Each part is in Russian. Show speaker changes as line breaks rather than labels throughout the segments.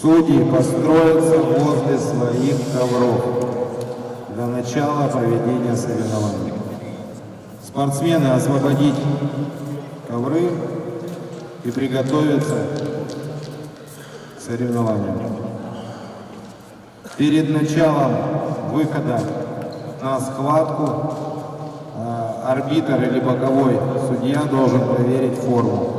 Судьи построятся возле своих ковров до начала проведения соревнований. Спортсмены освободить ковры и приготовиться к соревнованиям. Перед началом выхода на схватку арбитр или боковой судья должен проверить форму.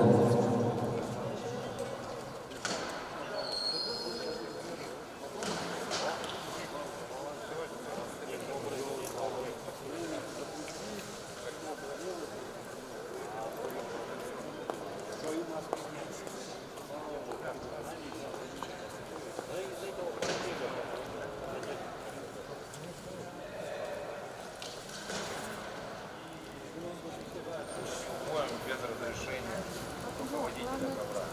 Без разрешения руководителя ковра.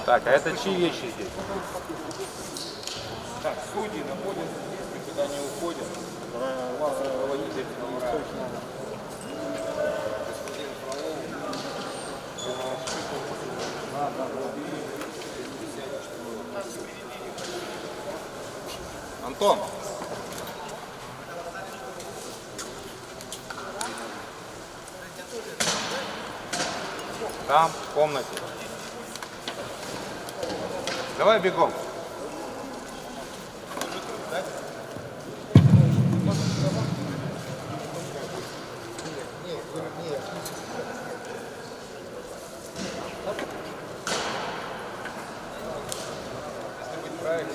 Так, а это чьи вещи здесь? Так, судьи находятся здесь, никуда не уходят. У вас руководитель ковра. Господин Фролов. Антон. Там, в комнате. Давай бегом. Если быть правильно,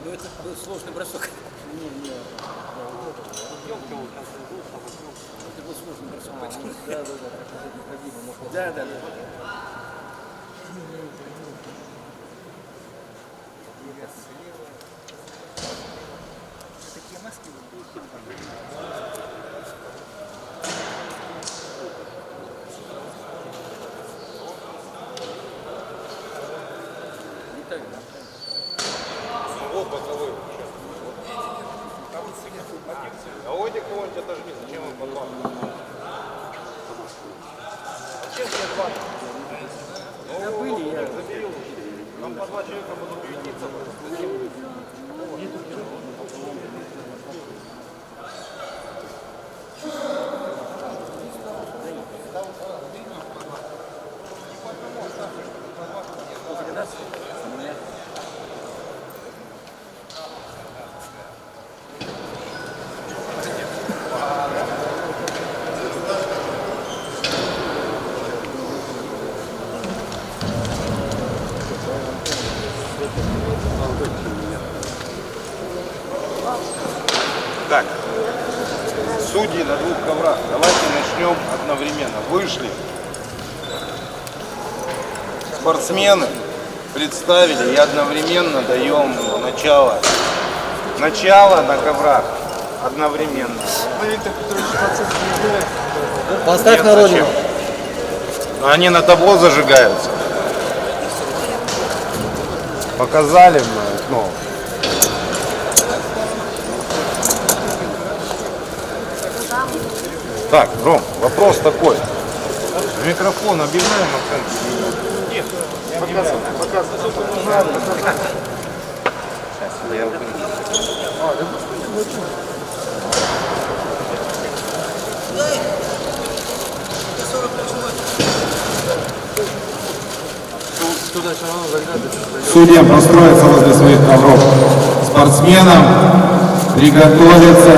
Ну это был сложный бросок. Это был сложный бросок. Да. Такие маски. Не так.
вот боковой. А у этих кого-нибудь отожми, зачем им по два? Зачем тебе два? Ну, забери лучше. Нам по два человека будут уединиться. Так, судьи на двух коврах. Давайте начнем одновременно. Вышли. Спортсмены представили и одновременно даем начало. Начало на коврах одновременно.
Поставь на родину.
Но они на табло зажигаются. Показали, ну. Так, Ром, вопрос такой. Микрофон объявляем оценки? Нет. Показывай. Сейчас, я
туда все равно заглядывать.
Судьям построиться возле своих ковров. Спортсменам приготовиться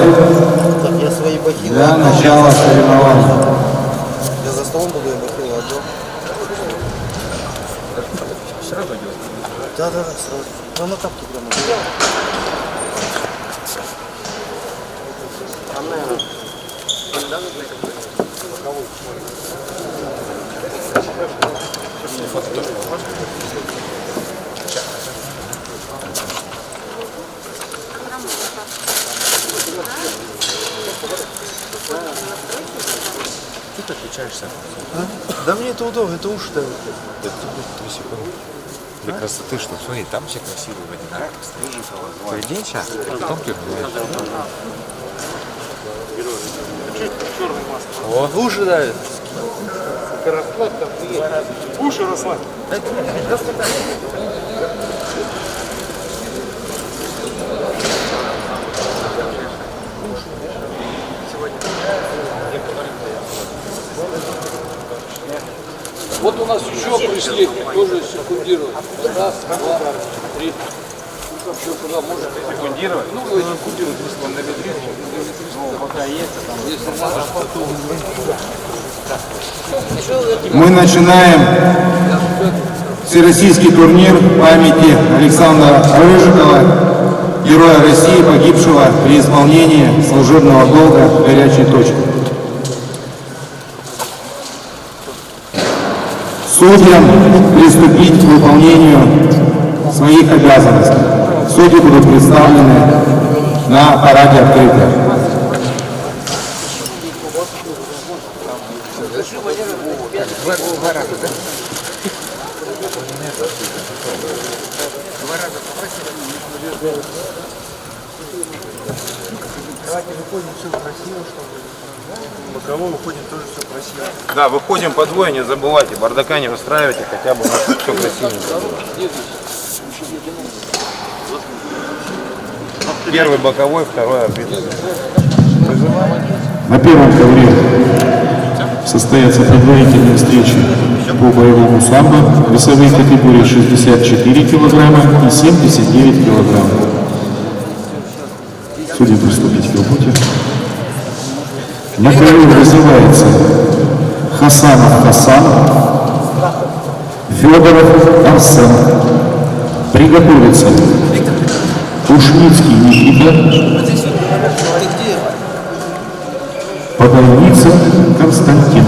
Так, я свои бахилы
для
отдал.
начала соревнований.
Я за столом буду, я бахилы отдал. Сразу делать? Да, сразу. Ну, на тапки прямо. Там, наверное,
Ты отличаешься.
Да мне это удобно, это уши давит.
Для красоты что? Смотри, там все красивые в одинаково. Поведение сейчас, а потом ты
Уши давит.
Уши расслабь.
Вот у нас еще пришли, тоже секундировать. Раз, два, три. Еще куда можно?
Секундировать?
Ну, секундировать, если он на бедре. Ну, пока есть, а там, если надо.
Мы начинаем всероссийский турнир памяти Александра Рыжикова, героя России, погибшего при исполнении служебного долга в горячей точке. Судьям приступить к выполнению своих обязанностей. Судьи будут представлены на параде открытия.
Боковой выходим тоже все красиво.
Да, выходим по двое, не забывайте, бардака не устраивайте, хотя бы у нас все красивенько было. Первый боковой, второй арбитр.
На первом ковре состоятся предварительные встречи по боевому самбо, весовые категории 64 килограмма и 79 килограмм. Судьи, приступить к работе. На ковер вызывается Хасанов Хасан, Федоров Арсен. Приготовиться Ушницкий Никита, Подойницын Константин.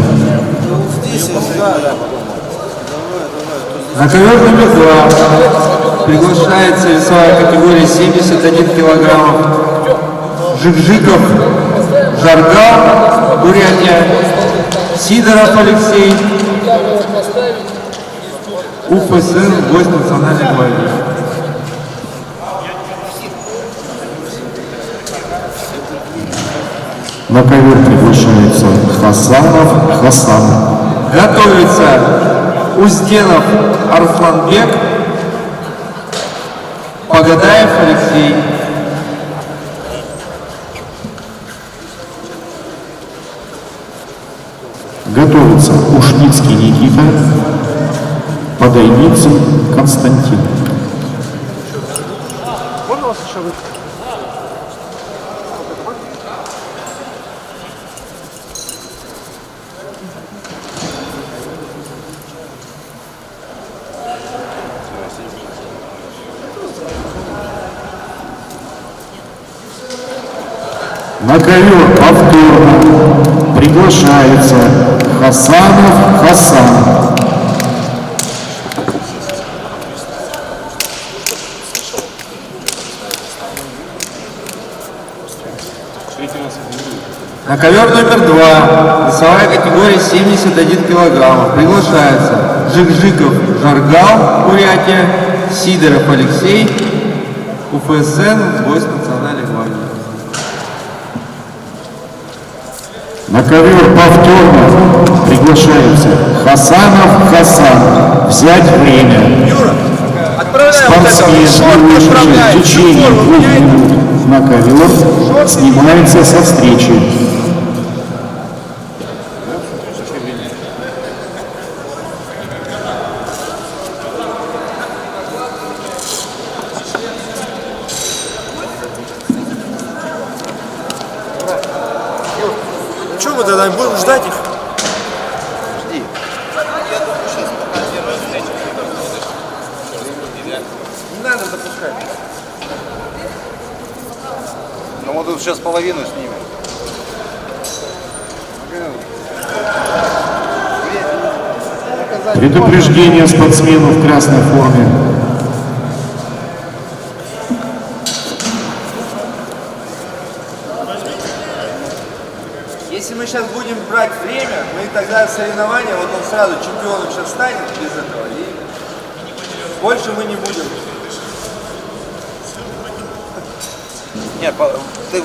На ковер номер 2 приглашается весовая категория 71 килограммов. Жикжиков Жаргал, Бурятия, Сидоров Алексей, УФСР, гость национальной гвардии.
На ковер приглашается Хасанов Хасан.
Готовится Узденов Арсланбек, Погадаев Алексей.
Готовится Ушницкий Никита, Подойницын Константин. На ковер повторно приглашается Хасанов Хасан.
На ковер номер 2, весовая категория 71 килограммов, приглашается Жикжиков Жаргал, Бурятия, Сидоров Алексей, УФСН, гость национальной гвардии.
На ковер повторно приглашается Хасанов Хасан. Взять время. Спортсмен, вышедший в течение 2 минут на ковер, снимается со встречи.
ждать их?
Жди.
Не надо запускать.
Ну вот тут сейчас половину снимем.
Предупреждение спортсмену в красной форме.
Если мы сейчас будем брать время, мы тогда соревнования, вот он сразу чемпионом сейчас станет без этого, и больше мы не будем.
Нет,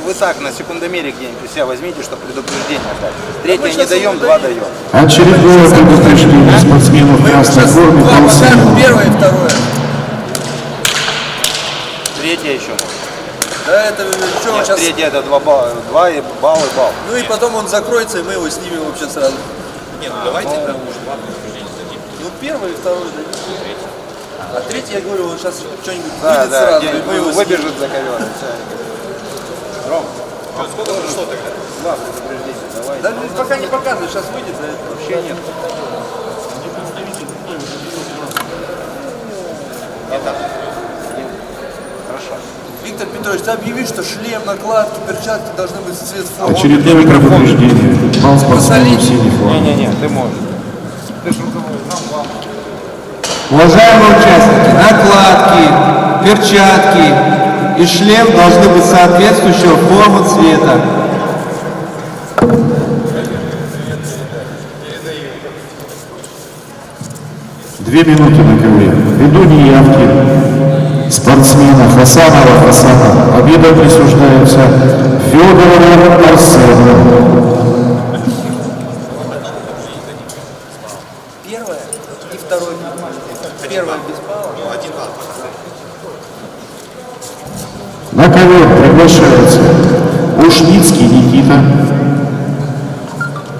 вы так на секундомере где-нибудь у себя возьмите, чтобы предупреждение дать. Третье не даем, два даем.
Очередное предупреждение спортсмену в красной форме
Два покажем,
Толсенова.
первое и второе.
Третье еще можно.
Да, это что он
Нет,
сейчас...
третье это 2 балла, 2 и балл и балл.
Ну и потом он закроется, и мы его снимем вообще сразу.
Не, ну давайте тогда может два предупреждения дадим.
Ну первое и второе дадим. А третий, я говорю, он сейчас что-нибудь
Да,
выйдет
да,
сразу, и мы его
выбежит за ковер. и всё. Ром,
Сколько уже что тогда?
2 предупреждения, давай.
Да пока не показывай, сейчас выйдет, да, это
Вообще нет. Хорошо.
Виктор Петрович, ты объяви, что шлем, накладки, перчатки должны быть цвет формы.
Очередное предупреждение. Бал спортсмену в синей форме.
Не-не-не, ты можешь. Ты ж руководитель, нам главное.
Уважаемые участники, накладки, перчатки и шлем должны быть соответствующего формы цвета.
Две минуты на ковре. Ввиду неявки спортсмена Хасанова. Победа присуждается Федорову Арсену.
Первое и второе. Первое без балла.
На ковер приглашаются Ушницкий Никита,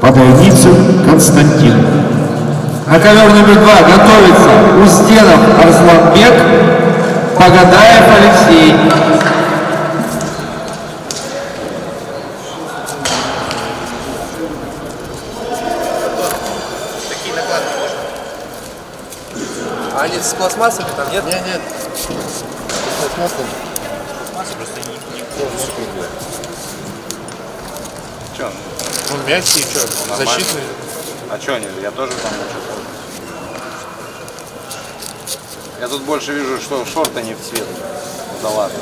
Подойницын Константин.
На ковер номер 2 готовится Узденов Арсланбек, Погадаев Алексей.
А они с пластмассами там нет? Нет, нет.
Че?
Ну, мягкие, что, защитные.
А что они? Я тоже там участвую. Я тут больше вижу, что шорты не в цвет. Да ладно.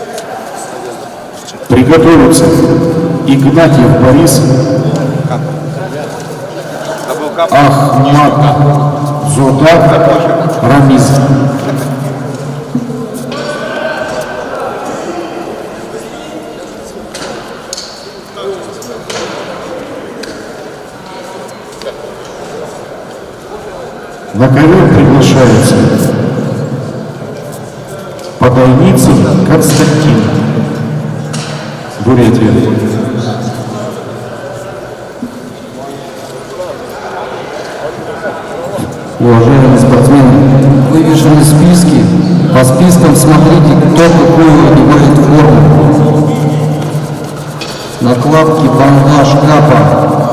Приготовиться Игнатьев Борис,
Забыл капу.
Ахмат Зодар Рамиз. На ковер приглашается Подойницын Константин, Бурятия.
Уважаемые спортсмены, вывешены списки. По спискам смотрите, кто какую одевает форму. Накладки, бандаж, капа.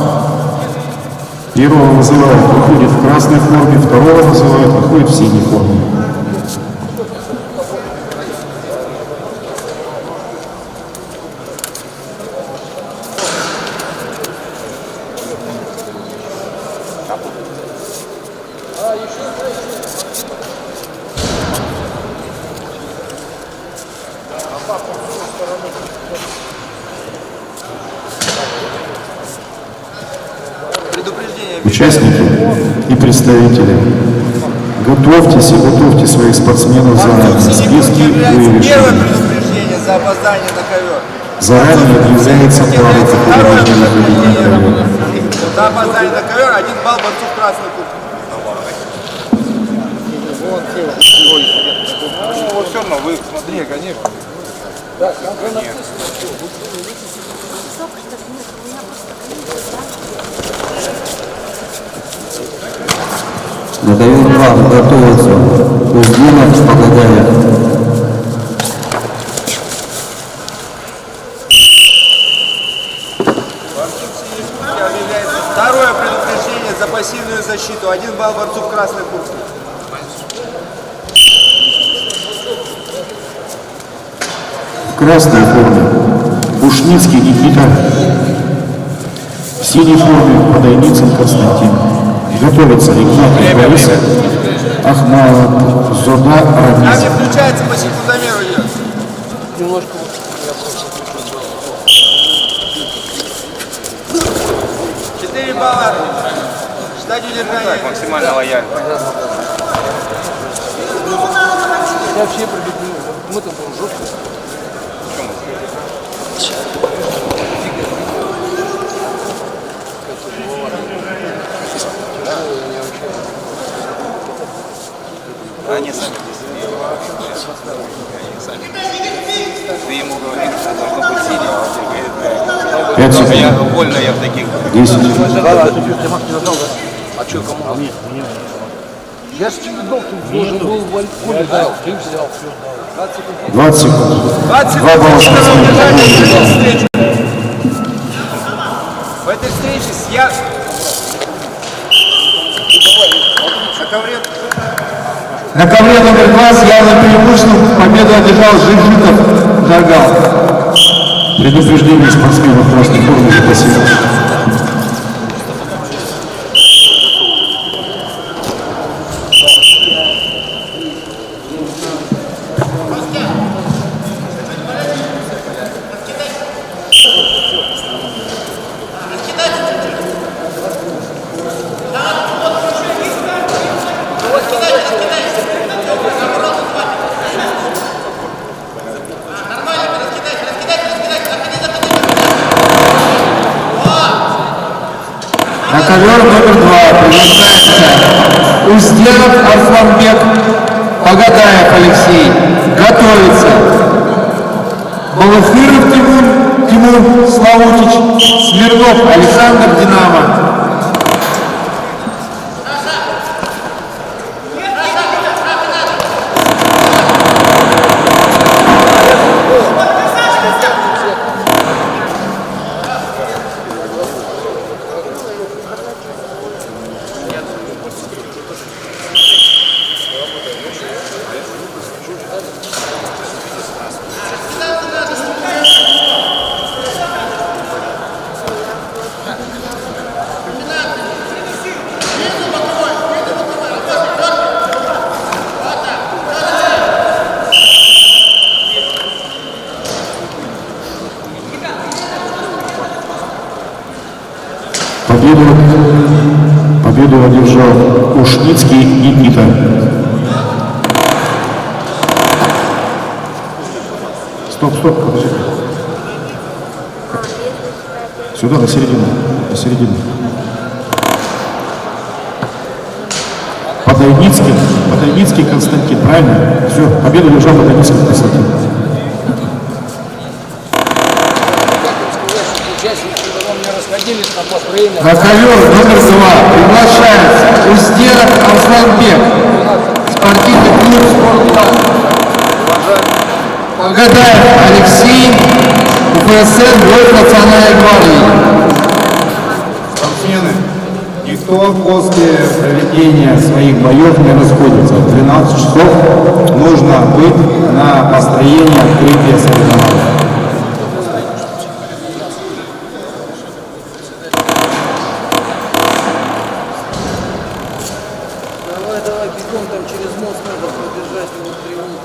Первого вызывают, выходит в красной форме, второго вызывают, выходит в синей форме.
Предупреждение.
Участники и представители, готовьте своих спортсменов заранее. Списки
Первое
вывешены.
предупреждение за опоздание на ковер.
Заранее объявляется пара, которые
Второе
должны выходить на ковер.
предупреждение. За опоздание на ковер 1 балл борцу в красной куртке.
Ну вот все равно вы смотри, конечно.
На ковер 2 готовится Узденов, Погадаев.
Объявляется второе то 1 балл борцу в красной куртке.
В красной форме Ушницкий Никита. В синей форме Подойницын Константин. Готовится Игнатий Борис, Ахмалов Зода
Там
Рамис.
не включается, по секундомеру идет.
Немножко
4 балла. Ждать удержания.
Так, максимально лояльно.
я вообще пробегу. Мы там будем жестко.
Они сами Ты ему говоришь, что должно быть синий, а он тебе
5
говорит,
секунд.
я больно, я в таких.
10.
А что, кому? Я же тебе дал, ты должен был в поле дал, ты взял.
20 секунд.
20
Два
секунд
балла
на
спасибо.
удержание в этой встрече с я... На ковре.
На ковре номер 2 с явным преимуществом победу одержал Жижиков Жаргал.
Предупреждение спортсменов в красной форме запасено.
На ковер номер 2 приглашается Узденов Арсланбек, Погадаев Алексей. Готовится Балахыров Тимур Славутич, Смирнов Александр, Динамо. Победу одержал Ушницкий Никита. Стоп, подожди. Сюда, на середину. На середину. Подойницкий Константин, правильно? Все, победу одержал Подойницкий Константин. На ковер номер 2 приглашается Узденов Арсланбек, спортивный клуб «Спортбанк». Погадаев Алексей, УФСР, Войск Национальной гвардии. Спортсмены, никто после проведения своих боев не расходится. В 12 часов нужно быть на построении открытия соревнований.
Давай, бегом там через мост надо пробежать его тревогу.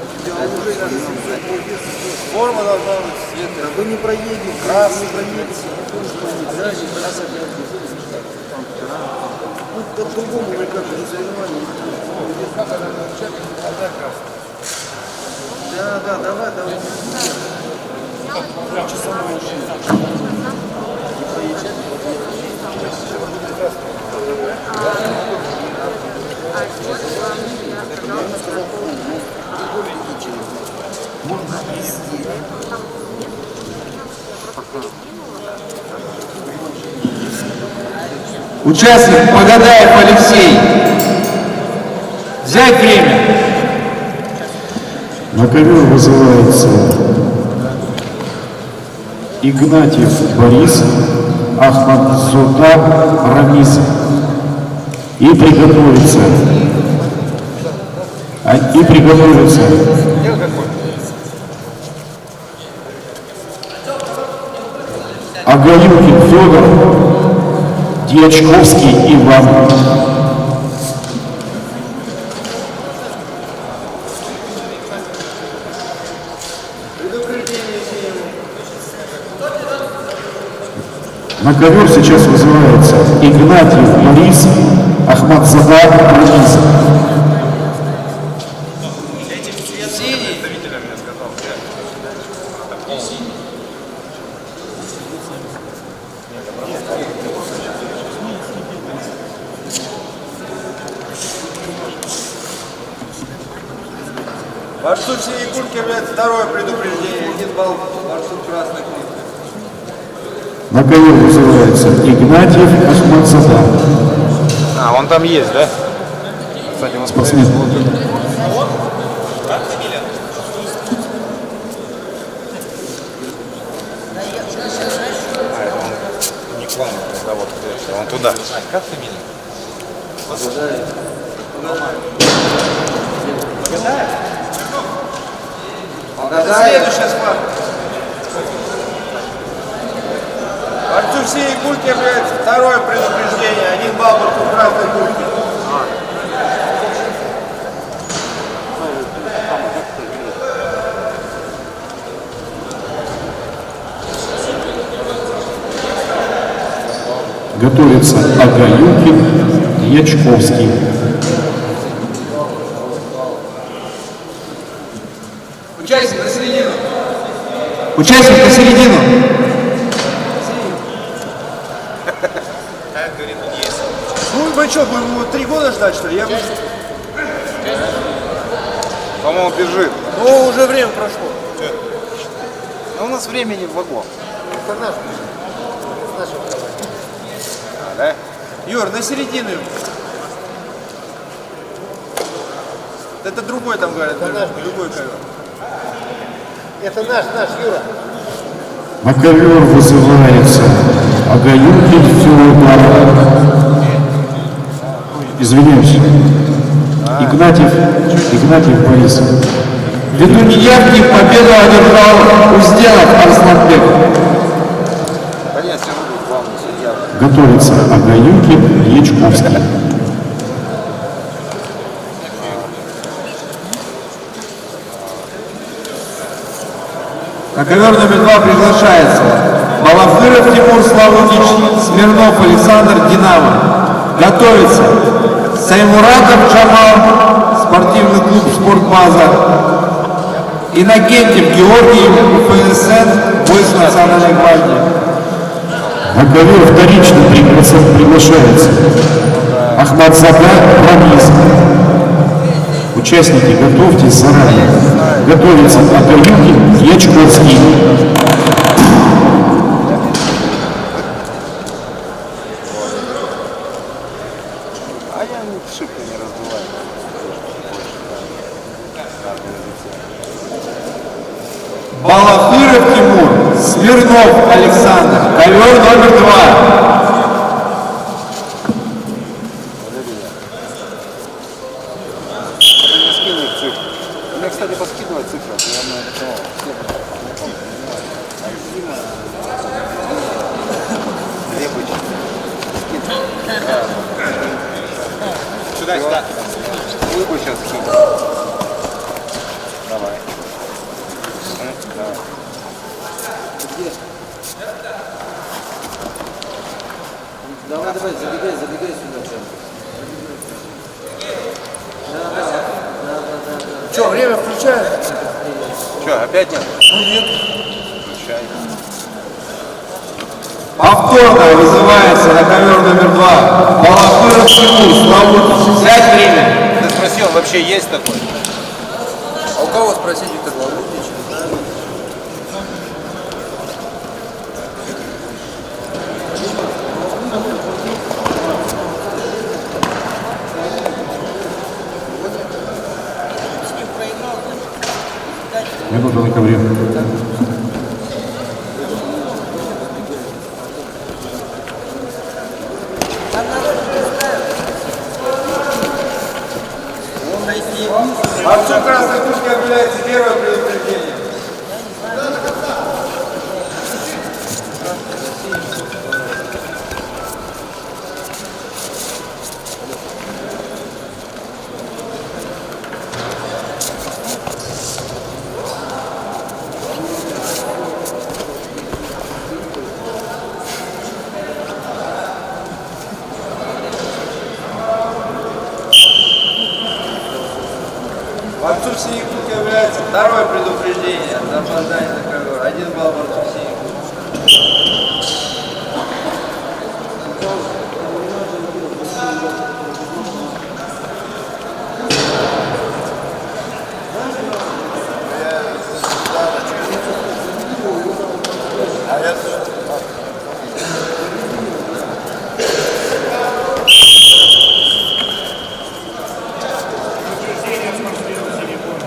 Форма должна быть светлая.
Вы не проедете, красный, не проедете. Ну, по-другому, мне кажется, не соревнование. Да, давай.
Участник Погадаев Алексей. Взять время.
На ковер вызывается Игнатьев Борис, Ахмадзода Рамис. И приготовиться. И приготовиться. Агаюкин Федор, Дьячковский Иван. На ковер сейчас вызывается Игнатьев Борис, Ахмадзада Рамиз.
Борцу синей куртки является второе предупреждение. 1 балл борцу красной куртки.
На ковер вызывается Игнатьев Ахмадзада.
А, он там есть, да? Кстати, он
Спортсмен.
не к вам, да, вот, он туда.
Как фамилия?
Следующая схватка. Борцу синей куртки является второе предупреждение. 1 балл борцу красной куртки.
Готовится Агаюкин, Дьячковский.
Участник на середину.
Участник на середину.
Ну, мы что, будем его 3 года ждать, что ли? Я...
По-моему, бежит.
Ну, уже время прошло.
Но у нас времени в вагон.
Это наш.
А, да?
Юр, на середину ему. Это другой там, говорят, другой ковер. Это наш, Юра.
На ковер вызывается Агаюкин Федор. Извиняюсь. Игнатьев Борис.
Ввиду неявки победу одержал Узденов Арсланбек.
Конец секунды, главный судья.
Готовится Агаюкин, Дьячковский.
На ковер номер 2 приглашается Балафыров Тимур Славутич, Смирнов Александр, Динамо. Готовится Саймуратов Джамал, спортивный клуб «Спортбаза». Иннокентьев Георгий, ФСН, войск Национальной гвардии.
На ковер вторично приглашается Ахмадзада Рамиз. Участники, готовьтесь заранее. Готовится Агаюкин, Дьячковский.
А я шибко не раздуваю.
Балафыров Тимур, Смирнов Александр, ковер номер 2.
Ты мне скинь их цифры. Мне, кстати, поскидывать цифры. Я на это сюда. Лыбу сейчас кинь. Давай. Давай.
Давай, забегай сюда.
Что, время включаем?
Что, опять нет? Нет. Включай.
Повторно вызывается на ковер номер 2 Балафыров Тимур, Славутич. Взять время.
Ты спросил, вообще есть такой?
А у кого спросить Виктор Лаврутич?
Минута на ковре.
Борцу красной куртки объявляется первое предупреждение. Борцу в синей куртке является второе предупреждение за опоздание на ковер. 1 балл борцу в синей куртке.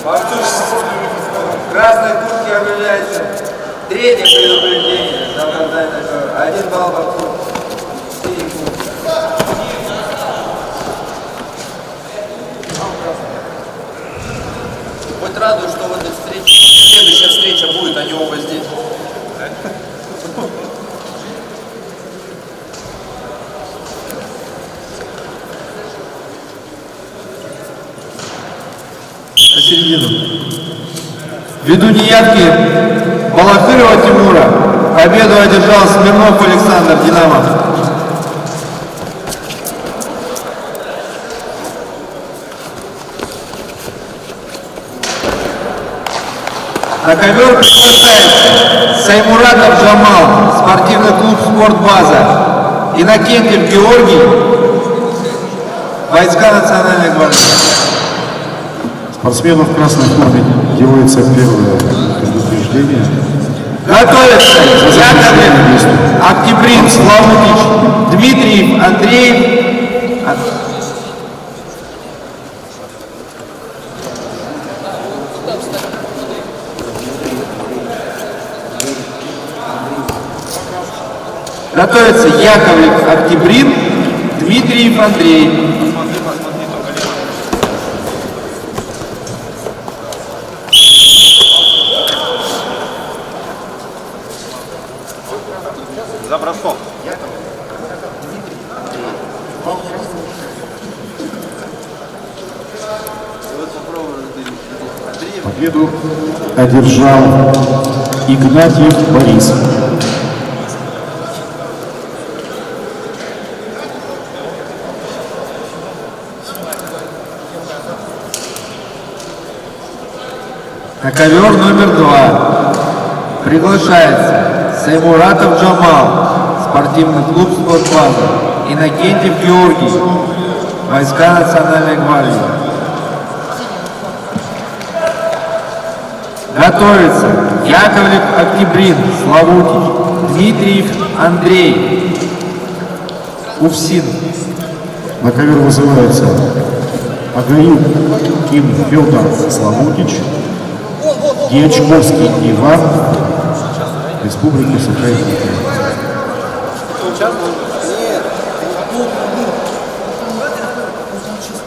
Борцу в красной куртке объявляется третье предупреждение за опоздание на ковер. 1 балл борцу в синей куртке.
Хоть радует, что в этой встрече следующая встреча будет, а не оба здесь.
На середину. Ввиду неявки Балахырова Тимура победу одержал Смирнов Александр, Динамо. На ковер приглашается Саймуратов Джамал, спортивный клуб «Спортбаза», Иннокентьев Георгий, войска Национальной гвардии.
Спортсмену в красной форме делается первое предупреждение.
Готовится Яковлев, Октябрин, Славутич, Дмитриев, Андреев. Готовится Яковлев, Октябрин, Дмитриев, Андрей.
За бросок.
Победу одержал Игнатьев Борис.
На ковер номер 2 приглашается Саймуратов Джамал, спортивный клуб «Спортбаза», Иннокентьев Георгий, войска Национальной гвардии. Готовится Яковлев Октябрин, Славутич, Дмитриев Андрей, Уфсин.
На ковер вызывается Агаюк Ким Федор Славутич, Дьячковский Иван, Республика Саха-Якутия.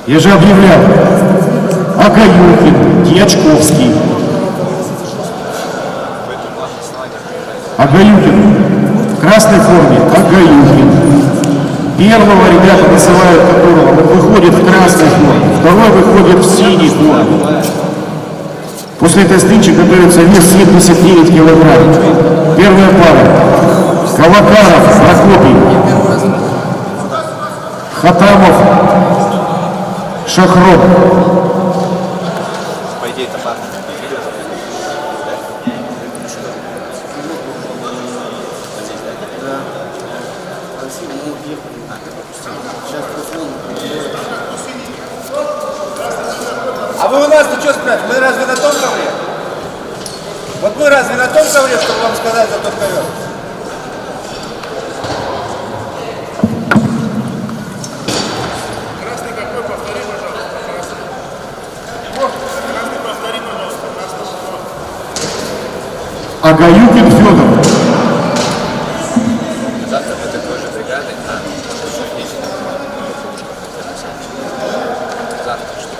Я же объявлял. Агаюкин, Дьячковский. Агаюкин. В красной форме Агаюкин. Первого ребята называют, которого он выходит в красной форме, второй выходит в синей форме. После этой встречи готовится вес 79 килограмм. Первая пара. Калакаров, Прокопий. Хатамов, Шахров.
По идее, это пара.
А вы у нас-то что спрашиваете? Мы разве на том ковре? Вот мы разве на том ковре, чтобы вам сказать за тот ковер?
Красный какой? Повтори, пожалуйста. Красный повтори, пожалуйста.
Агаюкин Федор.
Завтра мы такой же бригады. Завтра что-то.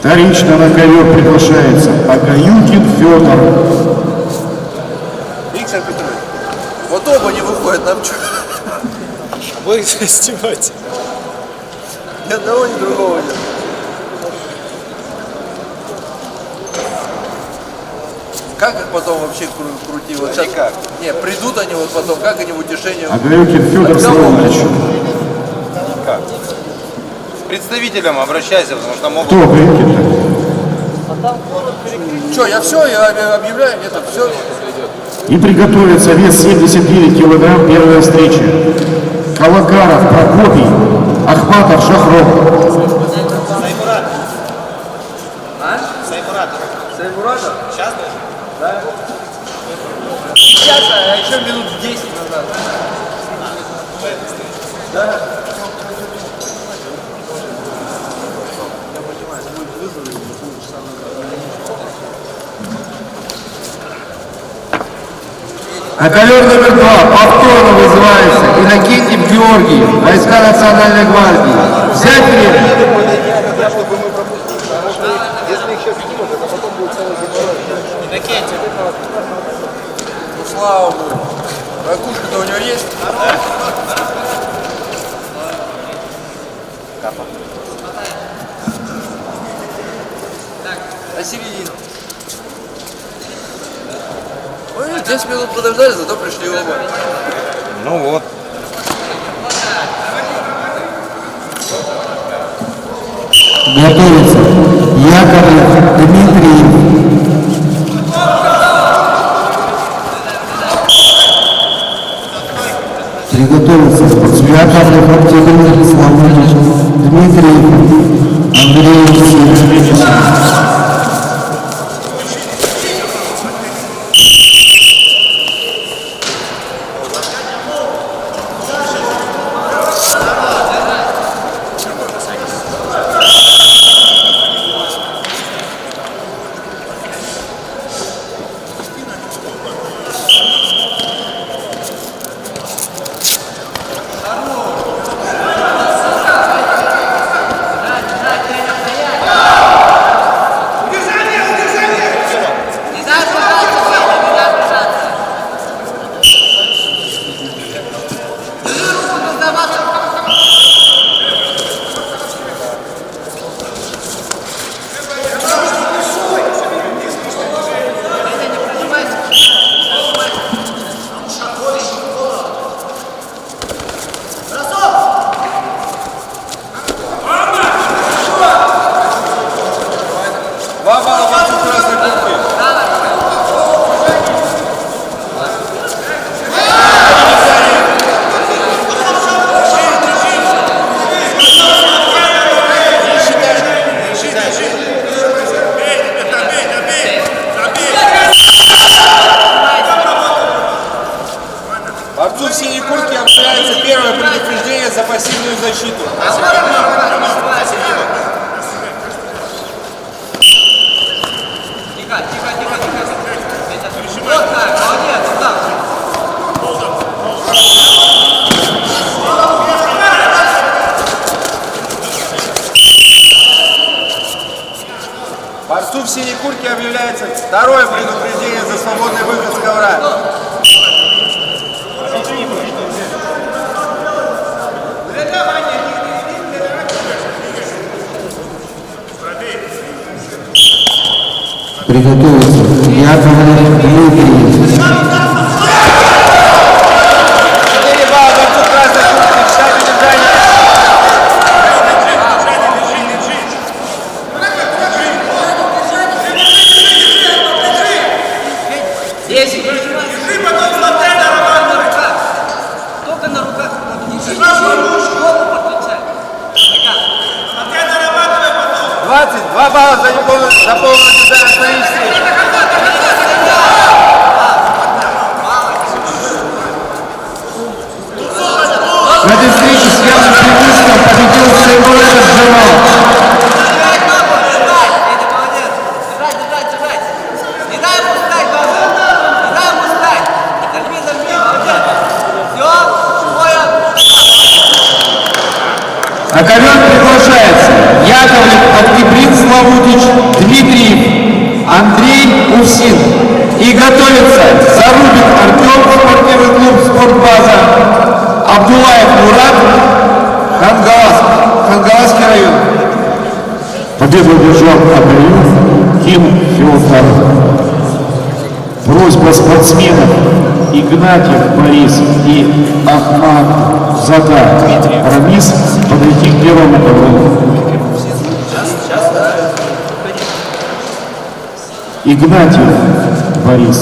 Вторично на ковер приглашается Агаюкин Федор.
Виктор Петрович, вот оба не выходят, нам что?
Вы снимаете.
Ни одного, ни другого нет. Как их потом вообще крутить? Вот сейчас,
Никак.
Не, придут они вот потом, как они в утешение?
Агаюкин Федор Соломович.
Как? С представителем обращайся, потому что могут...
Кто Агаюкин-то?
Что, я все, я объявляю, нет, все.
И приготовится вес 79 килограмм, первая встреча. Калакаров Прокопий, Ахматов Шахров.
Саймуратов? Сейчас даже? Да. Сейчас, а еще минут 10 назад. Да. А ковер номер 2 повторно вызывается Иннокентьев Георгий, войска Национальной гвардии. Взять время.
Ну слава богу. Ракушка-то у него есть? На середину. Ой, 10 минут подождали, зато пришли оба.
Ну вот.
Готовится Яковлев Дмитрий. Приготовиться Яковлев Артемий Славович Дмитрий Андреевич. Борцу в синей куртке объявляется первое предупреждение за пассивную защиту. Борцу в синей куртке объявляется второе предупреждение за свободный выход с ковра.
Приготовиться. Яковлев Дмитрий.
4 балла борцу красной куртки. Считайте держание.
Только на руках.
22 балла за полное держание стоически.
В этой встрече с явным преимуществом победил Саймуратов Джамал.
На ковер приглашается
Яковлев, Октябрин, Славутич, Дмитриев, Андрей, Увсин. И готовится Зарубин Артем, спортивный клуб «Спортбаза», Абдулаев Мурат, Хангаласский район.
Победу одержал Абдулаев Феофан. Просьба спортсменов Игнатьев Борис и Ахмадзада Рамис подойти к первому колонну. Игнатьев Борис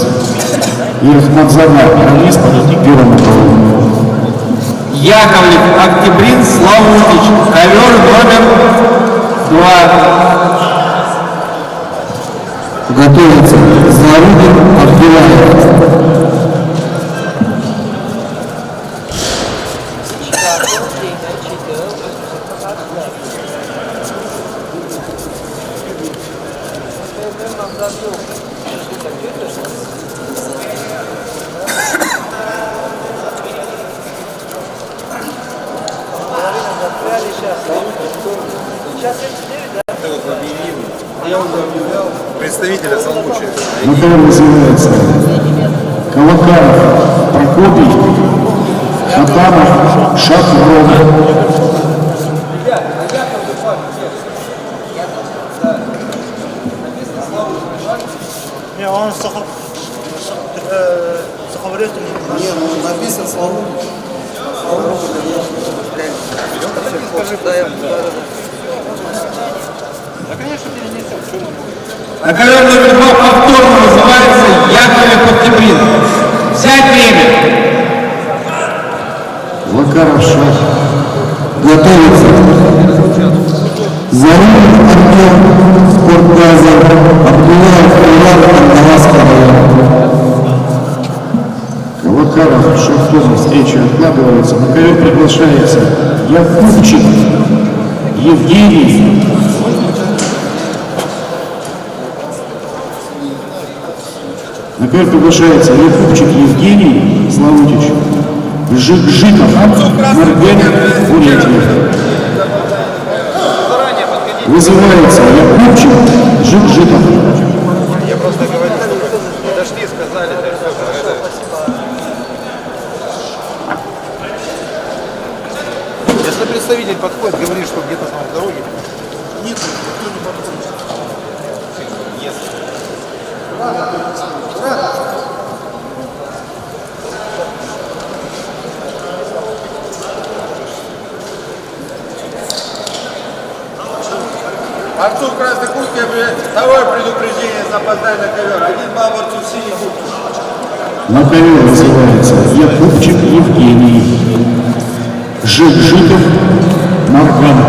и Ахмадзада Рамис подойти к первому колонну.
Яковлев, Октябрин, Славутич, ковер номер 2.
Готовится Зарубин Абдулаев.
Представителя Салмучи.
На кого вызывается Колокаров, Прокопий, Хатанов, Шахров.
Не, он Сахаврет.
Не, ну написан Славу.
На ковер номер 2 повторно вызывается Яковлев, Октябрин. Взять время.
Лакаров Шах. Готовится. Зарубин Артем, Спортбаза, Абдулаев Мурат, Хангаласский район. Колокаров, Шахтов, встреча откладывается. На ковер приглашается Якубчик Евгений. На ковер приглашается Якубчик Евгений, Славутич, Жиков, Марген, Бурятия. Вызывается Якубчик, Жиков.
Я просто говорю, что подошли, сказали, да, все, если представитель подходит, говорит, что где-то там в дороге. Нет, никто не подходит.
Борцу в красной куртке второе предупреждение за опоздание на ковер. 1 балл борцу в синей куртке.
На ковер вызывается Якубчик Евгений, Жиков, Марган.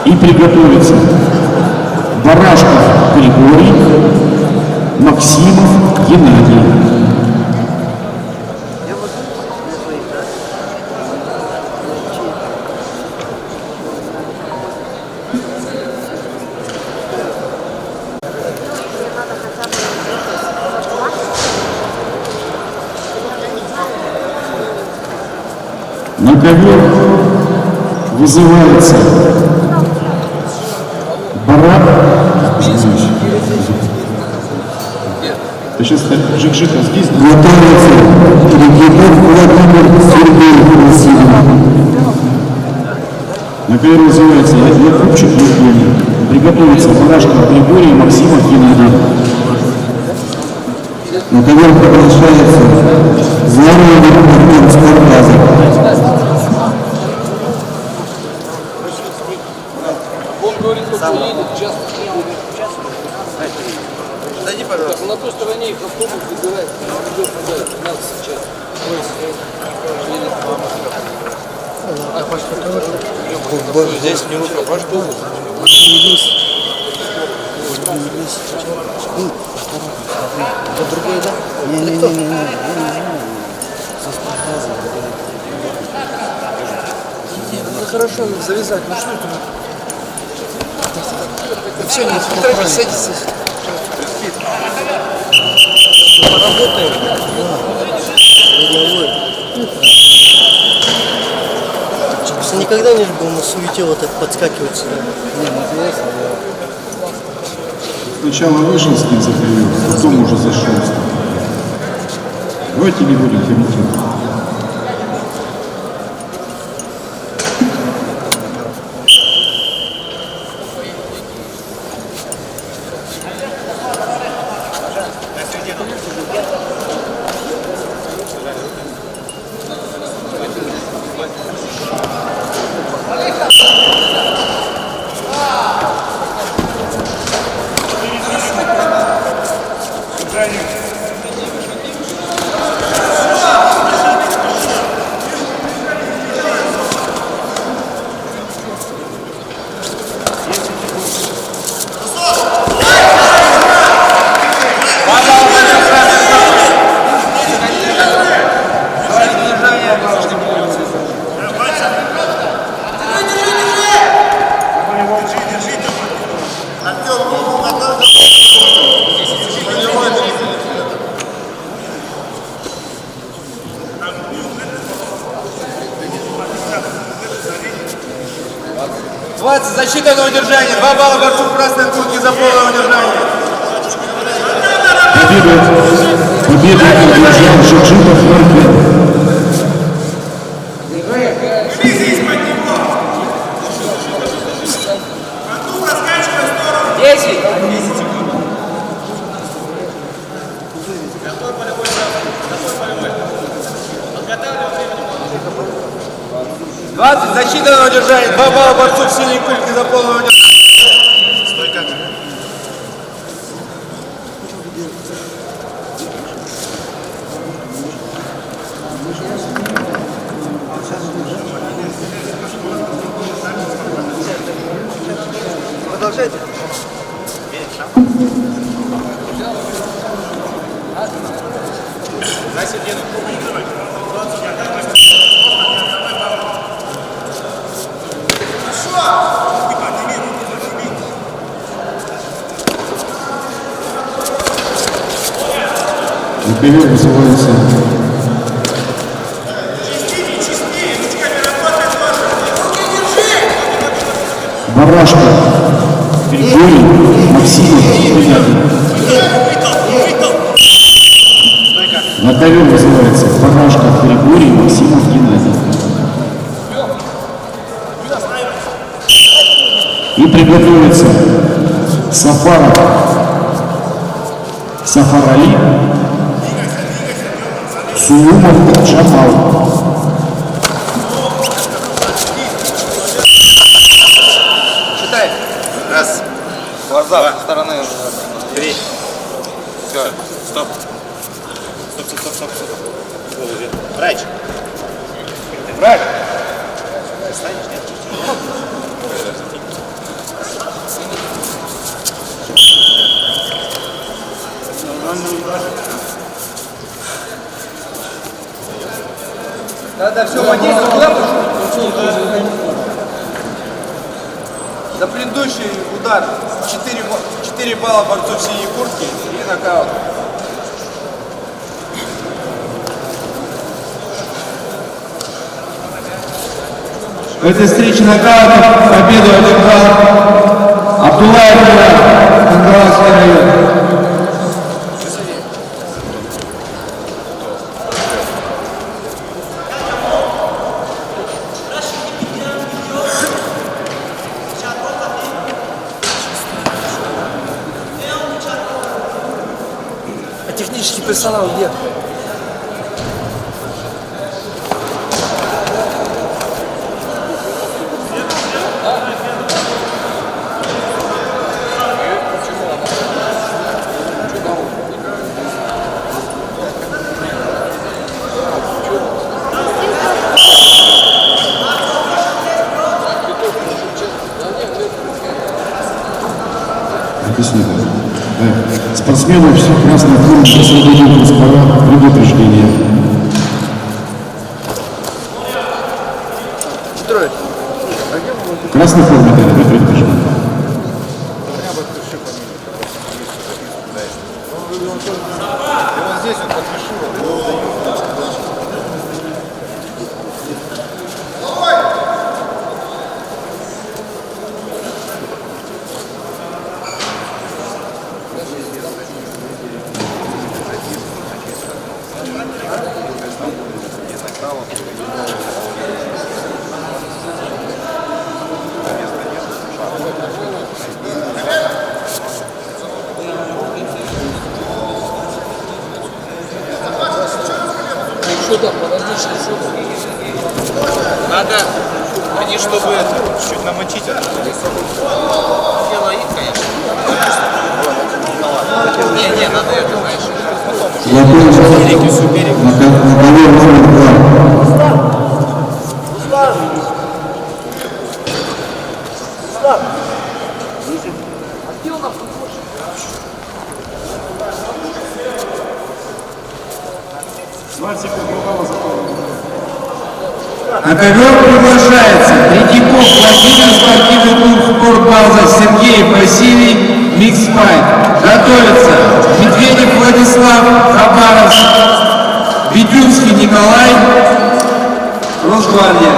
И приготовится Барашков Григорий, Максимов Геннадий. На ковер вызывается Барак. Ты сейчас Жик-Жика здесь? Готовится Регипов Владимир Сергеев. На ковер вызывается Якубчик Евгений. Приготовится Барашков Григорий, Максимов Геннадий. На ковер приглашается Зарубин Спортбаза.
Он говорит, что едет, сейчас.
Дойди, пожалуйста.
На той стороне их автобус забирает, идет туда, нас сейчас.
Здесь минутка, пошел. Это другой, да? Не. Ну хорошо, завязать, ну что это? Все, не садись. Поработаем.
Просто никогда не был на суете вот так подскакивать сюда.
Сначала вышел с ним за ковер, потом уже зашел. Давайте не будем комментировать.
Защита на удержание. 2 балла борцу в красной куртке за полное удержание.
Победу одержал Шаджипов Маркет.
Защита на удержание. 2 балла борцу в синей куртке за полное удержание. Стойка. Продолжайте. За середину.
Ковер вызывается. Барашка, Григорий, Максимов, на ковер вызывается Барашка, Григорий, Максимов, Геннадий. И приготовится Сафаров, Сафарали, Сулумов, Джамал.
Считай. Раз. Глаза со стороны. 3. Все. Стоп. Стоп. Врач. Врач. Станешь, нет?
Да, все, водитель, куда пошел? За предыдущий удар 4 балла борцу в синей куртке и нокаут.
В этой встрече нокаутом победу одержал Абдулаев Мират, Кандалакский район.
Технический персонал где?
Спортсмены всех красных форм освободили паспорта предупреждения. В красной форме дали предупреждение.
Здесь вот подпишу.
Что там, подожди, что
Надо, они чтобы это, чуть намочить это. Дело их, конечно. Не, надо это, знаешь.
Я понял, на ковер номер 2.
На ковер приглашается Третьяков Владимир, спортивный клуб «Спортбаза», Сергей Василий, микс-файт. Готовится Медведев Владислав, Хабаровск, Бедюнский Николай, Росгвардия.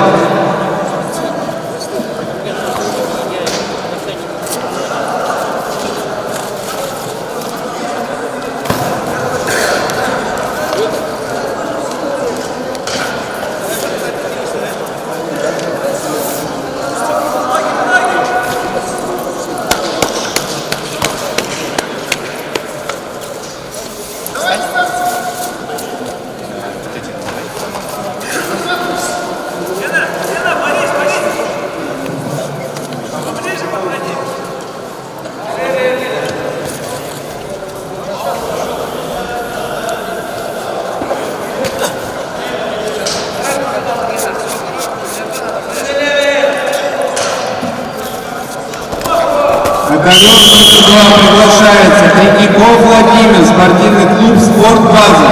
На ковер номер 2 приглашается Третьяков Владимир, спортивный клуб «Спортбаза».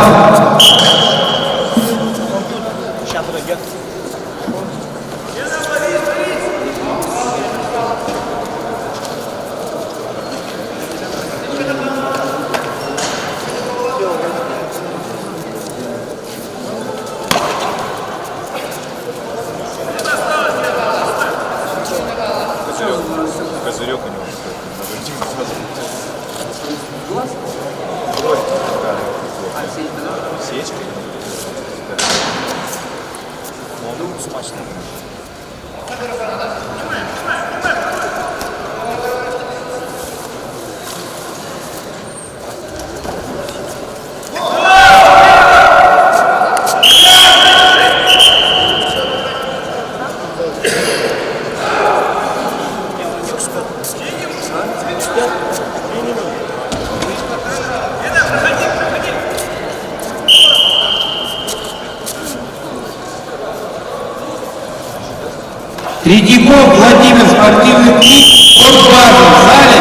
Козырек у него. Сечка. Он смачный.
Третьяков Владимир, спортивный клуб «Спортбаза» в зале.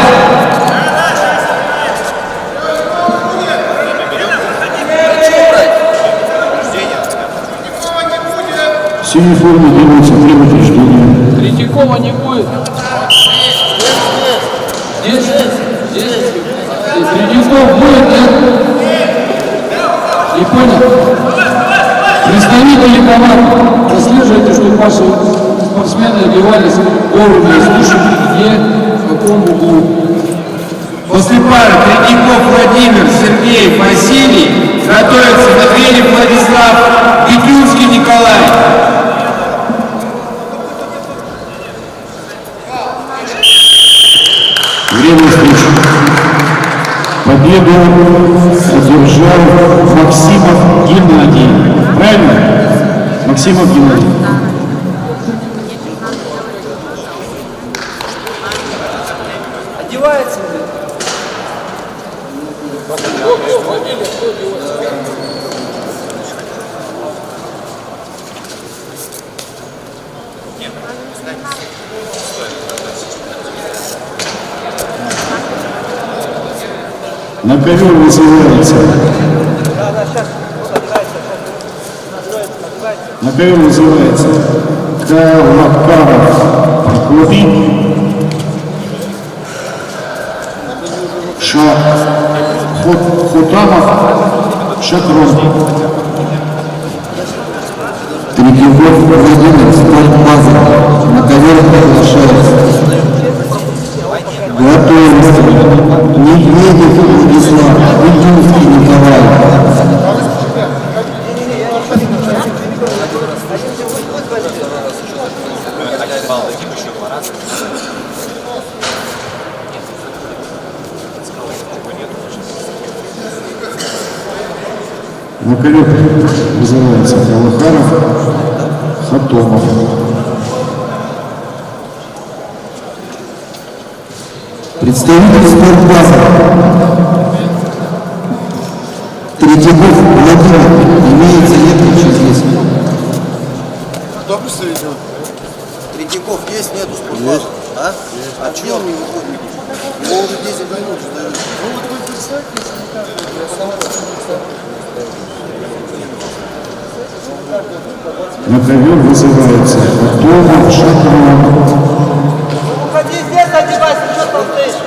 В синей форме делаются 3 повреждения.
Третьякова не будет. Здесь? Третьяков будет, нет? Не понял? Представители команд, прослеживайте, чтобы ваши спортсмены одевались вовремя, слушайте, где, в каком углу.
После пары Третьяков Владимир, Сергей Василий, готовится Медведев Владислав, Бедюнский Николай.
Время встречи. Победу одержал Максимов Геннадий. Правильно? Максимов Геннадий.
Одевается.
На ковер вызывается. На ковер вызывается Калакаров Прокопий, Хутамов Шатрон.
Третьяков Владимир, «Спортбаза». На ковер приглашается. Готовится Медведев Владислав, Бедюнский Николай.
На ковер вызывается. готовится Галахаров, Хатомов.
Представитель спортбазы Третьяков Владимир, имеется лет здесь.
Кто представитель?
Третьяков есть, нету спортбазы? А? А чего он не выходит? Его уже 10 минут ждают. Ну вот вы представьте,
На ковер вызывается Хатомов, Шатомов.
Уходи здесь, одевайся, что там стоишь?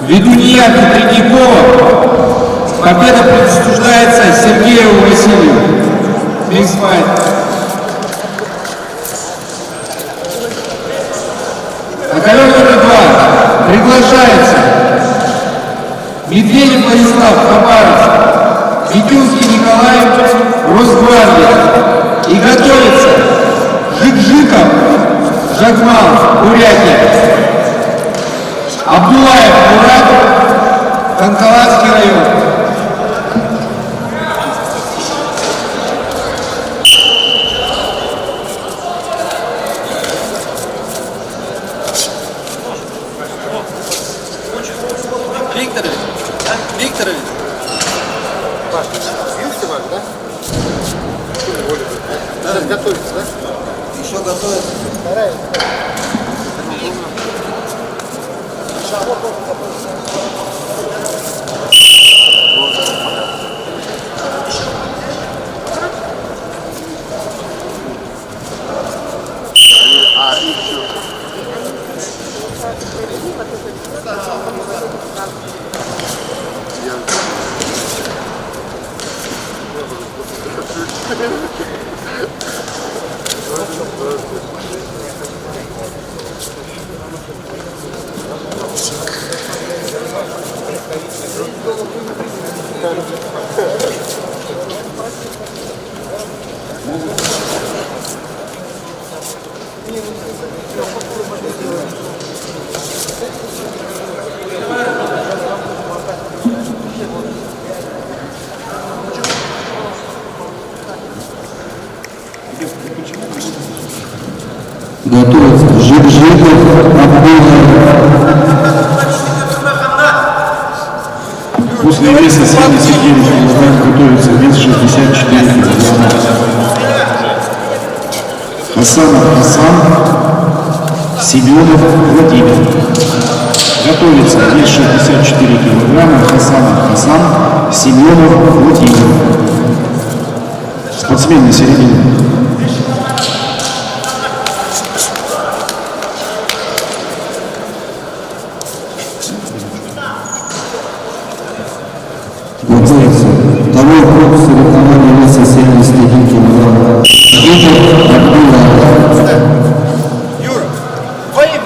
Ведунья Третьякова. Победа присуждается Сергею Васильеву. Миксфайт. На ковер номер 2 приглашается Медведев Владислав, Хабаровск, Витюнский Николай, Росгвардия. И готовится Жик-Жиков, Жакмал, Бурятия. Абдулаев Мурат, Танкаланский район.
Викторович, Викторович.
Есть ваш, да? Надо готовиться, да?
Еще готовится.
Готовится Жик-Жиков, Абдулаев.
После веса 79 кг готовится вес 64 кг. Хасанов Хасан, Семенов Владимир. Готовится вес 64 кг. Хасанов Хасан, Семенов Владимир. Спортсмен на середине.
Готовится второй круг соревнований веса 71 кг. Жиков, Абдулаев.
Юра, двоим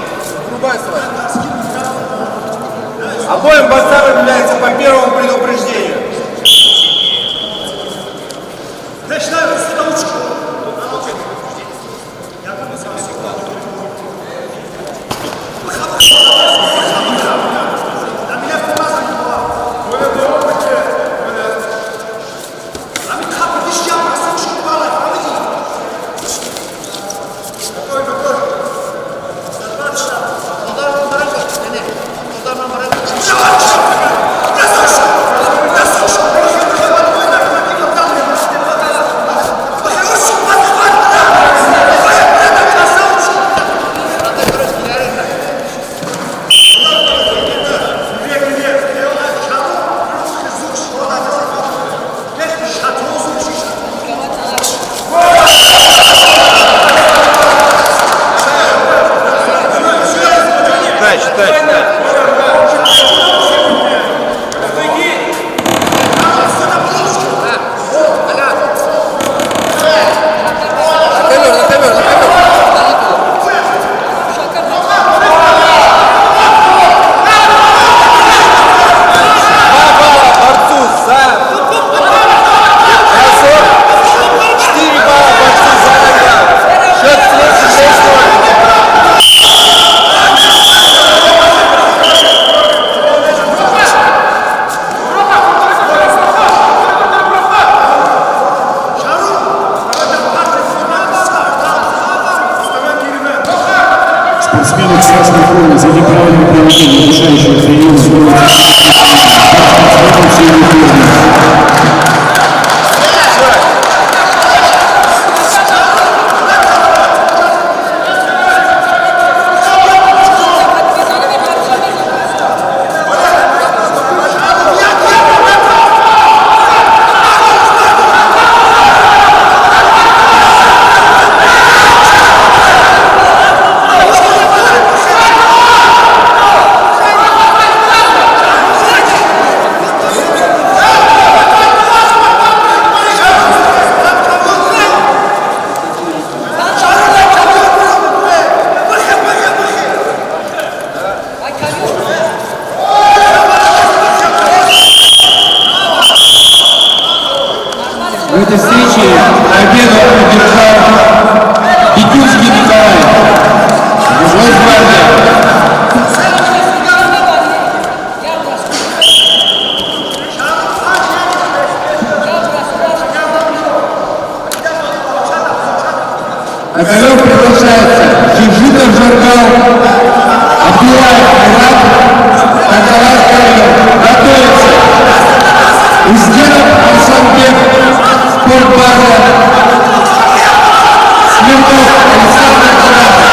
врубай свой. Обоим борцам является по первому предупреждению. Начинаем с научки.
Давай!
Спортсмены в красной форме за неправильное проведение решающего приема спортсменам синей формы.
В этой встрече победу одержал Битюцкий Николай, Росгвардия. На ковер приглашается Жижитов Жаргал, Абдулаев Мурат, Танкалаш Карелов. Готовится Узденов Арсанбек, спортбаза, Смирнов Александр Куратов.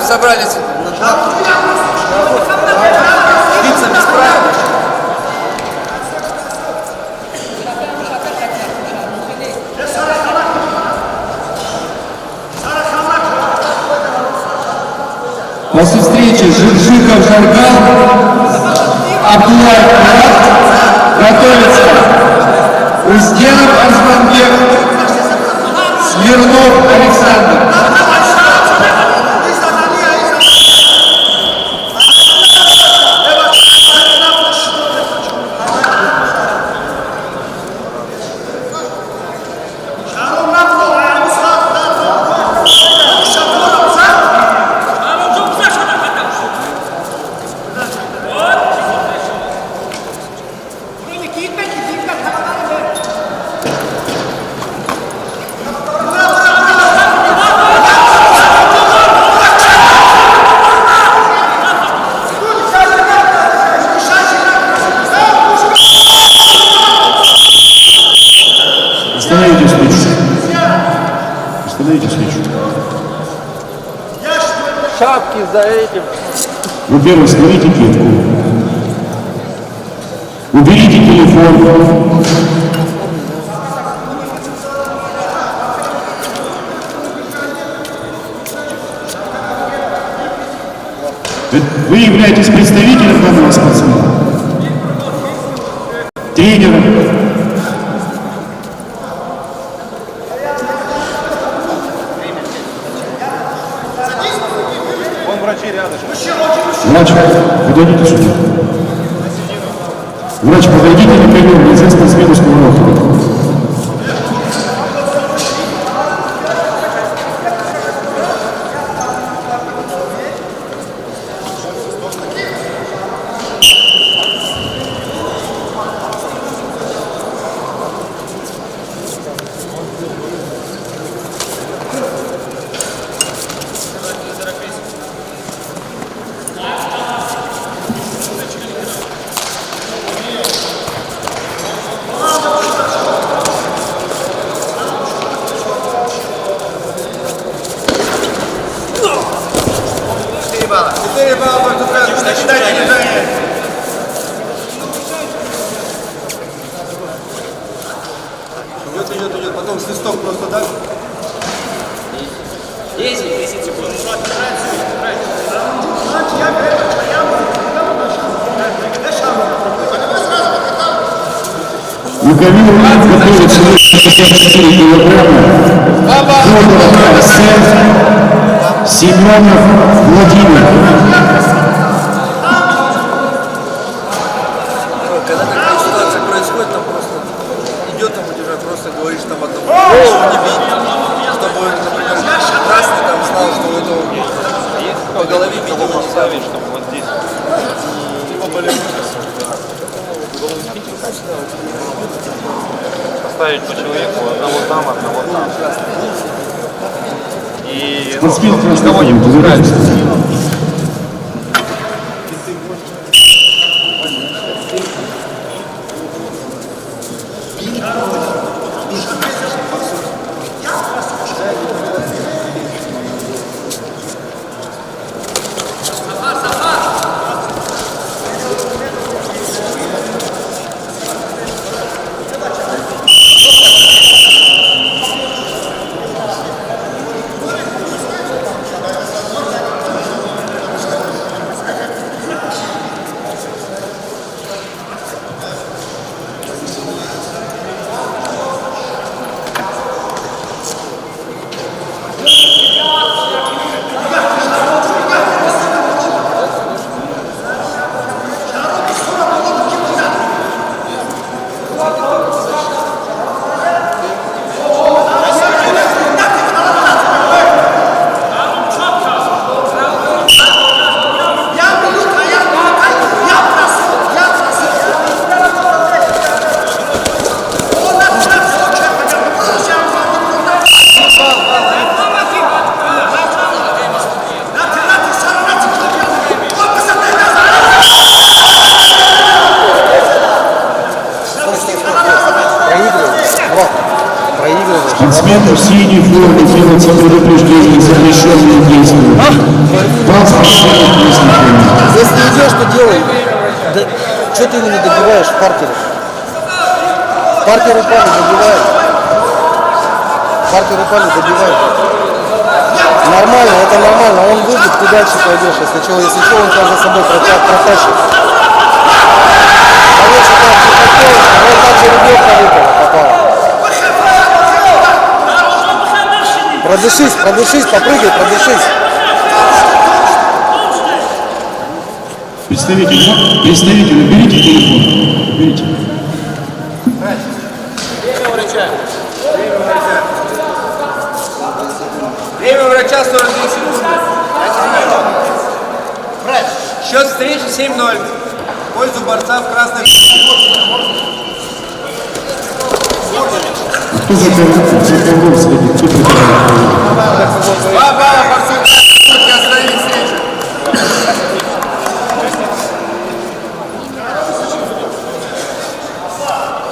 Собрались биться без правил.
После встречи Жиржиков Жаргал, Абдулаев Мурат. Готовится Узденов Арсанбек, Смирнов Александр.
Остановите встречу. Остановите встречу.
Шапки за этим.
Во-первых, снимите кепку. Уберите телефон. Вы являетесь представителем данного спортсмена? Тренером? Врач, подойдите сюда. Врач, подойдите на прием, неизвестно смену сковородки.
Идет, потом свисток просто так.
10 секунд.
Луковил готовится 64 килограмма. Федоров Арсен, Семенов Владимир.
когда такая ситуация происходит, там просто идет там у тебя, просто говоришь там одному голову не бить, чтобы, например, красный там знал, что это по голове бить его не ставить, чтобы вот здесь. Типа более
поставить по человеку одного там. И
никого не пускать. Спортсмену в синей форме делается предупреждение за запрещенные действия.
Если идешь, то делай. Да, что ты его не добиваешь в паркере? Паркер упали, добивает. Паркер упали, добивает. Нормально, это нормально. Он выйдет, ты дальше пойдешь. Если что, он тебя за собой протащит. Короче, так не хотел, но так же ребенка попала. Продышись, попрыгай, продышись.
Представитель, берите телефон. Берите.
Время врача 42 секунды. Счет встречи 7-0. В пользу борца в красной.
Кто за кого сходит? Кто прибирает?
2 балла борцу красной остановить встречу.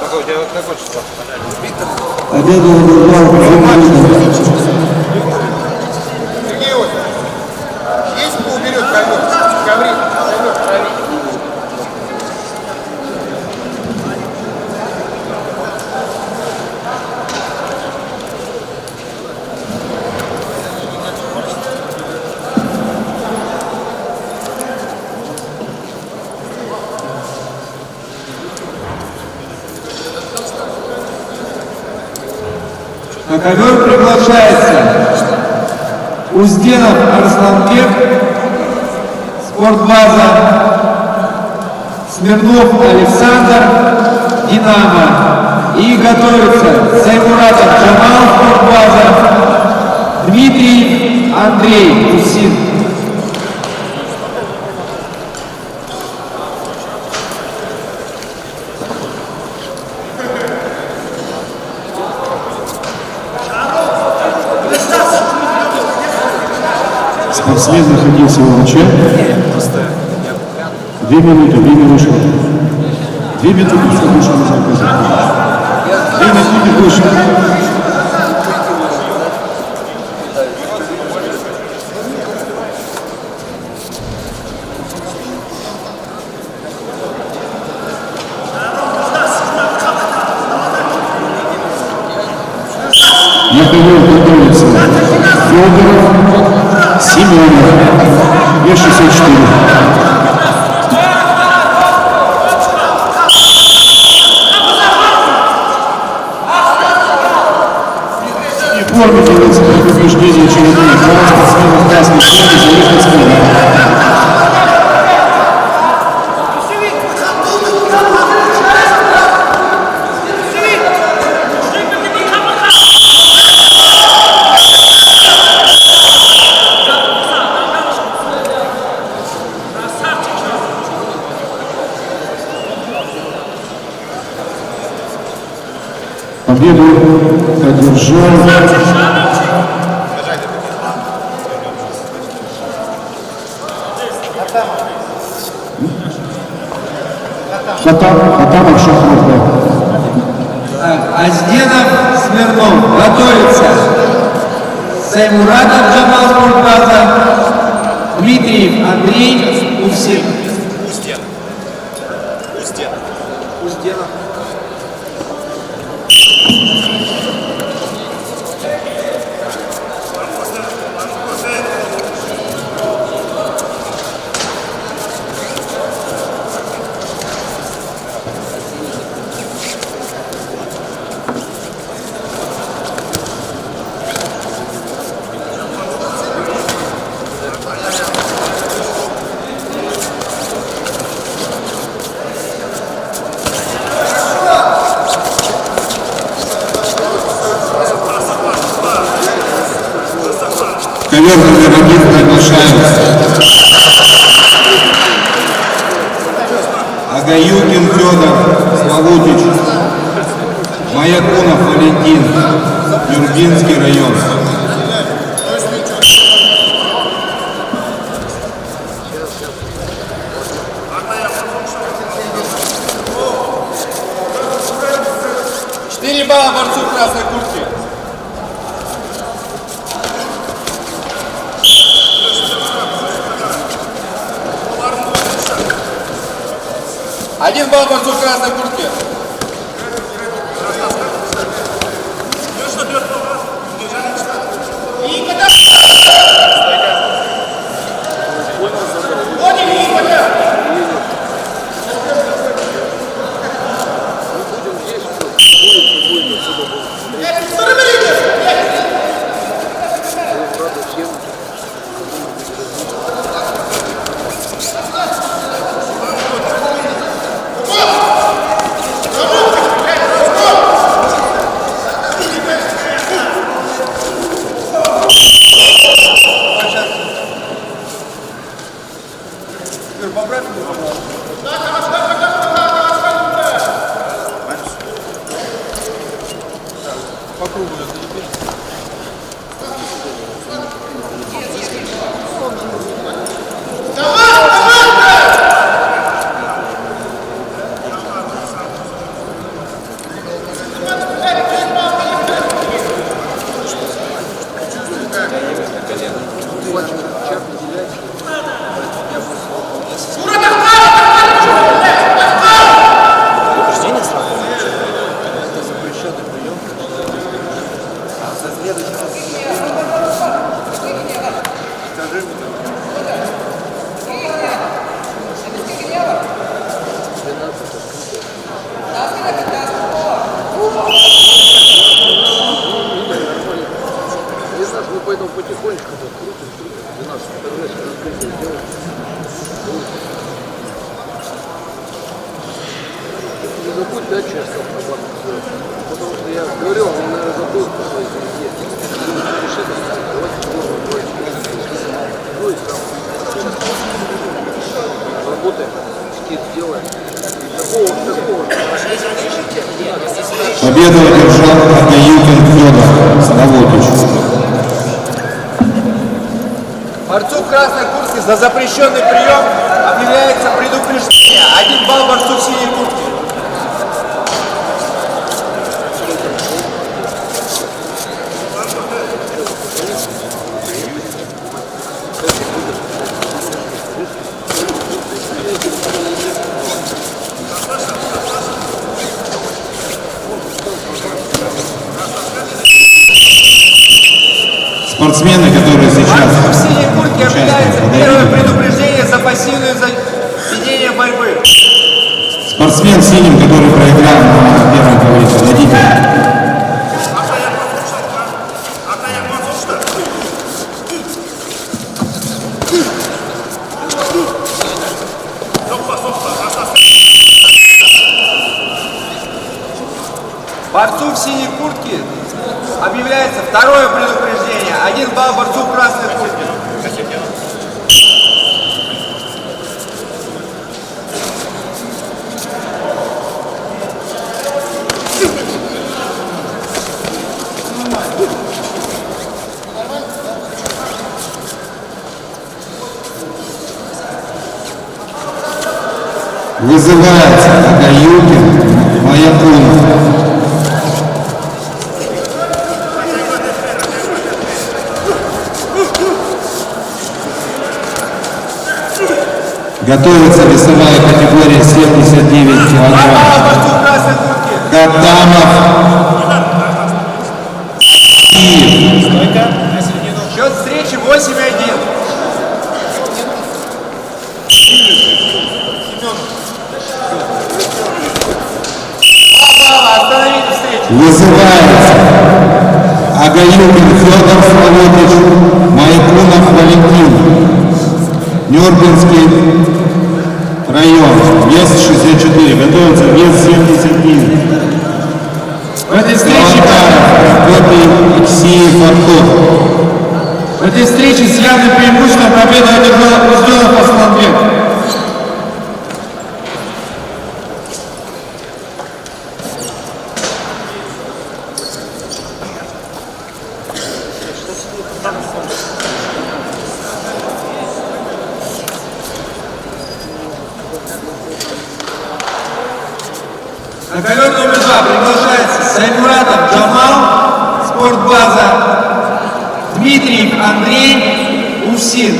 Какой у тебя какой число?
Победу выбрал
Сергей Иосифович, есть кто уберет коврик?
На ковер приглашается Узденов Арсланбек, спортбаза, Смирнов Александр, Динамо. И готовится Саймуратов Джамал, спортбаза, Дмитрий Андрей, Тусин.
Спортсмен находился у врача. 2 минуты, время вышло. 2 минуты, все больше не заказать. 2 минуты вышло. На ковер готовится Федоров, Семенов, Е64. В форме делается предупреждение очередных прав спортсменов красной формы за их спортсменов. Победу одержал Хатамов Шахров.
Азденов, Смирнов, готовится. Саймуратов Джамал Спортбаза, Дмитриев Андрей, Усин.
Ковер номер 1 приглашается. Агаюкин Федор, Славутич. Маякунов Валентин, Юргинский район.
Балла борцу в красной куртке. Один балл борцу в красной куртке.
Победу одержал Агаюкин Федор, Славутич.
Борцу в красной куртке за запрещенный прием объявляется предупреждение. 1 балл борцу в синей куртке.
Спортсмены, которые сейчас...
В синей куртке объявляется первое предупреждение за пассивное ведение борьбы.
Спортсмен в синем, который проиграл на первом говорит, подойдите.
Борцу в синей куртке объявляется второе предупреждение. 1 балл борцу в красной куртке.
Вызывается Агаюкин, Маякунов. Готовится весовая категория 79 килограмм. Катамов.
Счет встречи 8-1.
Вызывается Агаюкин Федор Флотович, Маякунов Валентин, Нюрбинский район, вес 64, готовится вес 79.
В этой встрече
Алексеев Артур.
В этой встрече с явным преимуществом победу одержал Узденов Асланбек.
На ковер номер 2 приглашается Саймуратов Джамал, спортбаза, Дмитриев Андрей, УФСИН.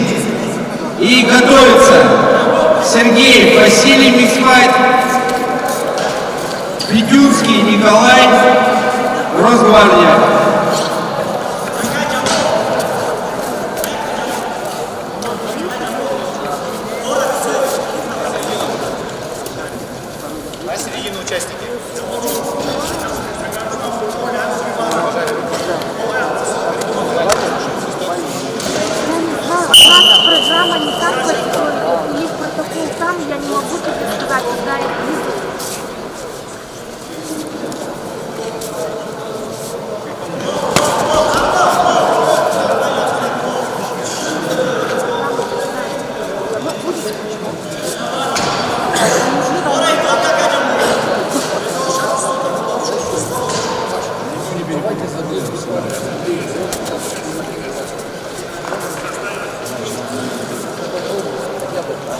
И готовится Сергеев Василий, миксфайт, Петюнский Николай, Росгвардия.
Программа не так построена. Есть протокол там, я не могу тебе сказать, когда это будет.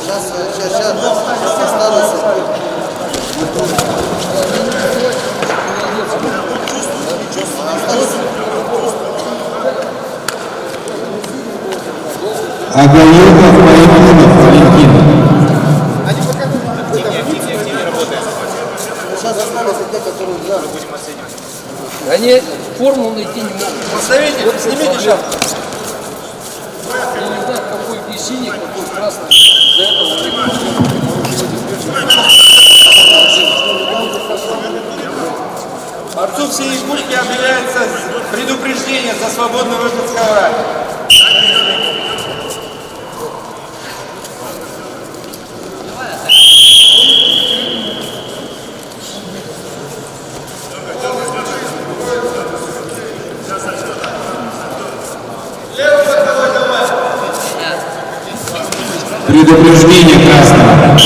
Сейчас осталось.
Агаюков Маякунов Валентин.
Сейчас осталось те, которые за.
Они формулу найти не могут.
Поставите, вот снимите шапку.
Я не знаю, какой где синий, какой красный. За это у них
Борцу всей пульки объявляется предупреждение за свободный выход с ковра.
Предупреждение красного.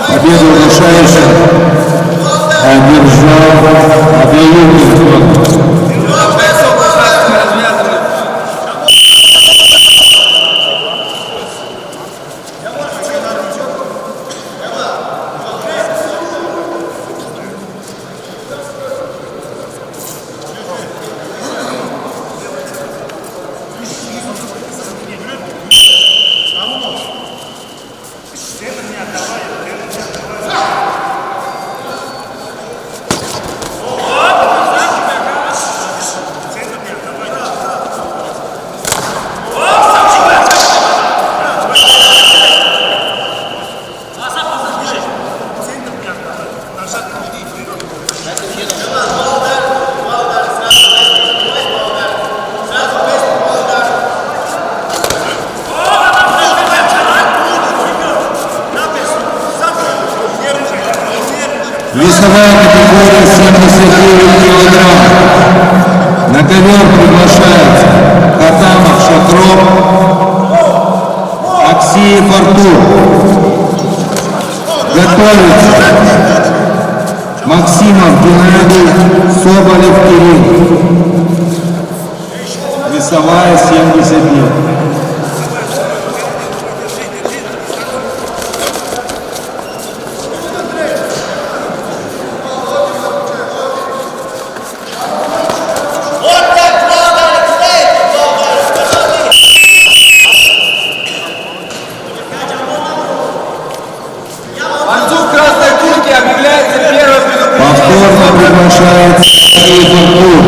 Победу решающих одержал Агаюкин. Весовая категория 79 килограмм. На ковер приглашается Катамов Шатров, Аксиев Артур. Готовится Максимов Геннадий, Соболев Кирилл. Весовая 70 лет.
Борцу в красной куртке объявляется первое предупреждение.
Повторно приглашается Аксиев Артур.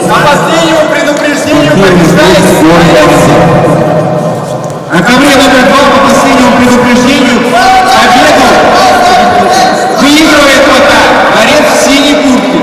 По последнему предупреждению побеждает
На ковре номер 2 по последнему предупреждению победу выигрывает борец в синей куртке.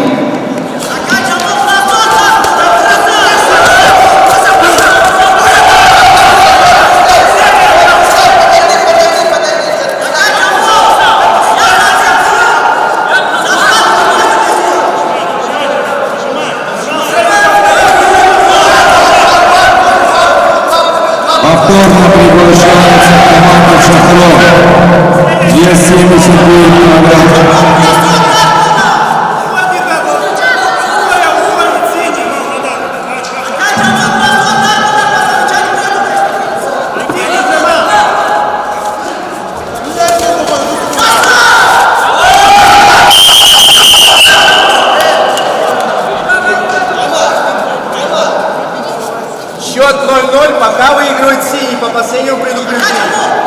Повторно приглашается команда Шатров. Вес 79 килограмм.
Счет 0-0, пока выигрывает синий по последнему предупреждению.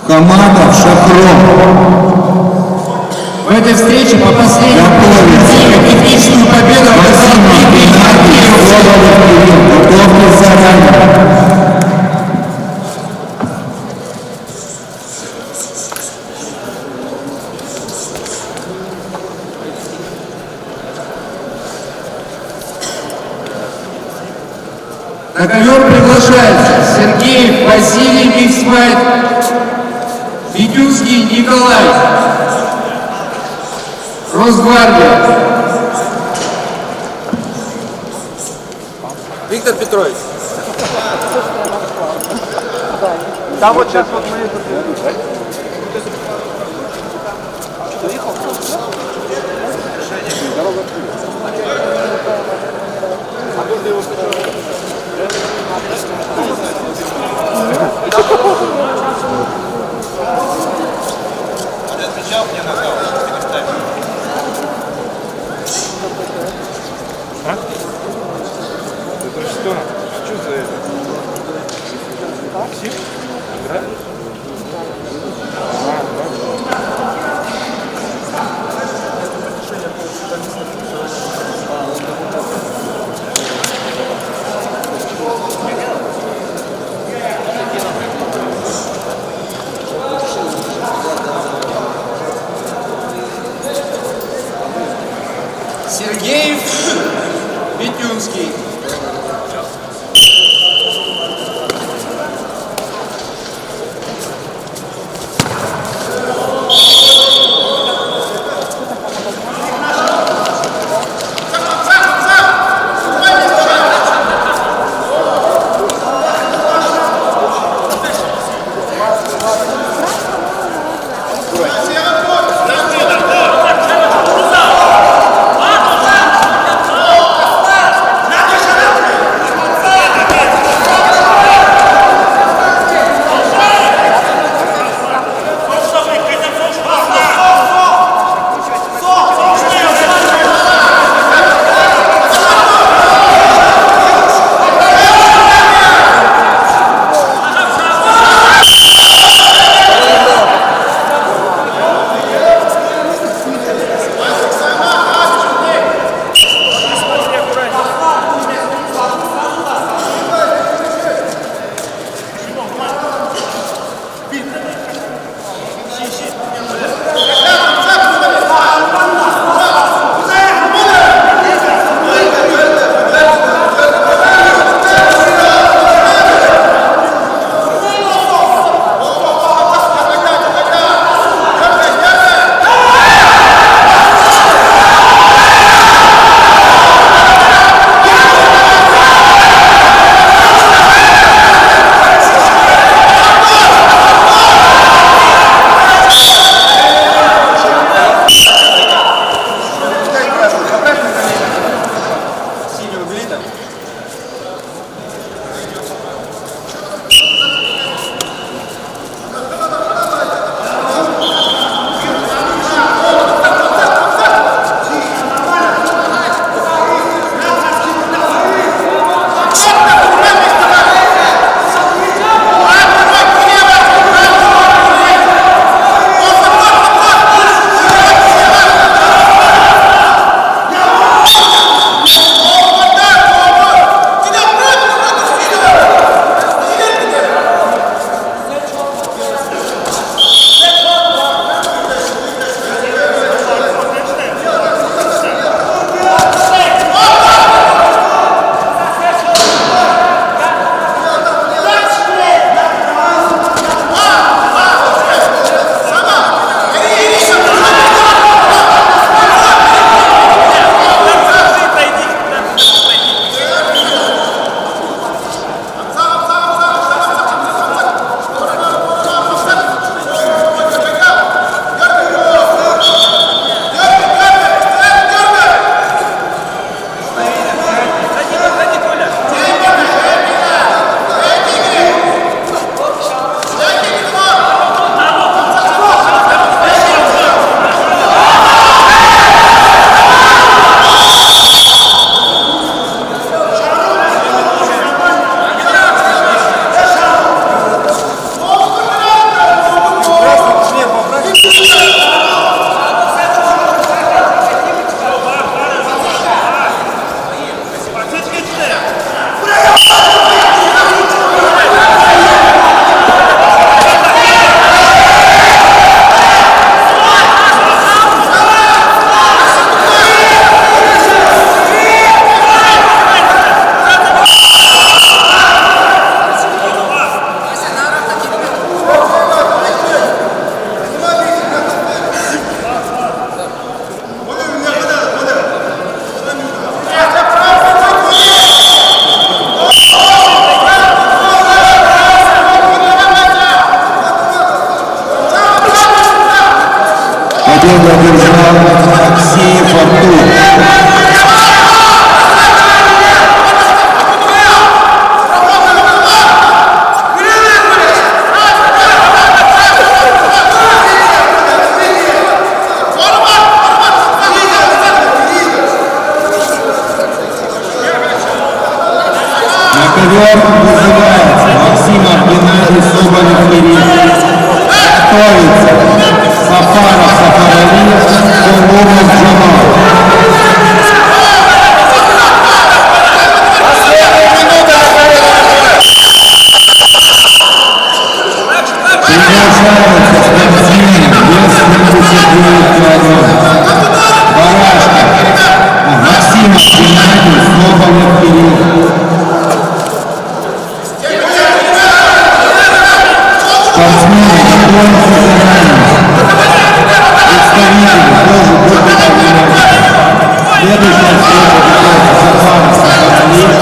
Команда Шатров.
В этой встрече по последнему предупреждению техническую победу одержал Дмитрий Андреев.
Готовьтесь заранее.
На ковер приглашается Сергеев Василий Миксфайт, Витюнский Николай, Росгвардия.
Виктор Петрович.
Там вот сейчас вот мы...
Отвечал мне на кого?
Это что? Что за это? Максим? Играет?
Сергеев Витюнский.
одержал Алексеев Артур. На ковер вызывается Максимов Геннадий Соболев-Кирилл. Готовится Сафаров Сафаралиев, Сулумов Джамал. Приглашается спортсмен вес 79 килограмм. Барашка Максимов Геннадий Соболев-Кирилл. Спортсмены готовятся заранее. Представители тоже будут обменяться. Следующая встреча готовится Сафаров Сафаралиев,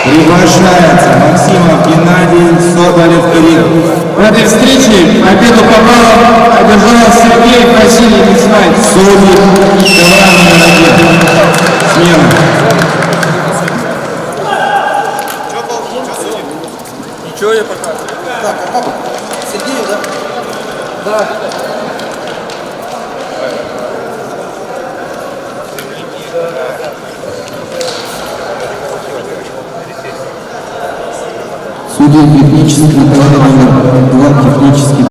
приглашается Максимов Геннадий Соболев-Кирилл.
В этой встрече победу по баллам одержал Сергей Васильевич Снайд.
Судьи КВН номер 1. Смена.
Ничего, я показываю.
Так, а как? Сергею, да?
Да.
Судья технический, номер 2 технический.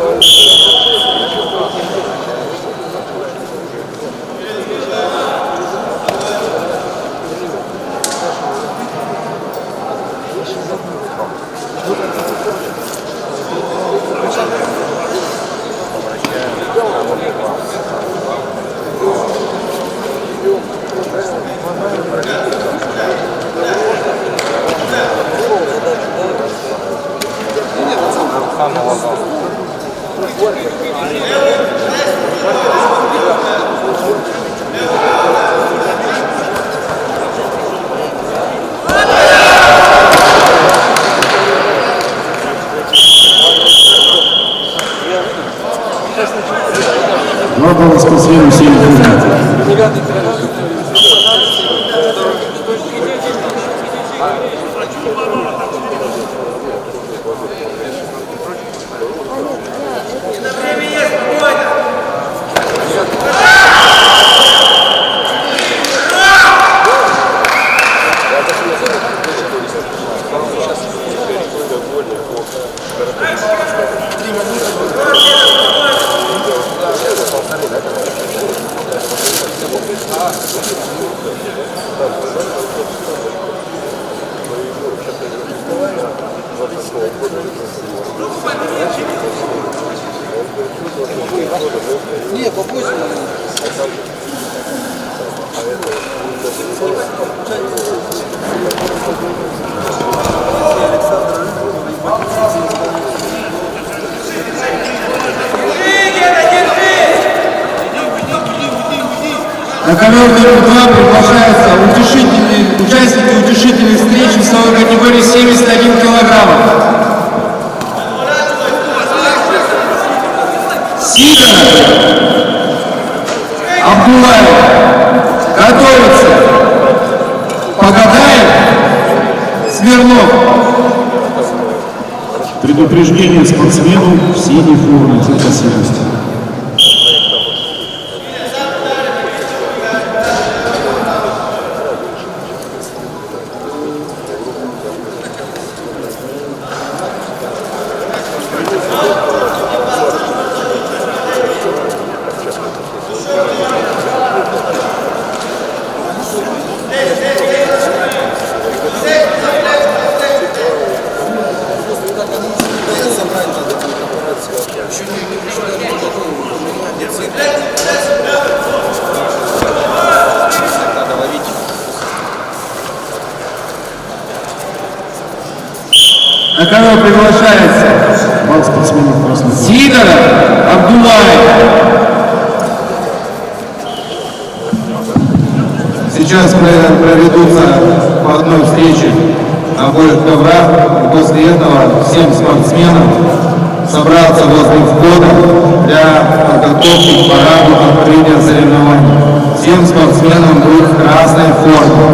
Два балла спортсмену 7 фунтов.
Не, попозже.
На ковер номер 2 приглашаются участники утешительной встречи в весовой категории 71 килограммов. Сидоров, Абдулаев, готовится Погадаев, Смирнов.
Предупреждение спортсмену в синей форме цвета серости.
Надо ловить.
На ковер приглашается бал спортсменов красных Сидоров Абдулаев.
Сейчас проведутся по одной встрече на обоих коврах. И после этого всем спортсменам собраться возле входа для подготовки к параду открытия соревнований. Всем спортсменам быть в красной форме.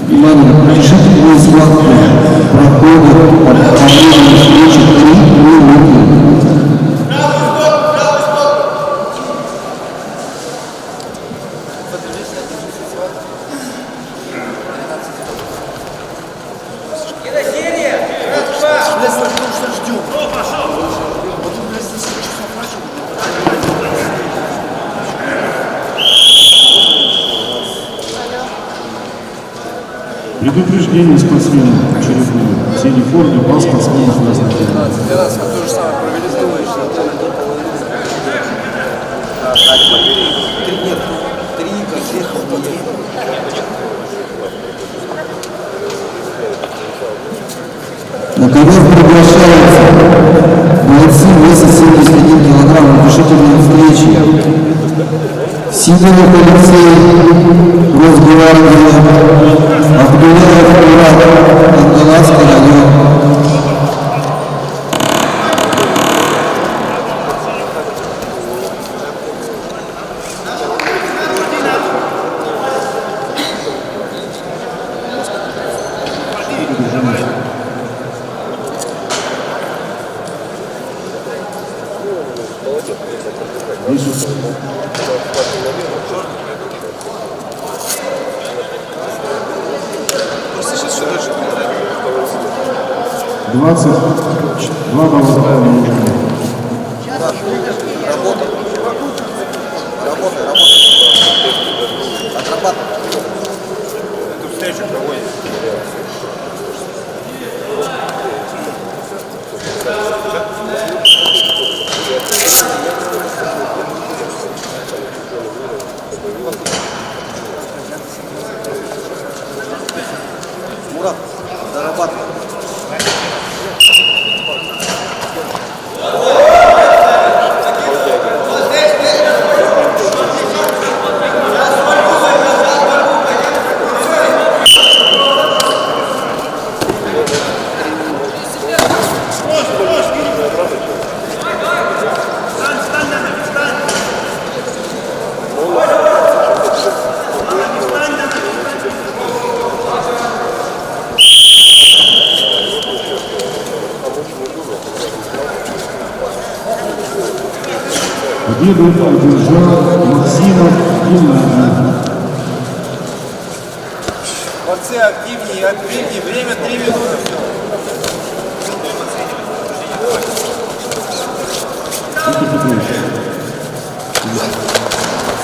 Внимание, разрешительные схватки проходят по времени встречи 3 минуты.
Предупреждение спортсменов очередное. В синей форме бал спортсменов красных форм.
12 мы то же самое провели, думаешь,
Три конкретных дней.
На ковер приглашаются бойцы веса 71 килограмм решительной встречи. Сидоров Алексей, Росгвардия, Абдулаев Мурат, Ангаласский район.
Двадцать 2 балла правильно.
Работай. Отрабатывай.
Эту встречу проводим.
Мурат, дорабатывай.
Победу одержал Максимов Геннадий.
Борцы активнее, активнее. Время 3 минуты.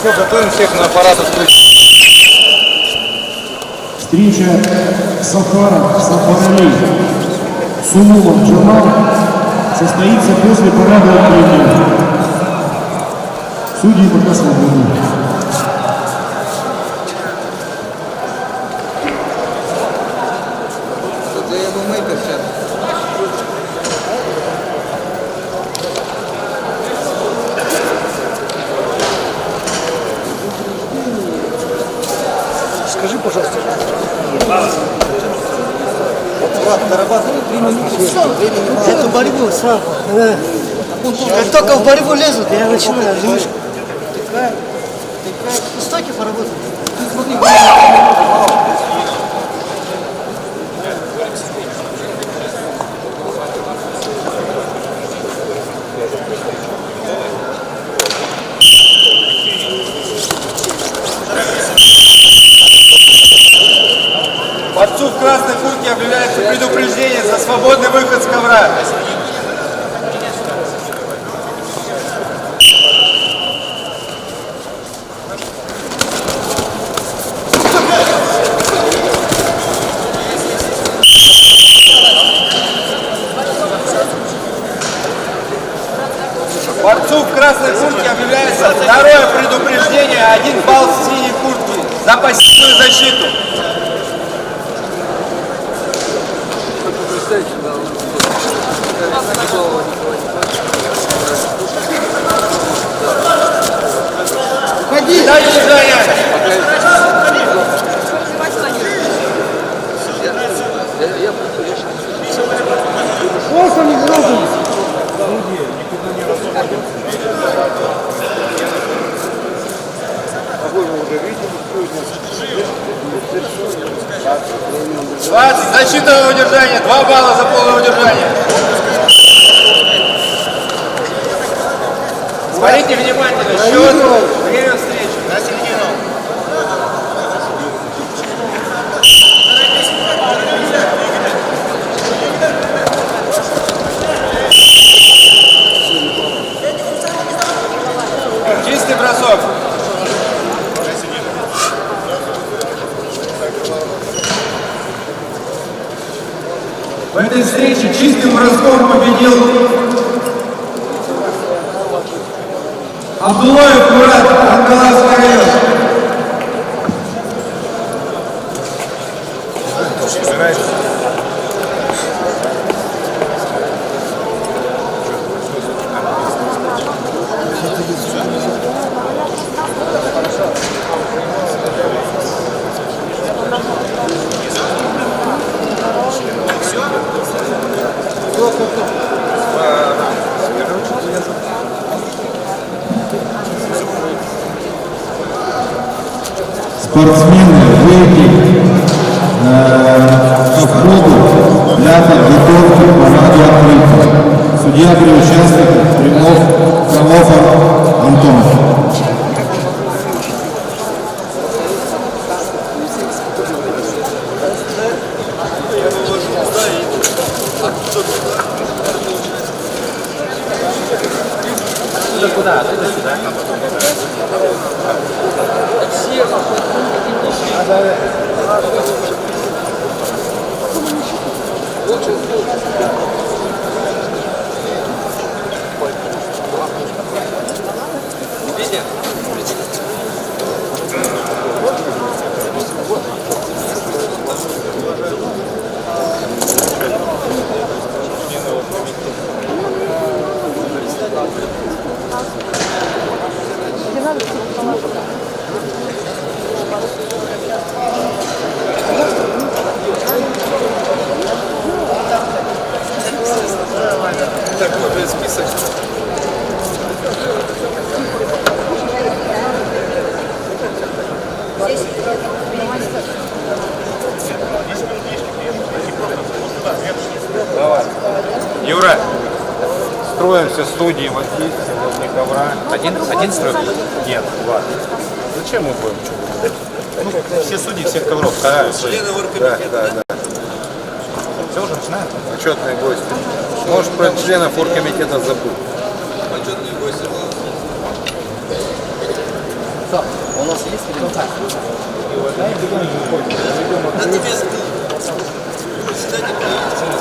Все, готовим всех на аппарат открыть.
Встреча Сафаров-Сафаралей Сумумов Джамал состоится после парада открытия. Судьи пока свободны.
Для ММА сейчас.
Скажи, пожалуйста.
Мурат, дорабатывай. 3 минуты. Времени мало.
Это борьбу сразу. Как только в борьбу лезут, я начинаю жмышку. Стойки поработать.
красной куртке объявляется предупреждение за свободный выход с ковра. Борцу в красной куртке объявляется второе предупреждение, 1 балл в синей куртке за пассивную защиту.
Уходи!
Дальше движение.
Вот он не должен.
Защитное удержание, 2 балла за полное удержание. Смотрите внимательно, счет, время встречи. На середину. Чистый бросок.
В этой встрече чистым броском победил Абдулаев Мурат, Ангаласский район.
Спортсмены выйти ко входу для подготовки к параду открытия. Судья при участниках Фролов Антон.
Куда? Оттуда сюда.
Такой список.
Давай. Юра, строим все студии вот здесь, возле ковра.
Один строй?
Нет, два. Зачем мы будем что-то? Все судьи всех ковров стараются.
Члены оргкомитета,
да. Все уже начинаем? Почетные гости. Может, про членов оргкомитета забыл.
Почетные гости.
У нас есть или нет?
А ты без... Председатель Юра,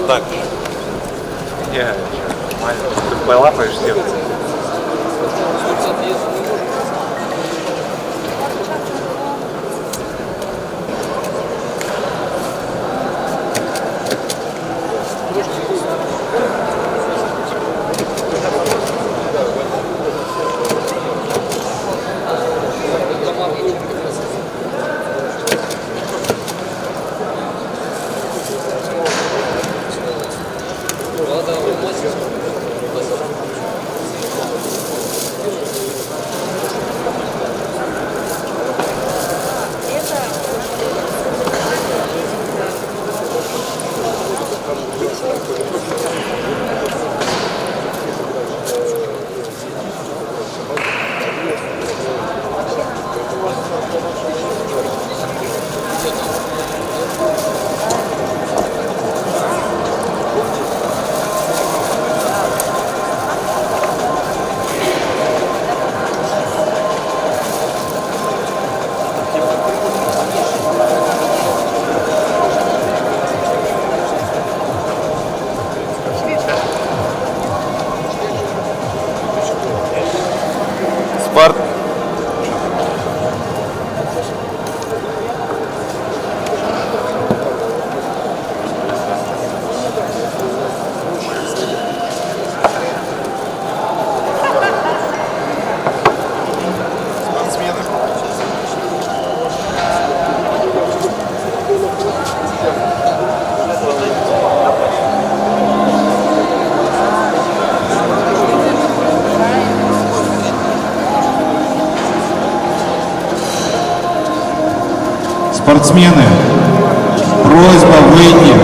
так же. Я ты полапаешь сердце.
Спарт.
Спортсмены, просьба выйти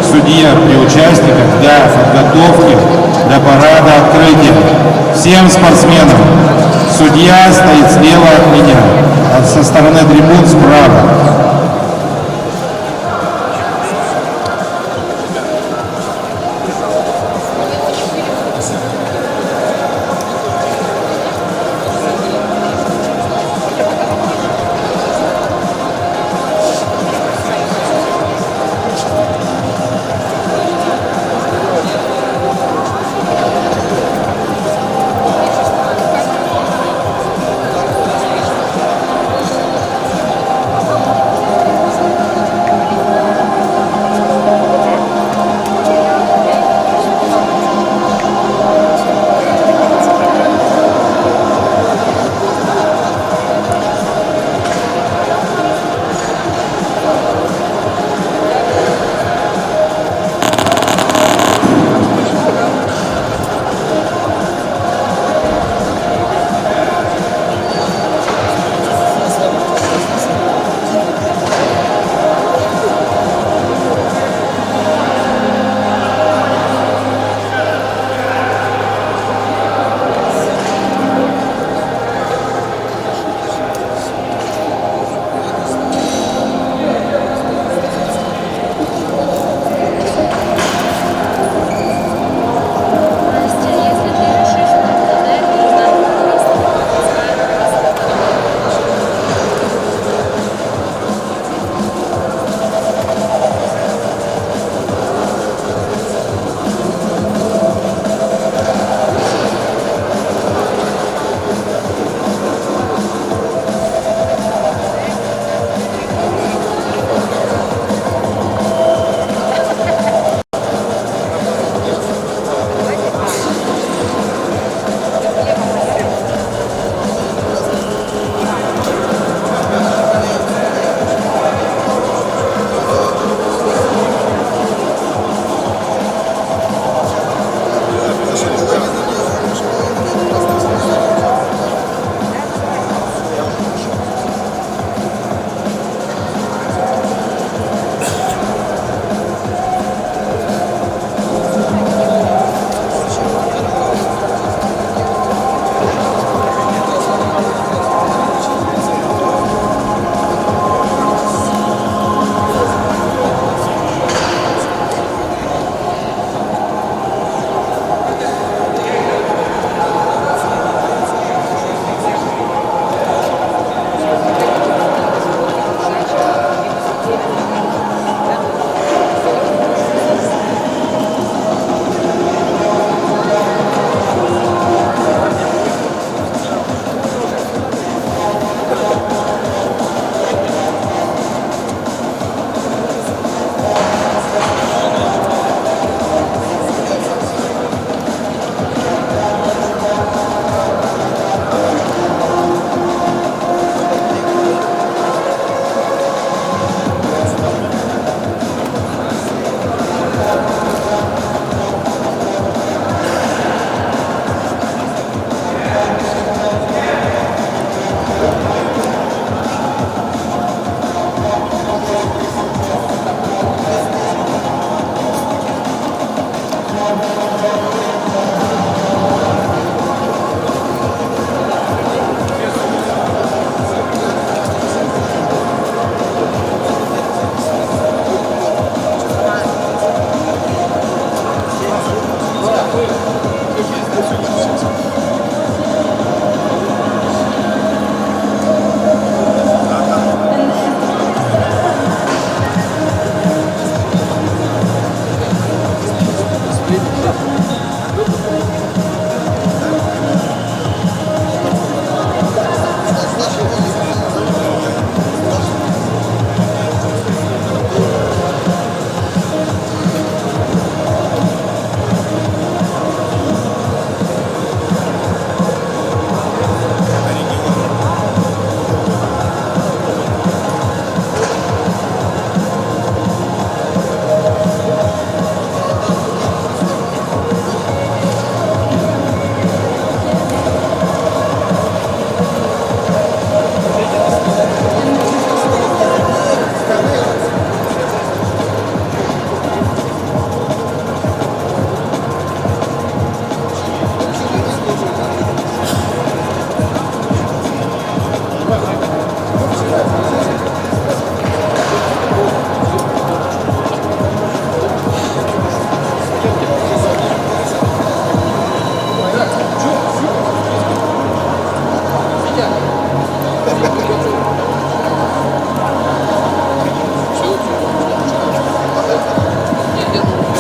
судья при участниках для подготовки для парада открытия. Всем спортсменам. Судья стоит слева от меня, со стороны трибун справа.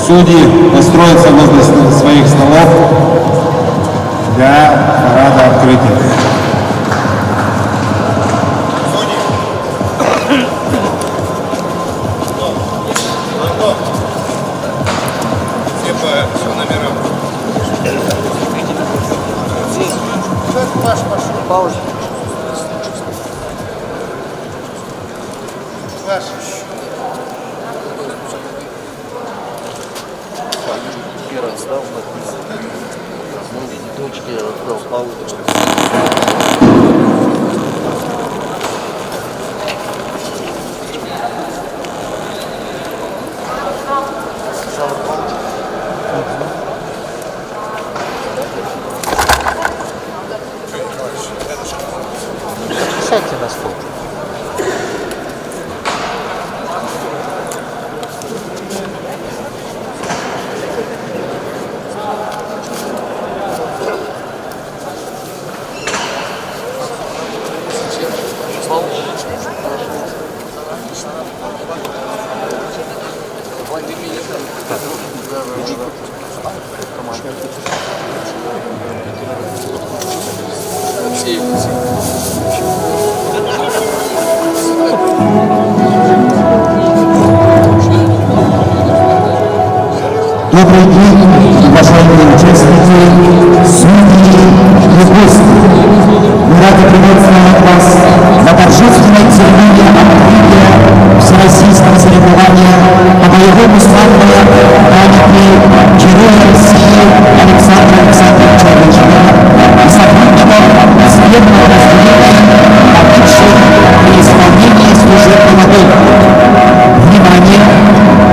судьи построятся возле своих столов для парада открытия.
Пауза. Первый сдал, дочке раздал паузу.
Сядьте на стол.
Добрый день, уважаемые участники, судьи и гости. Мы рады приветствовать вас на торжественной церемонии открытия всероссийского соревнования по боевому славному памяти героя России Александра Александровича Рыжова и сотрудников военного разделения, погибших при исполнении служебного долга. Внимание!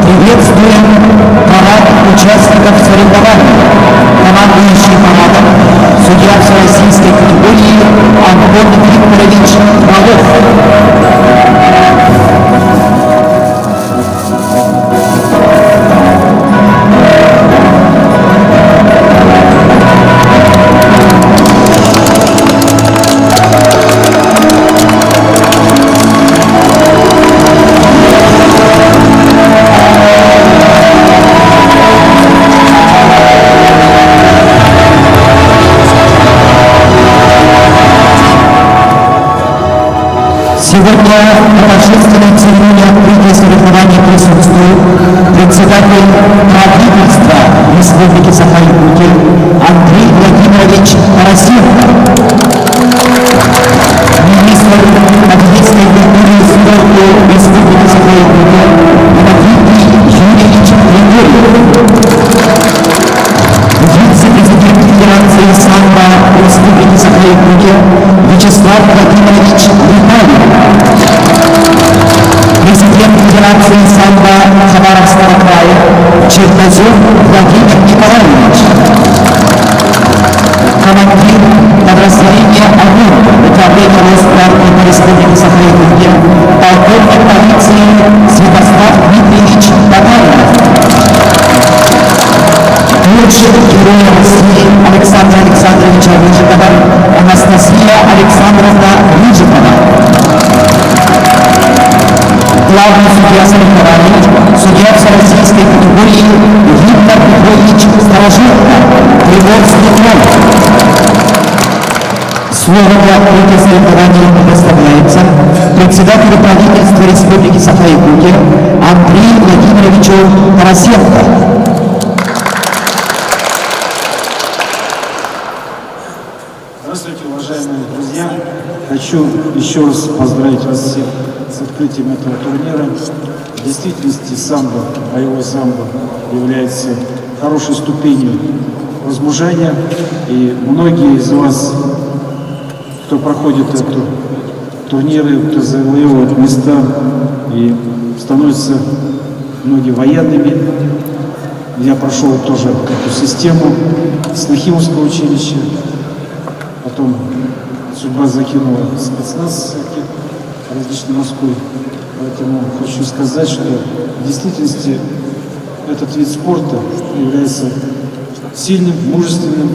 Приветствуем парад участников соревнований. Командующий парадом судья всероссийской категории Антон Викторович Фролов. Сегодня на торжественной церемонии открытия соревнований присутствует председатель правительства Республики Саха-Якутия Андрей Владимирович Тарасенко, министр отечественной культуры и спорта Республики Саха-Якутия Дмитрий Юрьевич Григорьев, вице-президент Федерации самбо Республики Саха-Якутия Вячеслав Владимирович Михайлов, президент Федерации самбо Хабаровского края Чернозем Владимир Николаевич, командир подразделения ОГУ Управления Ространспорта Республики Саха-Якутия полковник полиции Святослав Дмитриевич Татарин, лучший герой России Александра Александровича Рыжикова Анастасия Александровна Рыжикова, главный судья соревнований, судья всероссийской категории Виктор Петрович Староженко, Приморский край. Слово для открытия соревнований предоставляется председателю правительства Республики Саха-Якутия Андрею Владимировичу Тарасенко. Здравствуйте, уважаемые друзья! Хочу еще раз поздравить вас всех с открытием этого турнира. В действительности самбо, боевое самбо является хорошей ступенью возмужания. И многие из вас, кто проходит эту турниры, кто завоевывает места и становятся многие военными. Я прошел тоже эту систему с Нахимовского училища. Потом судьба закинула спецназ различной Москвы. Поэтому хочу сказать, что в действительности этот вид спорта является сильным, мужественным.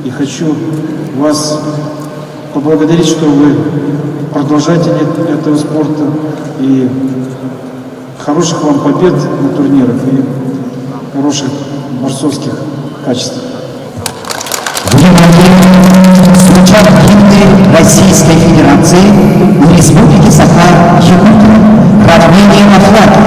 И хочу вас поблагодарить, что вы продолжатели этого спорта. И хороших вам побед на турнирах. И хороших борцовских качеств.
Звучат гимны Российской Федерации и Республики Саха-Якутия. Равнение на флаге.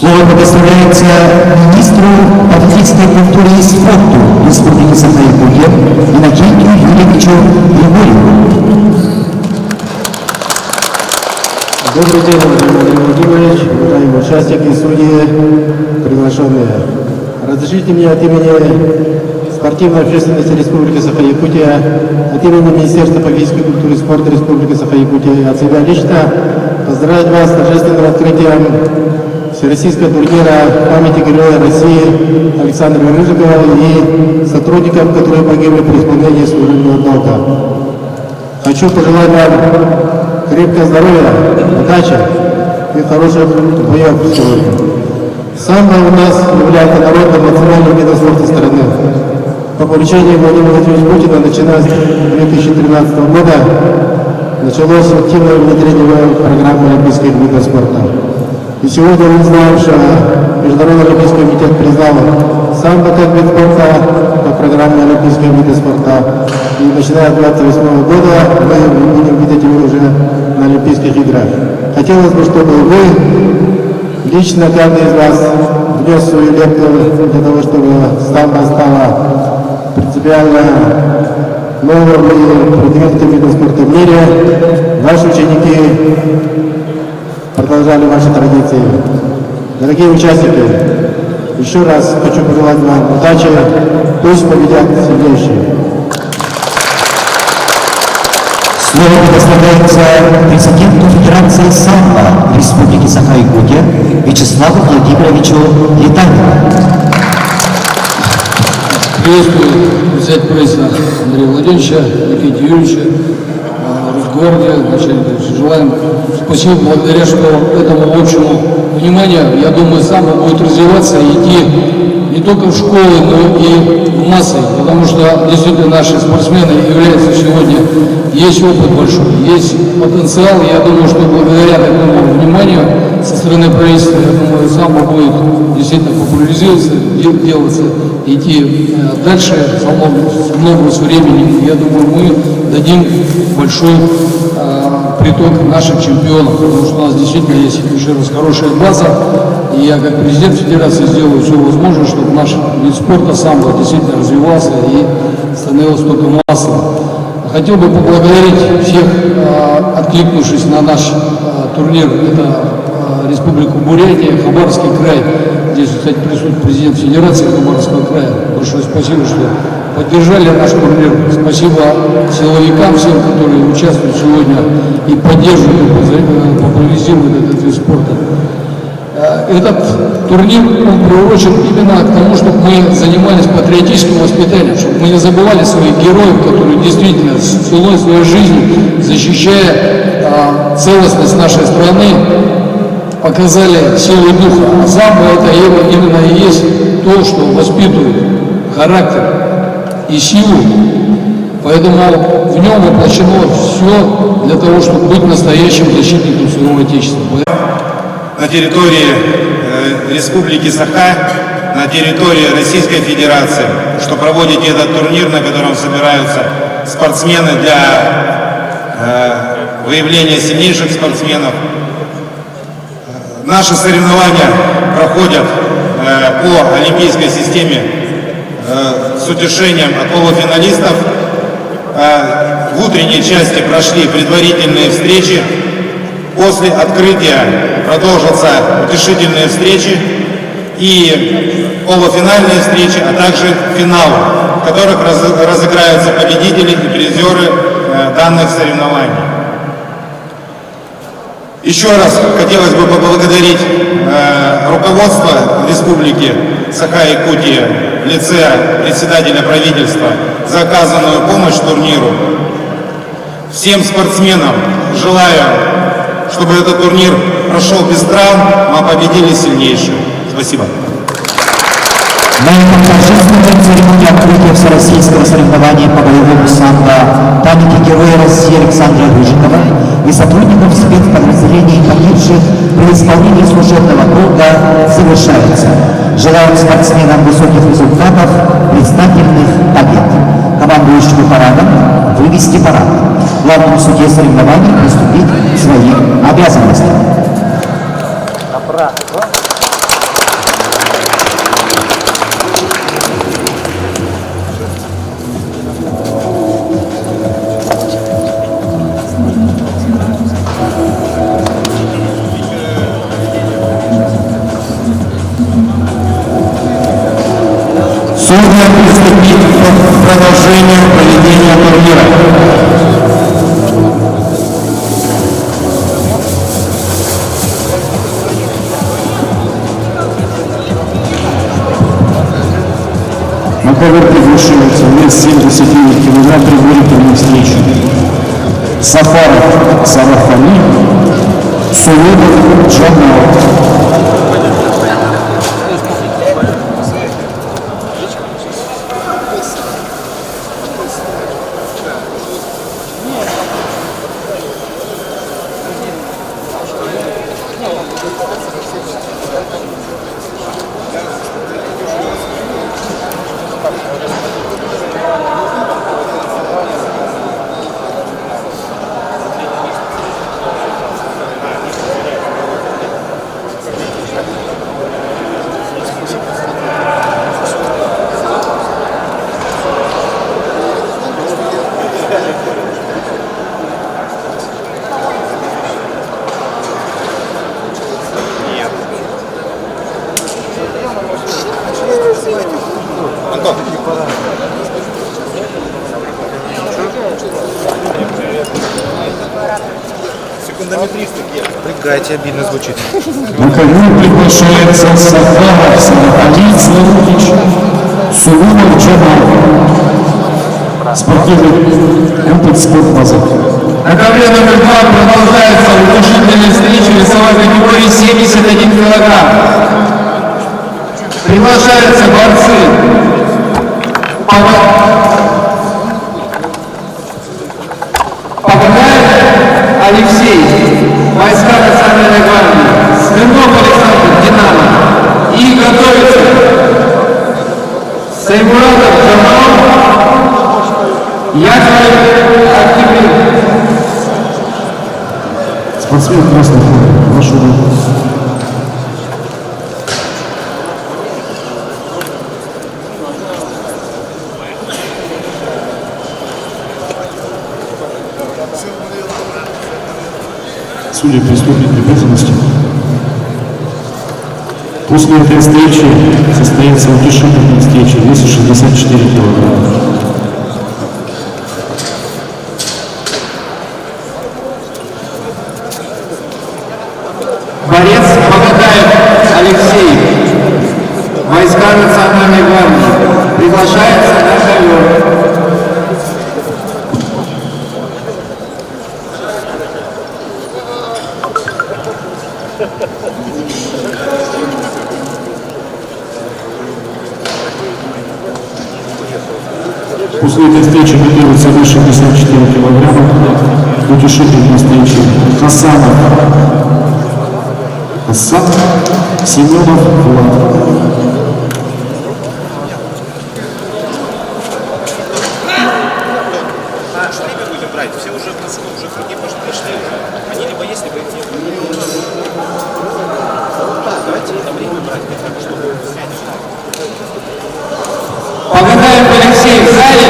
Слово предоставляется министру политической культуры и спорту Республики Саха-Якутия Иннокентию Юрьевичу Григорьеву.
Добрый день, Владимир Владимирович, уважаемые участники, судьи, приглашенные. Разрешите мне от имени спортивной общественности Республики Саха-Якутия, от имени Министерства политической культуры и спорта Республики Саха-Якутия и от себя лично поздравить вас с торжественным открытием всероссийского турнира памяти Героя России Александра Рыжикова и сотрудникам, которые погибли при исполнении служебного долга. Хочу пожелать вам крепкого здоровья, удачи и хороших боев сегодня. Самбо у нас является народным национальным видом спорта страны. По поручению Владимира Владимировича Путина, начиная с 2013 года, началось активное внедрение программы олимпийских видов спорта. И сегодня мы знаем, что Международный олимпийский комитет признал самбо как вид спорта по программе олимпийских видов спорта. И начиная с 2028 года мы будем видеть его уже на Олимпийских играх. Хотелось бы, чтобы вы, лично каждый из вас, внес свою лепту для того, чтобы самбо стало принципиально новым и продвинутым видом спорта в мире. Ваши ученики продолжали ваши традиции. Дорогие участники, еще раз хочу пожелать вам удачи, пусть победят сильнейшие.
Слово предоставляется президенту Федерации самбо Республики Саха-Якутия Вячеславу Владимировичу Летанину.
Приветствую председателя правительства Андрея Владимировича, Никития Юрьевича, Росгвардии, начальника. Желаем спасибо, благодаря что этому общему вниманию, я думаю, самбо будет развиваться и идти не только в школы, но и в массы, потому что действительно наши спортсмены являются сегодня, есть опыт большой, есть потенциал, я думаю, что благодаря такому вниманию со стороны правительства, я думаю, самбо будет действительно популяризироваться, делаться, идти дальше, много времени, я думаю, мы дадим большой приток наших чемпионов, потому что у нас действительно есть еще раз хорошая база, и я как президент Федерации сделаю все возможное, чтобы наш вид спорта самбо действительно развивался и становился только массовым. Хотел бы поблагодарить всех, откликнувшись на наш турнир. Это Республика Бурятия, Хабаровский край. Здесь, кстати, присутствует президент Федерации Хабаровского края. Большое спасибо, что поддержали наш турнир. Спасибо силовикам всем, которые участвуют сегодня и поддерживают, популяризируют этот вид спорта. Этот турнир он приурочен именно к тому, чтобы мы занимались патриотическим воспитанием, чтобы мы не забывали своих героев, которые действительно ценой своей жизни, защищая целостность нашей страны, показали силу духа. А самбо это именно и есть то, что воспитывает характер и силу. Поэтому в нем воплощено все для того, чтобы быть настоящим защитником своего Отечества.
На территории Республики Саха, на территории Российской Федерации, что проводите этот турнир, на котором собираются спортсмены для выявления сильнейших спортсменов. Наши соревнования проходят по олимпийской системе с утешением от полуфиналистов. В утренней части прошли предварительные встречи. После открытия продолжатся утешительные встречи и полуфинальные встречи, а также финалы, в которых разыграются победители и призеры данных соревнований. Еще раз хотелось бы поблагодарить руководство Республики Саха-Якутия в лице председателя правительства за оказанную помощь турниру. Всем спортсменам желаю, чтобы этот турнир прошел без травм, а победили сильнейшие. Спасибо.
На этом торжественной церемонии открытия всероссийского соревнования по боевому самбо памяти Героя России Александра Рыжикова и сотрудников спецподразделений, погибших при исполнении служебного долга, завершается. Желаем спортсменам высоких результатов, блистательных побед. Командующему парадом вывести парад. Главному судье соревнований приступить к своим обязанностям.
Судья приступит к продолжению проведения турнира. На ковер приглашаются вес 79 кг предварительной встречи. Сафаров Сарафали, Сулудов Джамал.
Прыгайте, обидно звучит.
На ковер приглашается Сафаров Сарафали Славутич, Сулумов Джамал. Спортивный комплекс «Спортбаза».
На ковре номер 2 продолжается утешительная встреча весовой категории 71 килограмм. Приглашаются борцы Павлаев Алексей, войска Национальной гвардии, Смирнов Александр, Динамо. И готовится Саймуратов Джамал, Яковлев Октябрь.
Спортсмен красной формы. Вашу руку. судя преступной привязанности. После этой встречи состоится утешительная встреча весе 64 килограмма.
Борец Богадаев Алексей, войска Национальной гвардии, приглашается на ковер.
После этой встречи готовится вес 64 килограмма. Утешительная встреча Хасанов Хасан, Семенов Влад.
Все уже круги пошли. Они либо есть, либо их нет. Давайте это время брать, чтобы
Богадаев Алексей в зале.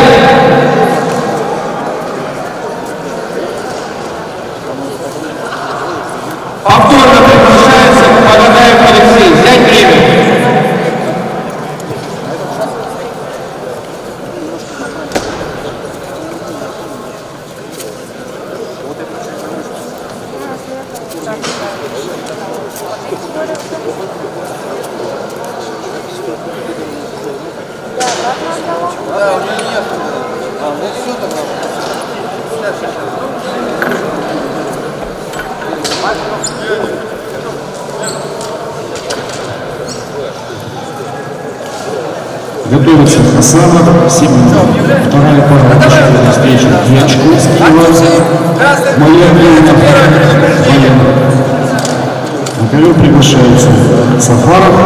Повторно приглашается Богадаев Алексей. Взять время.
Да, у меня нет. Ну все тогда.
Готовится Хасанов, Семенов. Вторая пара утешительной встречи Ячковский Иван, Майянов, Майянов. На ковер приглашаются Сафаров,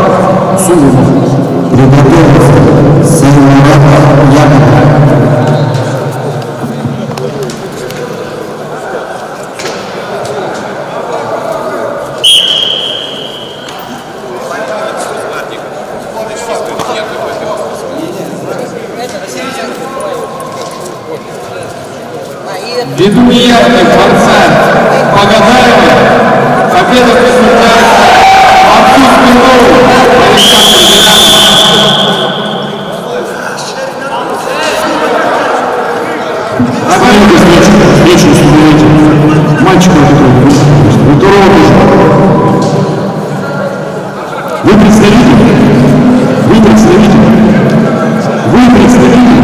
Сулумов.
Приготовиться Саймурата Ягода.
Ввиду неявки борца Богадаева победа присуждается отцу Смирнову Александру
Давайте встречу установите. Мальчик вы Вы представитель? Вы представитель? Вы представитель?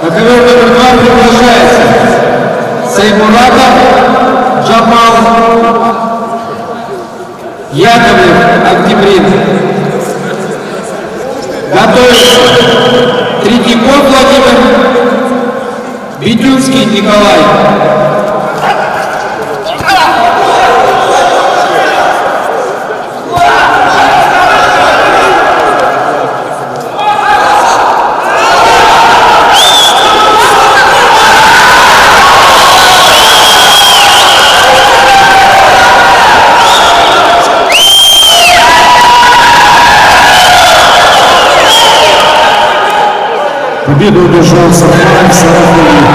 На ковер номер 2 приглашается Саймуратов Джамал, Яковлев Октябрин. Готовится Третьяков Владимир, Битюнский Николай.
Победу одержал Сафаров Сарафович.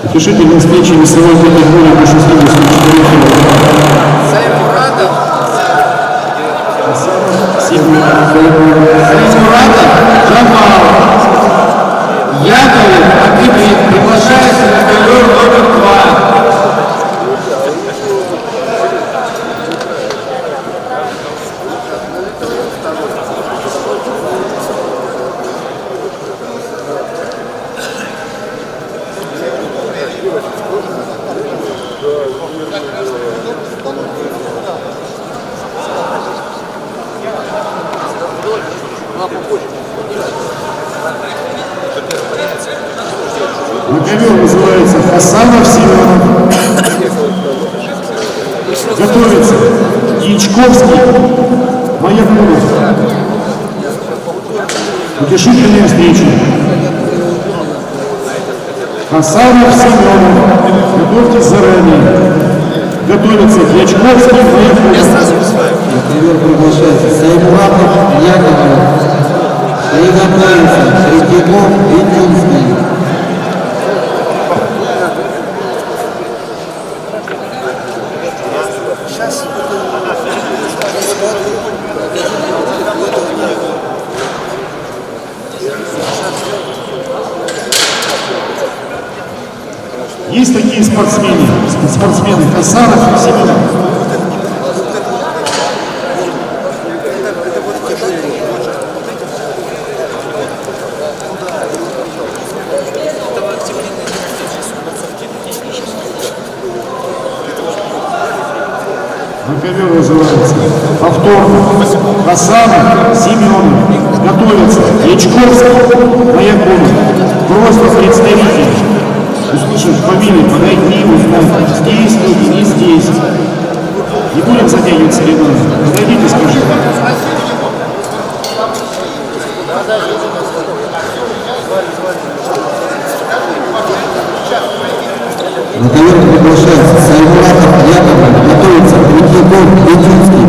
Утешительная встреча весовой категории до 64 килограмм.
Саймуратов Джамал, Яковлев Октябрин приглашается на ковер номер 2.
На ковер называется Хасанов Семенов. Готовится Ячковский, Маякунов. Утешительная встреча. Хасанов, Семенов. Готовьтесь заранее. Готовится Ячковский, Маякунов.
Я сразу вызываю.
Ковер приглашается Саймуратов, Яковлев. Приготовиться Третьяков, Витинский.
Сейчас
Есть такие спортсмены Хасанов и Семенов. На ковер вызывается повторно Хасанов, Семенов. Готовятся Ячковский, Маякунов. Просто представители, услышав фамилию, подойти, узнать, здесь люди, не здесь. Не будем затягивать соревнования. Подойдите, скажите.
На ковер приглашается Саймуратов, Яковлев. Готовится Третьяков, Витинский.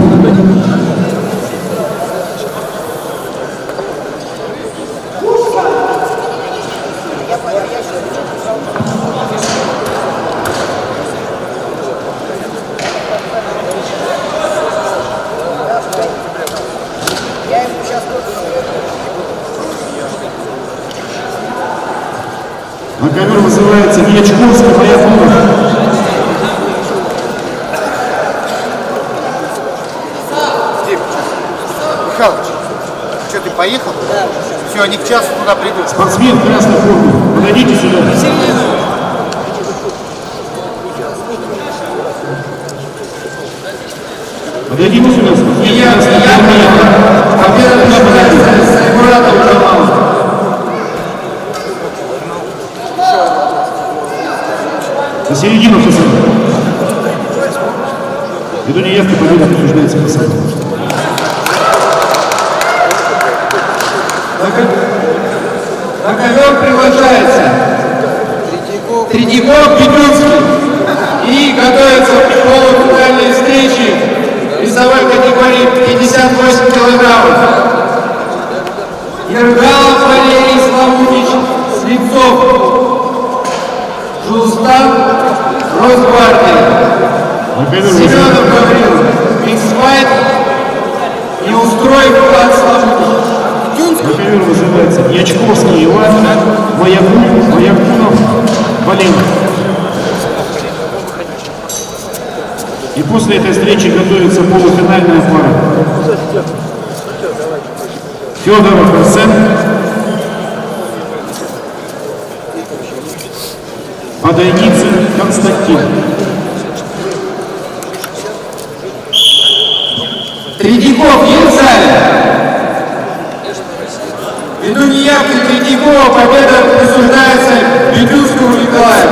На ковер вызывается Ячковский, Маякунов.
Михалыч, что, ты поехал? Да. Все, они к часу туда придут.
Спортсмен в красной форме. Подойдите сюда. Подойдите сюда.
Победа набирается Саймуратов Джамал.
На середину Хасанов. Ввиду неявки победа присуждается Хасанову.
На ковер приглашается Третьяков, Петюнский. И готовится к полуфинальной встрече весовой категории 58 килограммов. Ергалов Валерий Славутич, Слепцов, Жулстан, Росгвардия. Семенов Гаврил, Миксфайт и Устроев Влад Славутич.
На ковер вызывается Ячковский Иван, Маякунов, Валерий. И после этой встречи готовится полуфинальная пара. Федоров Арсен, Подойницын Константин.
Третьяков есть в зале? Ввиду неявки Третьякова победа присуждается Бедюнскому Николаю.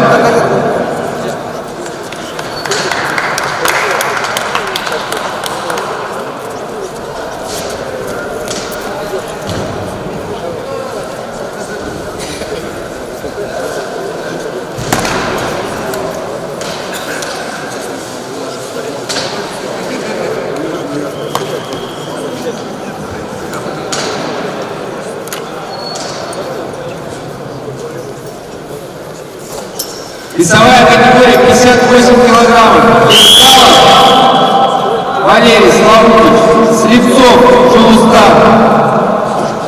Весовая категория 58 килограммов. Ергалов Валерий Славутич, Слепцов Жулустан.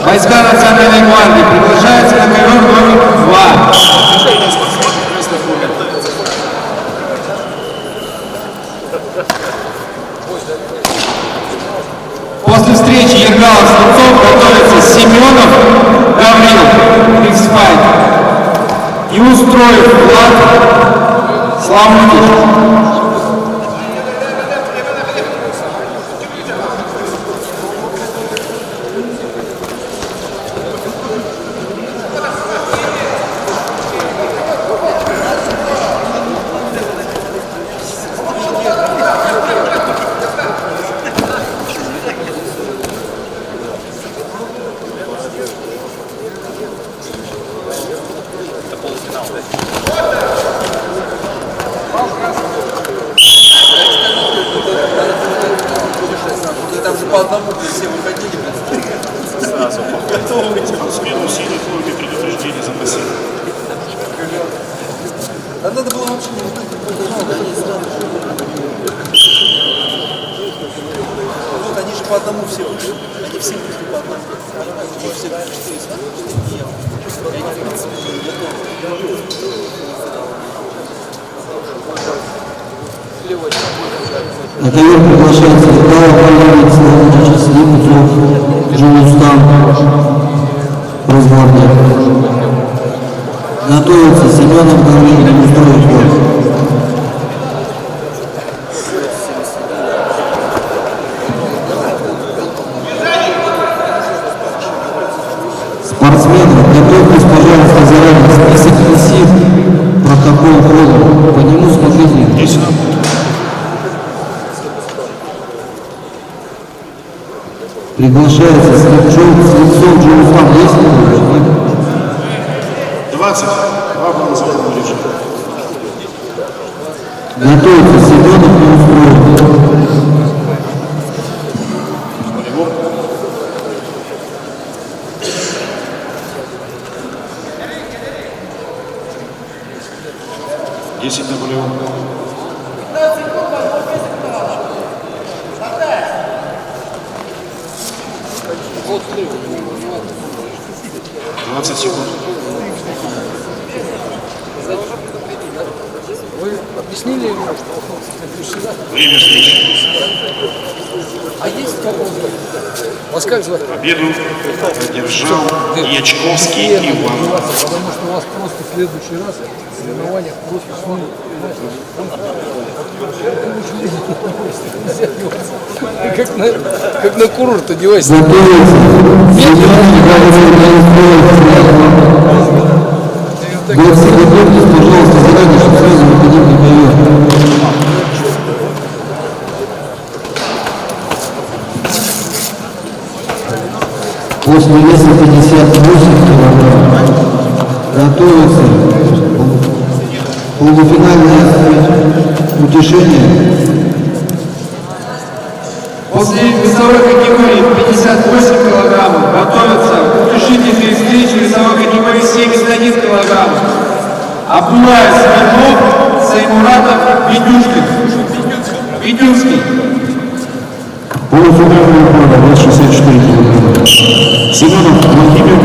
Войска Национальной гвардии приглашаются на ковер номер 2. После встречи Ергалов Слепцов готовится Семенов Гаврил, Миксфайт. И Устроев Влад Славутич.
На ковер приглашается Николай Валерьевич Славович Липутров, Жилустан, Росгвардия. Готовится Семенов Гаврилин, устроить ход. Спортсмены, готовьтесь, пожалуйста, заранее. Список висит, протокол хода. По нему смотрите. Приглашается Слепцов Жилустан. Есть ли вы?
20. Два забыл режим.
Готовится Семенов и устроит.
Десять на полевом. 20 секунд.
Вы объяснили ему, что
Время встречи.
А есть кого? Вас как звать?
Победу одержал Ячковский Иван.
Потому что у вас просто в следующий раз в соревнованиях просто как на курорт одевайся.
Готовьтесь, пожалуйста, заранее, чтобы сразу выходить на ковер. После веса 58 килограмм готовится полуфинальное утешение.
После весовой категории 58 килограммов готовятся утешительные встречи весовой категории 71 килограмм. Абдулаев Смирнов, Саймуратов, Видюнский.
Полуфинальная пара, вес 64 килограмма. Семенов Владимир,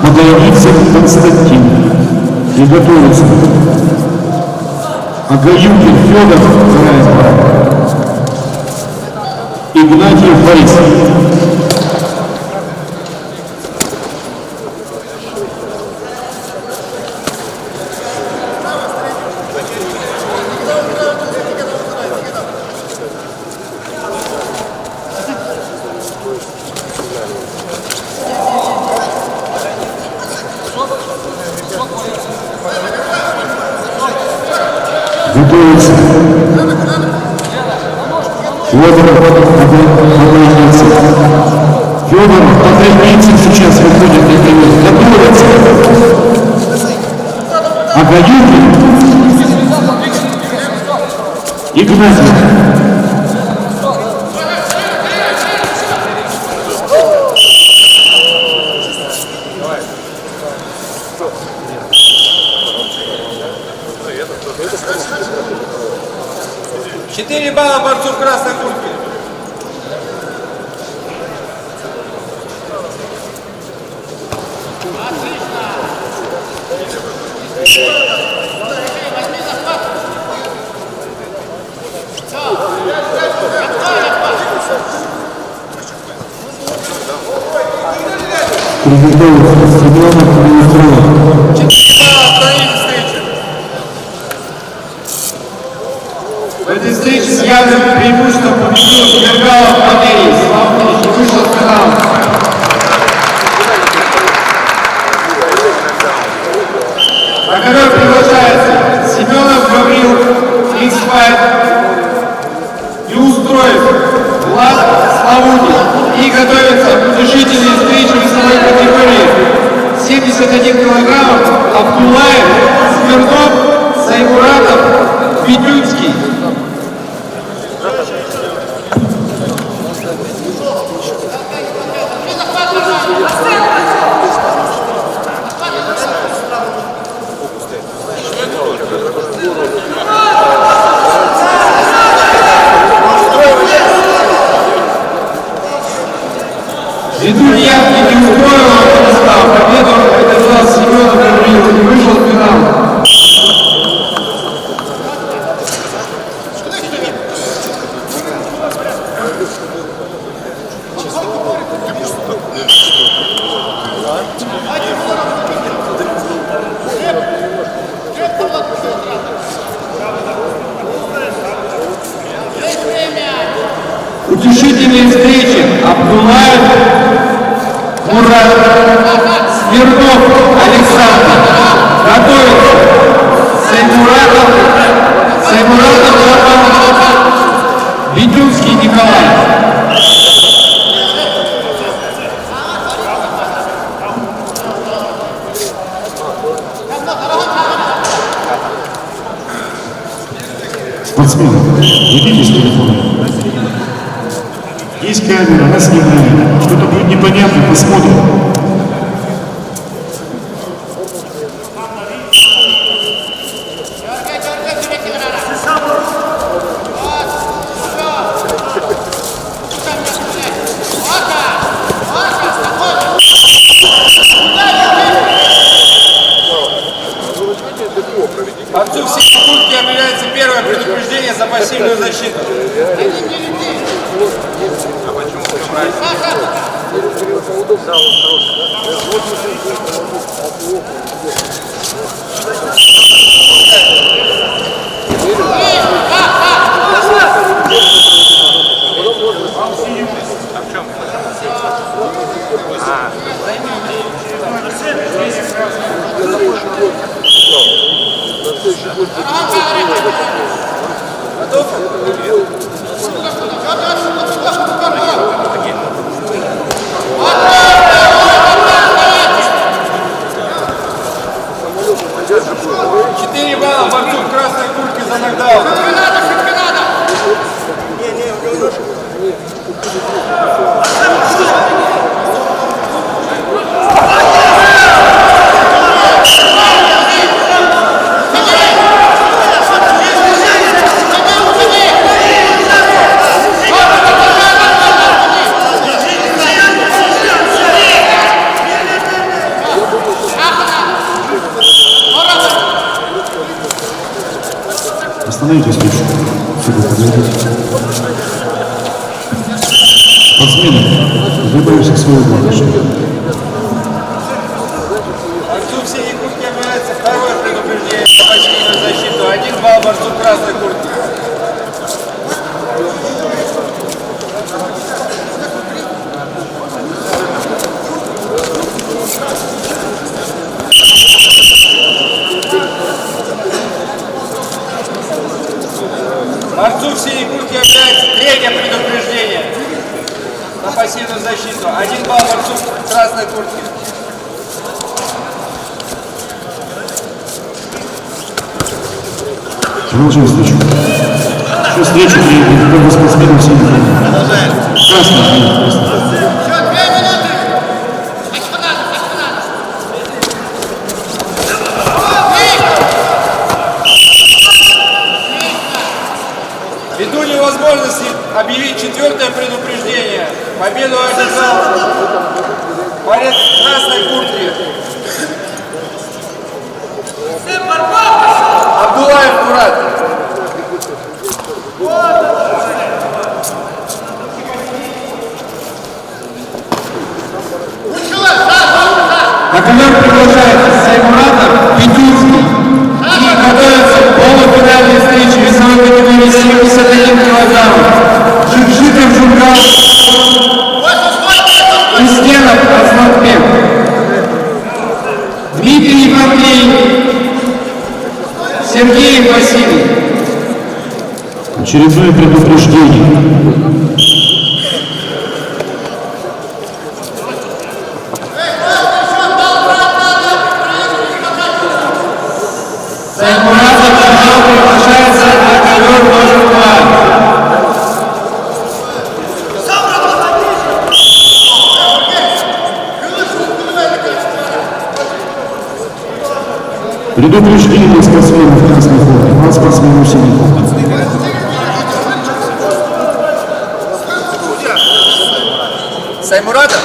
Подоевицын Константин. Приготовиться. Агаюкин Федор, вторая пара. Игнатьев Борис. Готовится. Федоров, Подоевицын сейчас выходит на ковер. Готовится. Агаюкин. Игнатьев.
Четыре балла борцу в красной куртке.
Приготовиться. Семенов и устроит.
В этой встрече с явным преимуществом победил Гергалов Валерий Славович и вышел в финал. На ковер приглашается Семенов Гаврил, X-Fight, Неустроев, Влад Славутич. И готовятся утешительные встречи весовой категории 71 килограмм. Абдулаев, Смирнов, Саймуратов, Видюнский. Ввиду явки не устроила Станислава, победу одержал Семенов Гаврилов и вышел в финал. Утешительные встречи Абдулаев Мурат, Смирнов Александр, готовится Саймуратов Бедюнский Николай.
Спортсмены, идите с телефона. Есть камера, она снимает. Что-то будет непонятно, посмотрим.
Отцу всей попутки объявляется первое предупреждение за пассивную защиту. А почему собрать? Четыре балла борцу в красной куртке за нокдаун.
Остановитесь, встречу. Спортсмены, выбрались к своему блажению.
Борцу в синей куртке объявляется второе предупреждение за пассивную защиту. 1 балл борцу в красной куртке. Борцу в синей куртке объявляется третье предупреждение на пассивную защиту. 1 балл борцу в красной куртке.
Продолжаем встречу. Еще встречу для спортсменов в синей форме. Красный.
Ввиду невозможности объявить четвертое предупреждение, победу одержал борец в красной куртке. Абдулаев Мурат.
На ковер приглашается Саймуратов Бедюнский. И готовится к полуфинальной встрече весовой категории 71 килограмм. Жикжитов Жунгал, Устенов Азматбек, Дмитрий Матвей, Сергей Васильев.
Очередное предупреждение.
Саймуратов приглашается на ковер номер 2.
Предупреждение спортсменов в красной форме, 2 спортсмена в синей форме.
Саймуратов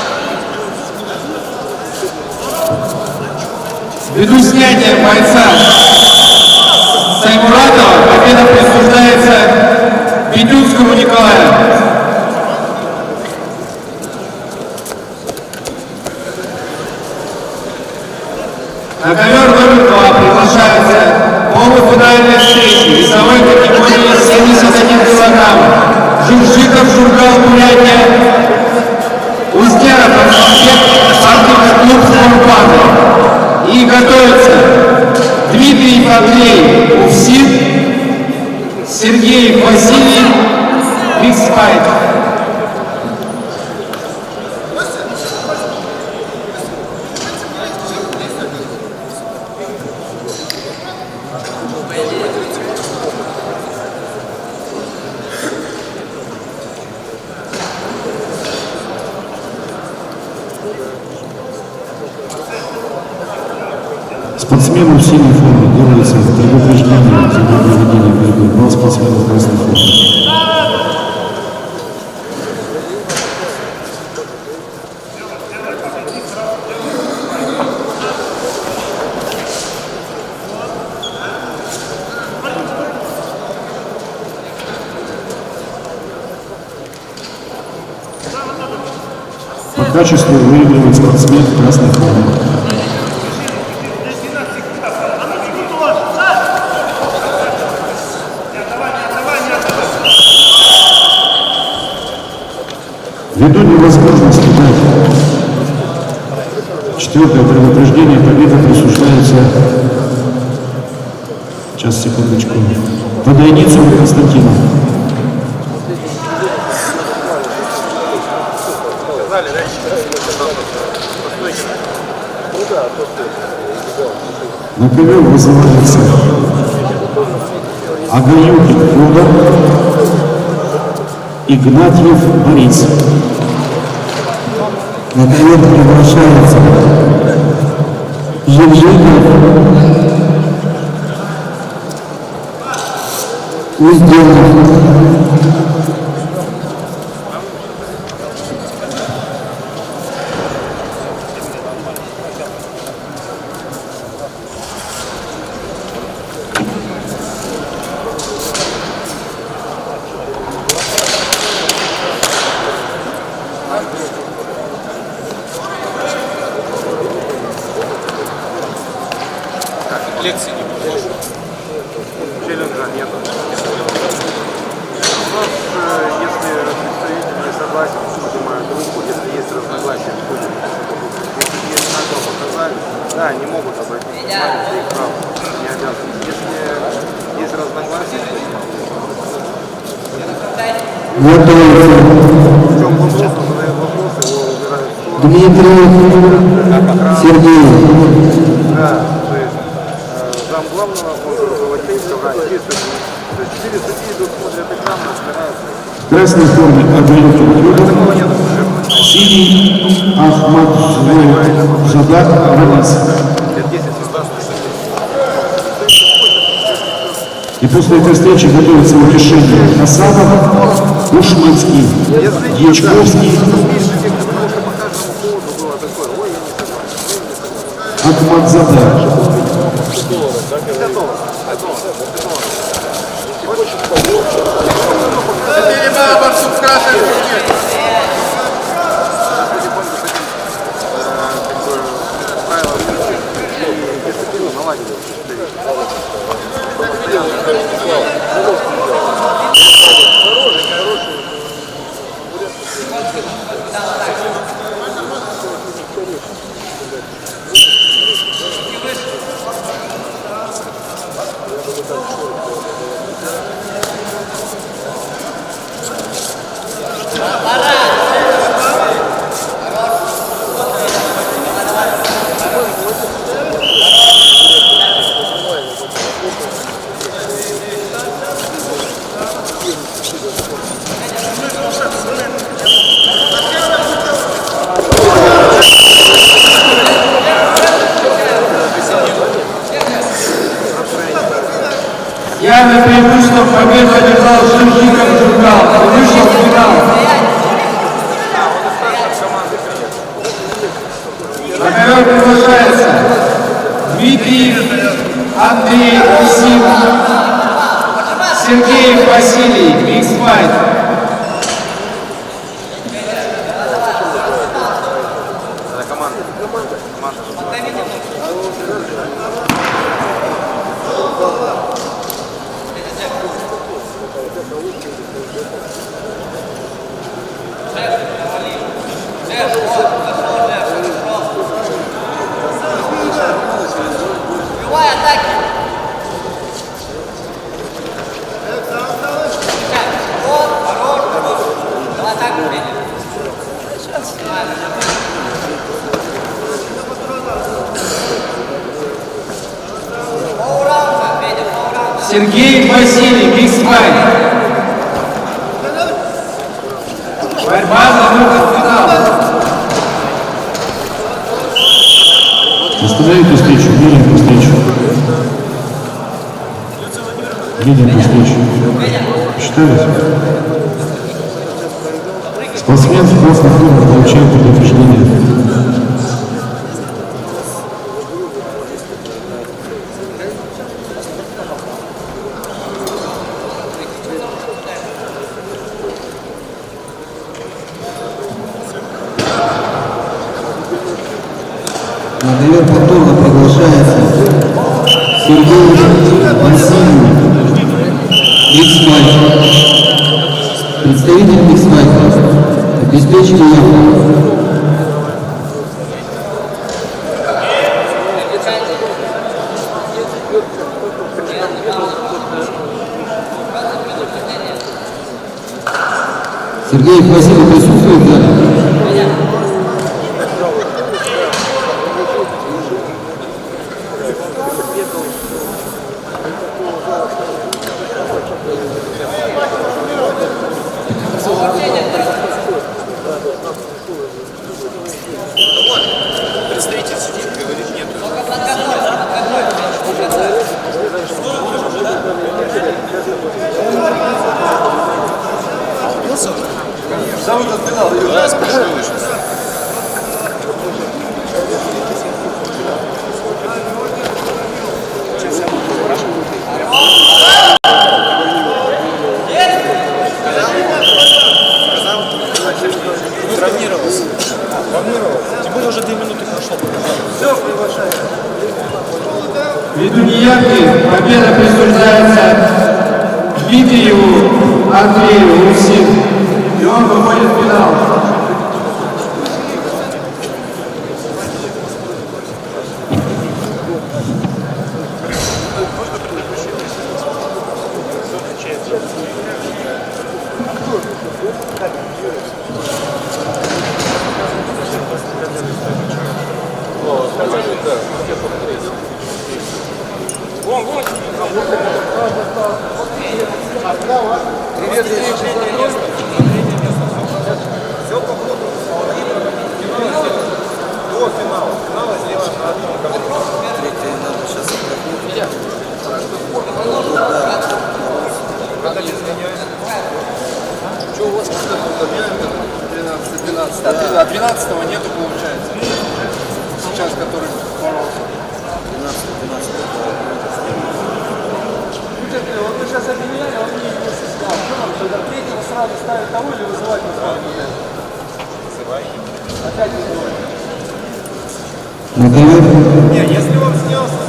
Ввиду снятия бойца Саймуратова победа присуждается Бедюцкому Николаю. На ковер номер 2 приглашается полуфинальная встреча весовой категории 71 килограмм. Журжиков, Жургал, Бурятия, Узгеров, спортивный клуб «Спортбанк». И готовится Дмитрий Фадлей, Уфсин, Сергей Василий, Бигспайк.
Спортсмену в синей форме делается предупреждение за проведение борьбы. Два спортсмена в красной форме. По качеству выигрывает спортсмен в красной форме. Ввиду невозможности дать четвертое предупреждение, победа присуждается, сейчас, секундочку, Водойницу Константину. На ковер вызывается Агаюкин Федор, Игнатьев Борис.
На ковер приглашается Журжиков, Узгеров.
Лекции не будет. Челленджа нет. Если представитель не согласен, поднимают руку, если есть разногласия, входим. Если есть знаком показали, да, они могут обратить внимание, это их право, не обязаны. Если есть разногласия, в чем вопрос, он задает вопрос, его убирают в сторону.
Дмитрий Сергеев.
Да, то есть зам главного может руководить собранием. То есть 4 судьи идут, смотрят экран, разбираются.
В красной форме Агаюкин Федор, синий Ахмад Задак Рамис. И после этой встречи готовится решение Хасанов, Ушманский, Дьячковский, Ахмад Задак.
Явно преимуществом победу одержал Журжиков Жургал и вышел в финал. На ковер приглашается Дмитриев Андрей Усин, Сергеев Василий, микс-файт.
Это команда.
Сергей Василий, микс-файт. Борьба за выход в финал.
Остановите встречу, видим встречу. Видим встречу. Считались? Спортсмен в красной форме получает предупреждение.
На ковер повторно приглашается Сергей Васильев, микс-файт. Представитель микс-файта. Обеспечьте его. Сергей Васильев присутствует в зале?
Представитель сидит, говорит, нет.
Сам этот педал.
Да, спрашиваю сейчас. Травмировался. Тем более уже 2 минуты прошло.
Все, приглашаю.
Ввиду неявки победа присуждается Дмитриеву Андрею Усин. И он выходит в финал.
Привет, все по ходу. До финала. Финала слева на одном кому.
Третье надо сейчас отдохнуть.
Что у вас тут объявим? 13. А 12-го нету, получается. Сейчас, который боролся.
12.
Вот мы сейчас обменяли, он мне не снял. Что нам тогда третьего сразу ставить того или вызывать на сразу? Вызывай. Опять вызывай.
На ковер.
Не, если он снялся,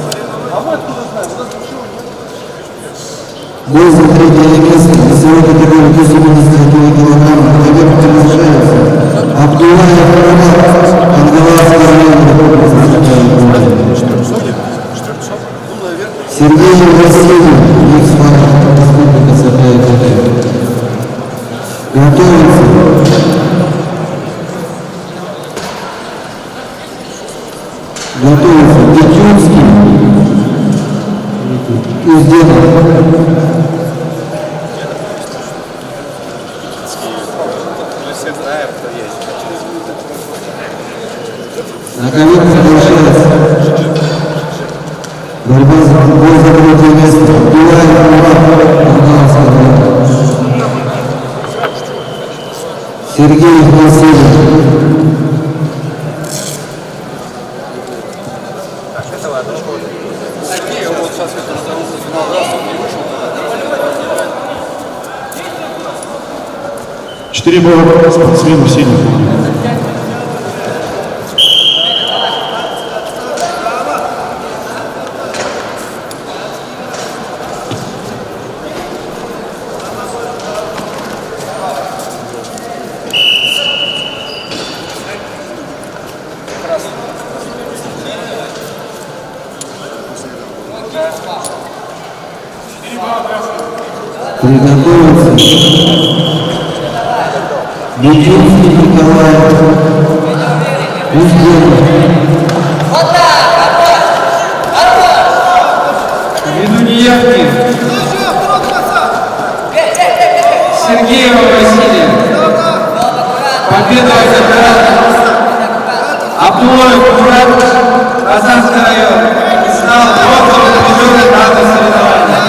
А мы откуда знаем? У нас ничего нет.
Бой за третье место на сегодня категории до 70 килограмм. На ковер приглашается Абдулаев Роман, Ангаларский район. Сергей Васильев, микс-файт, республика Саха-и-Кутай. Готовится. Готовится Петюнский, Узденов. На ковер приглашается борьба за третье место. Абдулаев Роман, Сергей Васильев.
это ладно.
4 балла спортсмену в синей форме.
Приготовиться. Бединский Николай.
Ввиду неявки Сергеева Василия победу забрал Абдулаев Мурат, Казанский район, и стал бронзовым призером данного соревнования.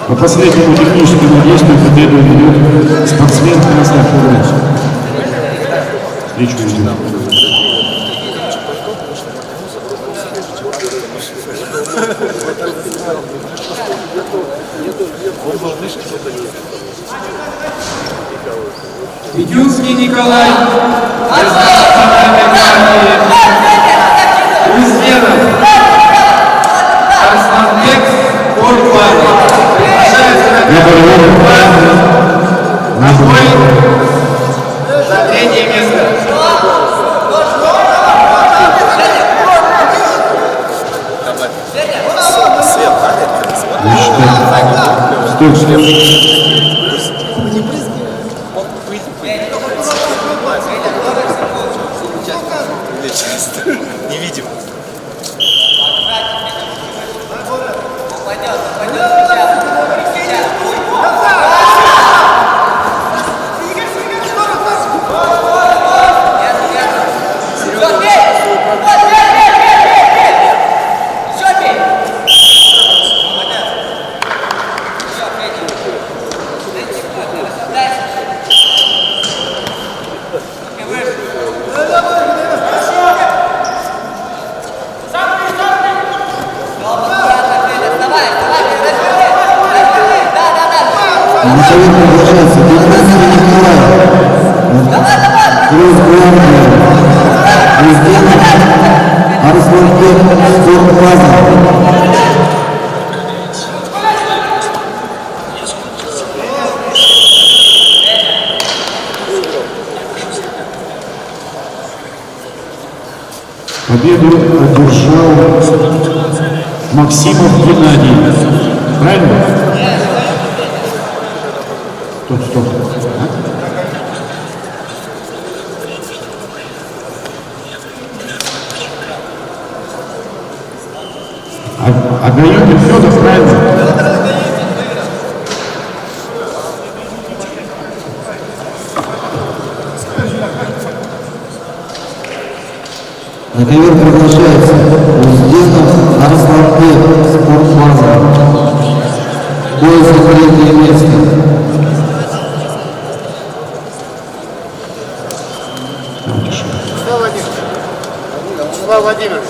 По последнему техническому действию победу ведет спортсмен красной формы. Встречу ведет.
Бедюнский Николай, Узденов, Арсланбек, Горбан. На бой за третье место.
Не видим.
Совет продолжается. Бединский Николай. Росгвардия. Узденов. Арсланбек. Спортбаза.
Победу одержал Максимов Геннадий. Правильно? Стоп. Агаюкин Федор, правильно?
На ковер приглашается Узденов, Арсланбек, Спортбаза. Бой за третье место.
Слава Владимирович.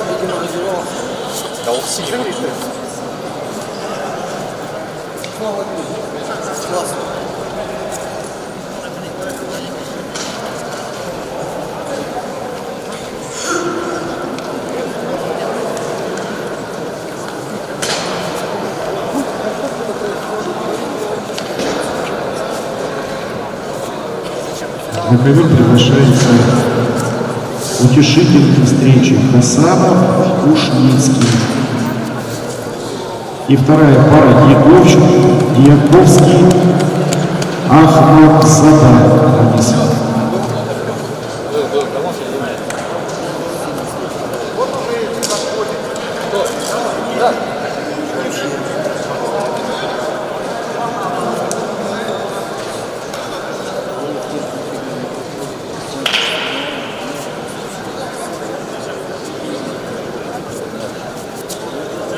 На ковер приглашается утешительные встречи Хасанов, Кушницкий. И вторая пара Дьяковский, Ахмадзада.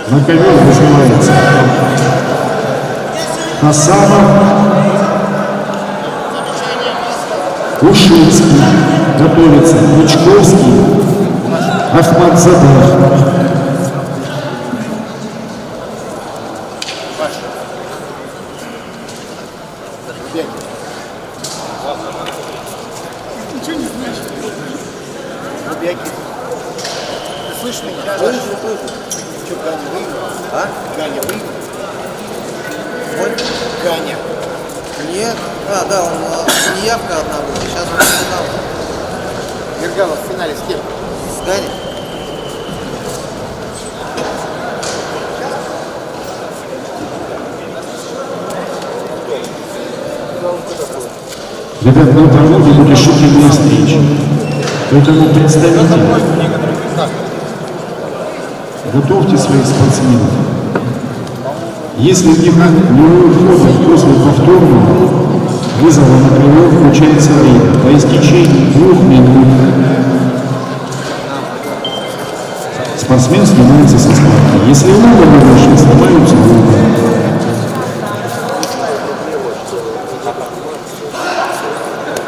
На ковер вызывается Хасанов, Ушинский. Готовится Ячковский. Ахмадзаде.
Ты слышишь меня? Что, Ганя выиграл? А? Ганя выиграл? Ой, Ганя. Нет. А, да, он неявка одна была. Сейчас он финал. Ергалов в финале с кем? С Ганей.
Ребят, мы проводим решительные встречи. Поэтому представители, готовьте своих спортсменов. Если не уходят после повторного вызова на крыло, включается время. По истечении 2 минут спортсмен снимается со спарки. Если оба не вышли, снимаются оба.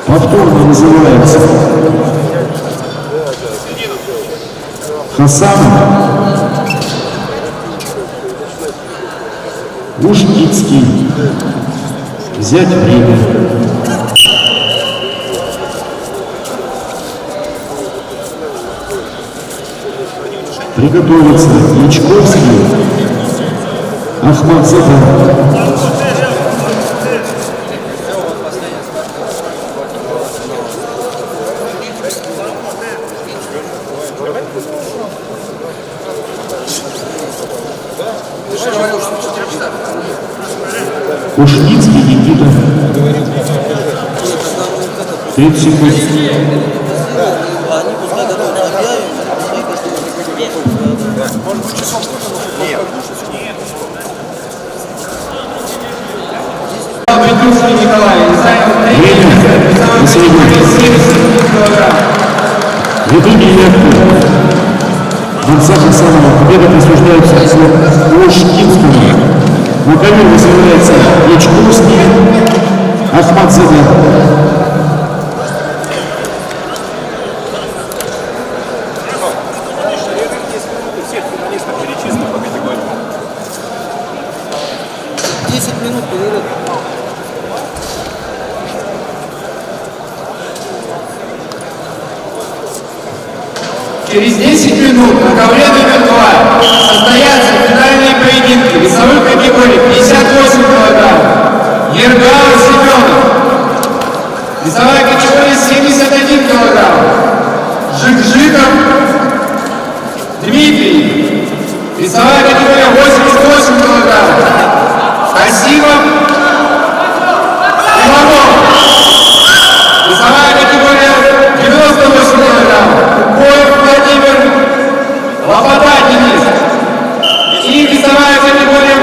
Повторно называется Хасанов, Ушницкий. Взять время. Приготовиться Ячковский, Ахмадзаде. Ушницкий Никита. 30 секунд.
Придушный Николай занял
Время.
третье.
Ведунья Яковлев. Мансах Хасанова. Победа присуждается Ушницкому. На ковер вызывается Ячковский, Ахмадзаде.
Всех финалистов перечислим по категории.
10 минут перерыв.
Через 10 минут на ковре номер 2 состоятся финальные поединки весовых категорий 58 кг. Ергалов Семенов. Весовая категория 71 кг. Жик-Жиков Дмитрий. Весовая категория 88 кг. Касимов Иванов. Весовая категория 98 кг. Коев Владимир, Лопата Денис. И весовая категория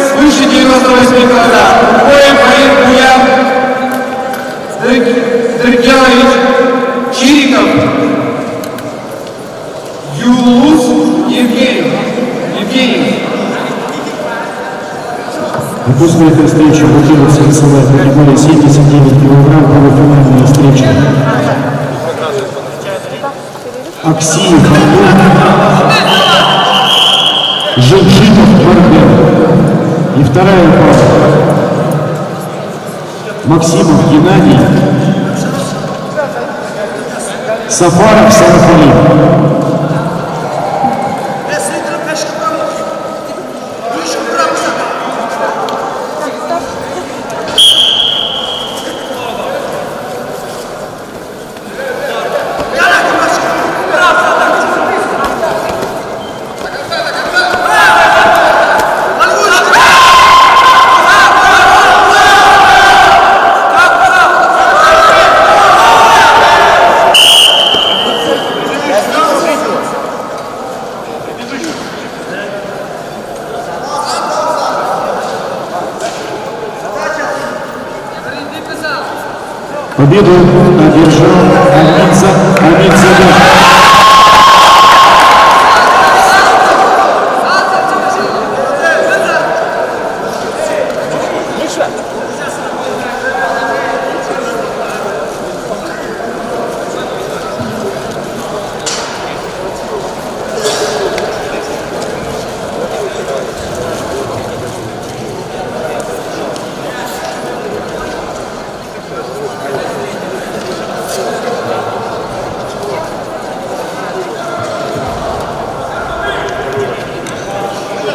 свыше 98 кг. Коев Фаир Буян, Дрыгелович, Чириков, Юлус Евгений.
И после этой встречи будет весовая категория 79 кг. Полуфинальная встреча. Аксиев Антон, Жик-Жиков Барбер. И вторая пара. Максимов Геннадий, Сафаров Сарафалин. Победу одержал Амидзаде.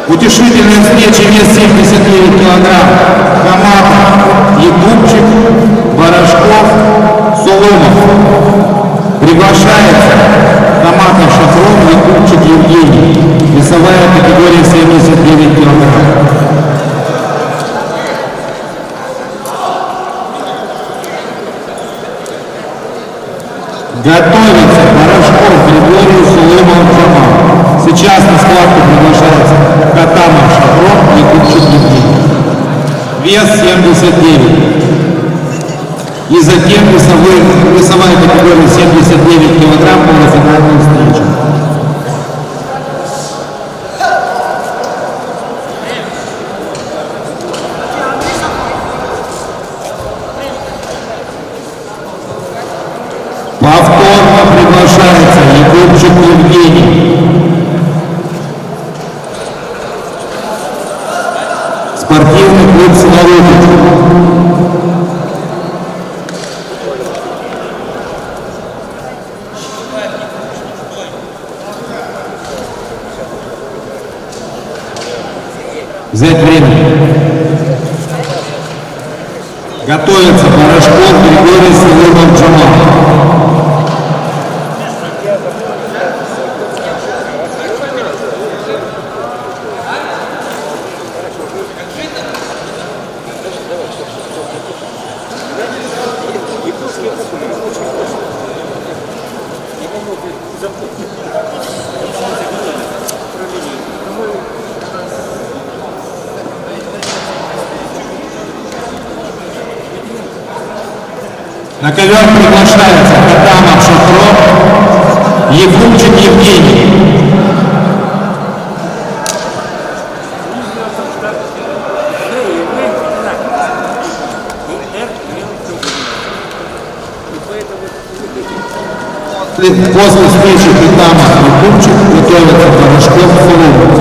Утешительная встреча, вес 79 килограмм. Хаматов, Якубчик, Барашков, Соломов. Приглашается Хаматов Шахрон, Якубчик Евгений. Весовая категория 79 килограмм. Готовится Барашков Григорий, Соломов Джамал. Сейчас на схватку приглашается Катамов Шахрон, Якубчик Евгений. Вес 79. И затем весовая категория 79 килограмм, полуфинальная встреча. Повторно приглашается Якубчик Евгений. Спортивный клуб «Силовик». Взять время. Готовится Барашков Григорий, Соломов Джамал. На ковер приглашается Катамов Шахрон, Якубчик Евгений. После встречи Катамов Якубчик готовится Барашков Соломов.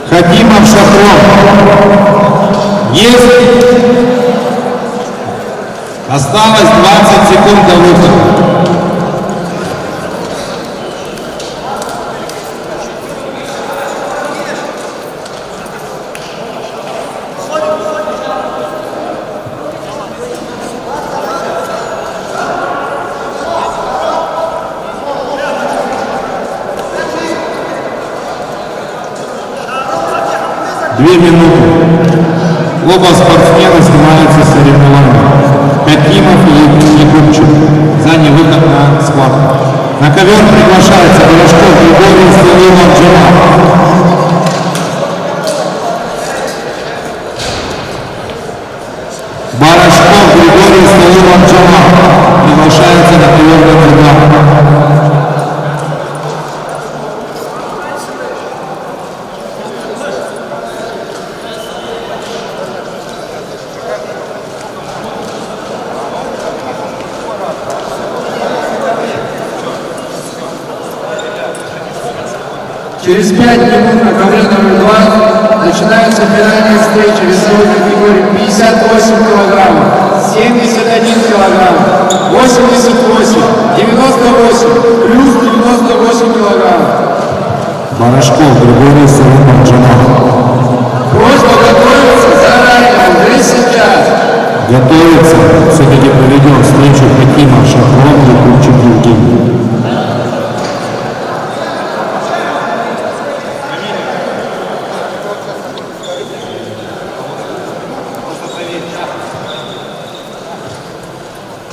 Хакимов Шахрон. Есть. Осталось 20 секунд до выхода. Две минуты. Оба спортсмена снимаются с соревнований. Хакимов и Якубчик за невыход на схватку. На ковер приглашается Барашков Григорий, Соломов Джамал. Барашков Григорий, Соломов Джамал приглашается на ковер номер 2.
Через 5 минут на ковре номер 2 начинается финальная встреча весовой категории 58 килограммов, 71 килограмм, 88, 98, плюс 98 килограммов.
Барашков Григорий, Соломов Джамал.
Просьба готовиться заранее, уже сейчас.
Готовится, все-таки проведем встречу Хакимов Шахрон, Якубчик Евгений.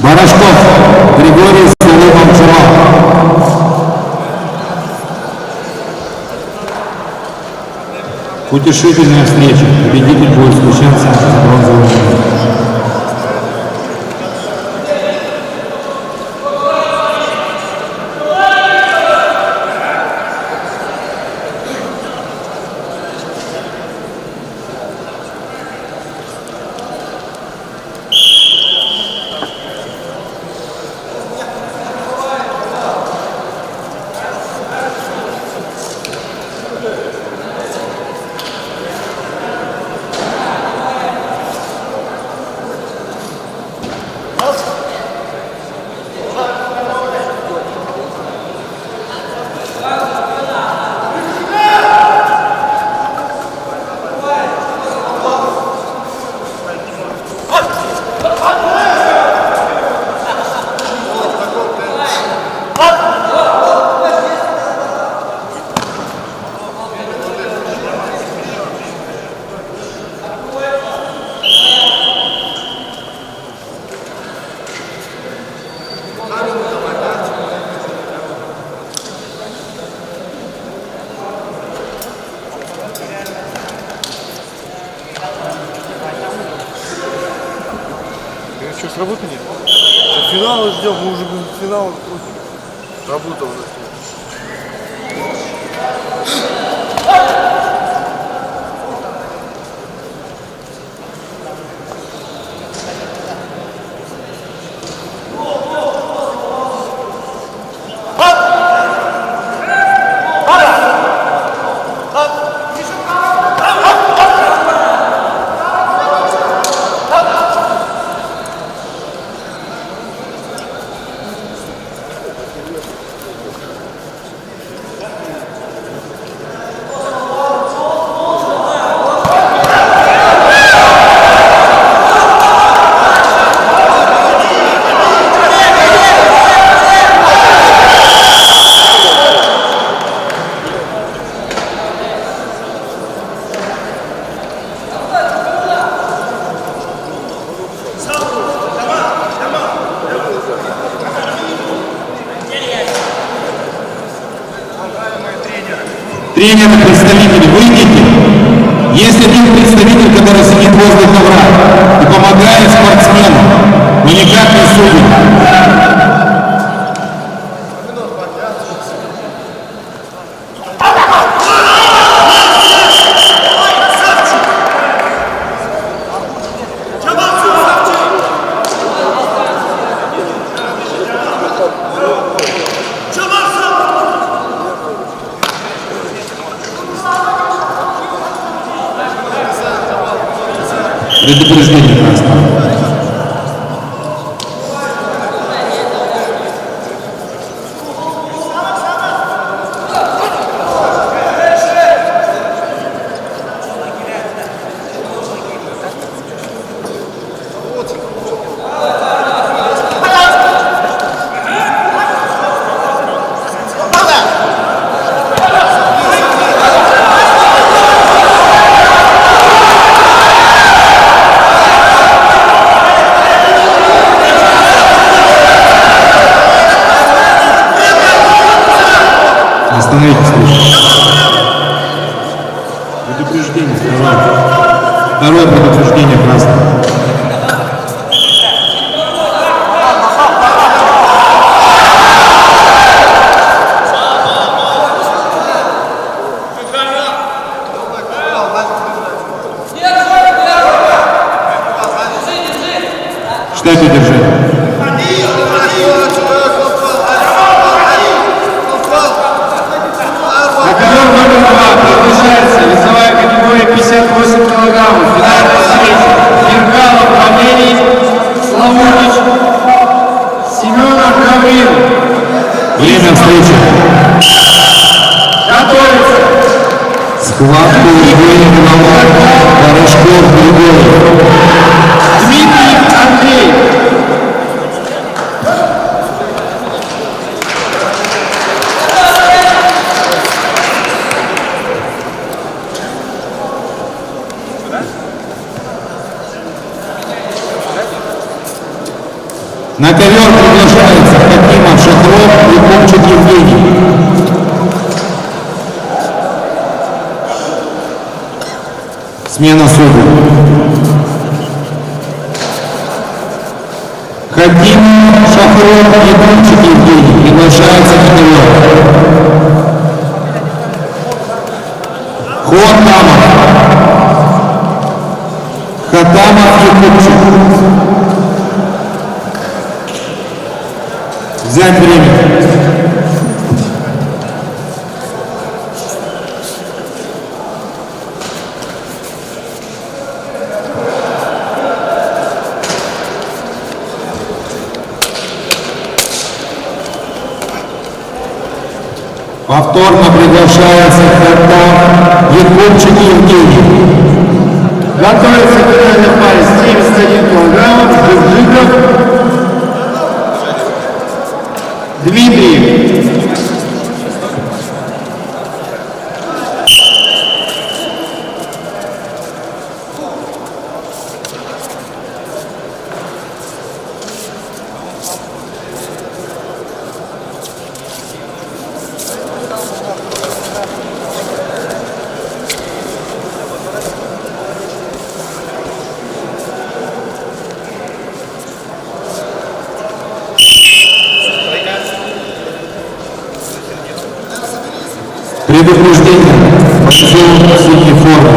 Барашков Григорий, Соломов Джамал. Утешительная встреча. Победитель будет встречаться с бронзовым медалем.
работы нет. Финала ждем, мы уже финал крутим. Работа у нас нет.
Тренеры, представители, выйдите. Есть один представитель, который сидит возле ковра и помогает спортсмену, но никак не судит. Предупреждение красного. Остановитесь, предупреждение, второе предупреждение красного. Штатное держание.
Приглашается весовая категория 58 килограммов. В финальной встрече Ергалов Валерий, Славутич, Семенов Гаврил.
Время встречи.
Готовится.
Схватку Евгений Порошков Григорий.
Дмитрий Андрей.
На ковер приглашается Хакимов Шахров и Комчик Евгений. Смена судей. Хакимов Шахров и Комчик Евгений приглашается на ковер. Хатамов. Хатамов и Комчик. Взять время. Повторно приглашается Хатам Якубчик Евгений.
Готовится финальный парень 71 килограммов. Жижиков Дмитрий.
предупреждение бойцу в синей форме.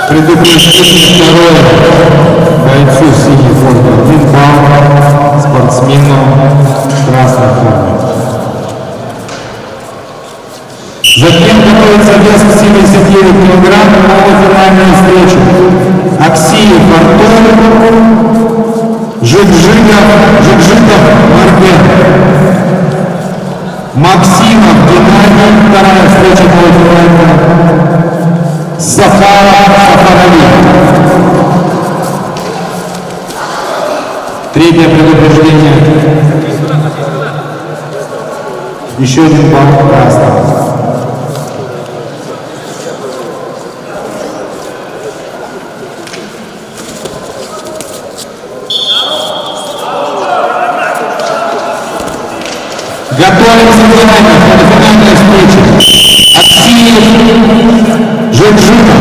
Предупреждение второе. Бойцу в синей форме 1 балл, спортсмену в красной форме. Затем готовится вес в 79 килограмм, полуфинальная встреча. Аксиев Артур, Жигжигов Марбен. Максимов Геннадий, вторая встреча полуфинальная. Сафарави. Третье предупреждение. Еще 1 балл красного. Готовимся к финальной встрече. Аксиев Жигжигов.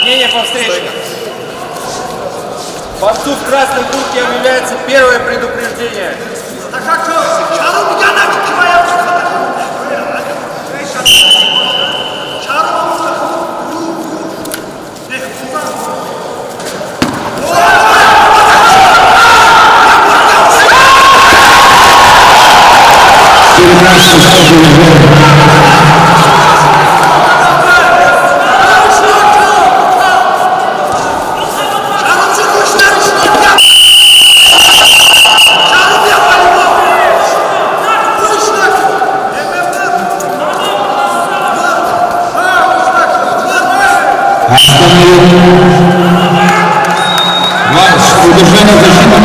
Мнение по встрече. Борцу в красной куртке объявляется первое предупреждение.
Удержание защиты на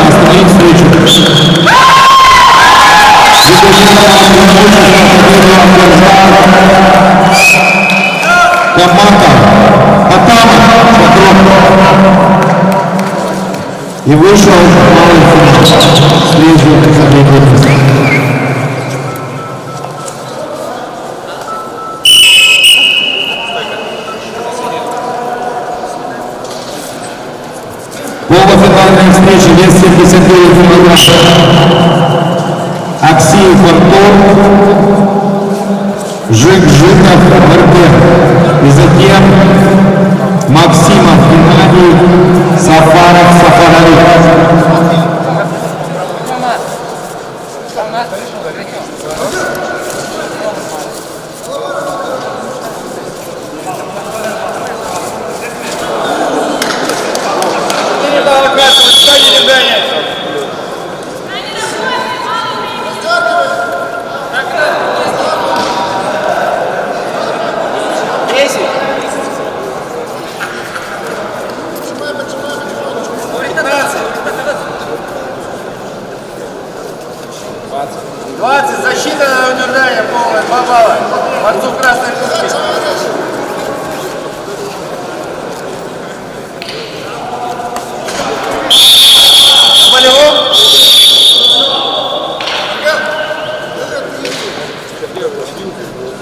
остановить встречу. Команда и вышел малый финал. Встречу за полуфинальная встреча, вес 79 килограмм. Аксиев Артур, Жигжигов Марбен. И затем Максимов Геннадий, Сафарави.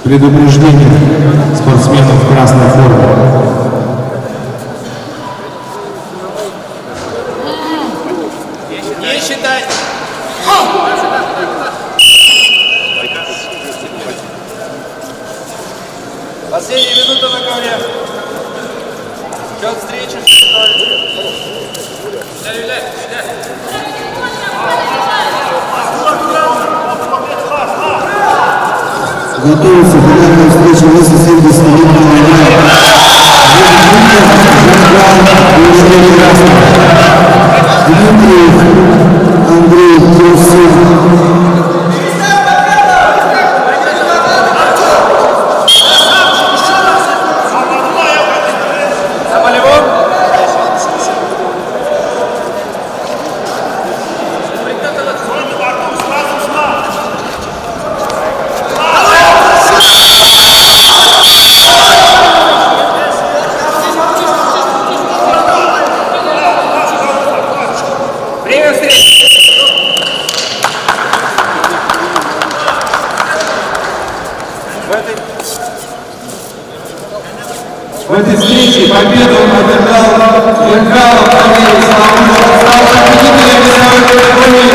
Предупреждение спортсменов в красной форме.
Не считать. Последняя минута на ковре. Счет встречи 6-0.
Готовится финальная встреча веса 71 килограмм. Дмитриев Андрей Трусов.
В этой встрече победу одержал Янкалов Валерий Соломонович, стал победителем весовой категории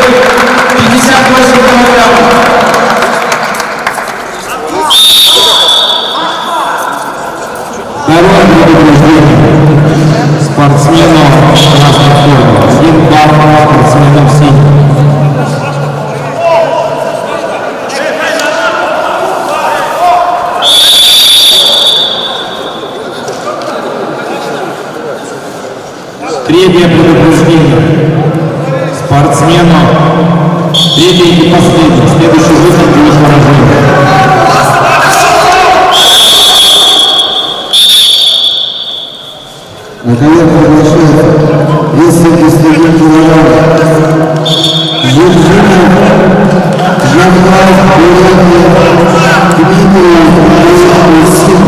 58 килограммов.
Второе предупреждение спортсмену в красной форме. 1 балл спортсмену в синей. Третье предупреждение спортсмену, третье и последнее, следующий выход будет поражение. Наконец приглашается вес 71 килограмм. Евгений Жан-Клав Дмитрий Трусов.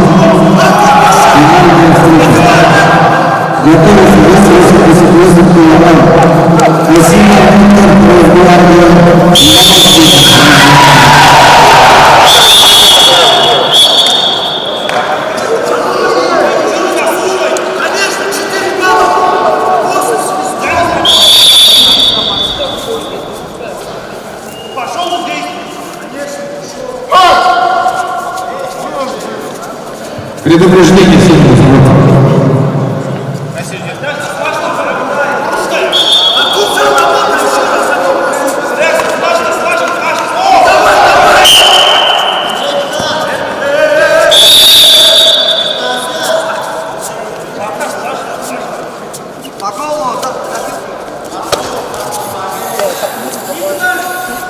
Финальная встреча. Готовится вес 88 килограмм. Василий Виктор
Предупреждение сильного звука.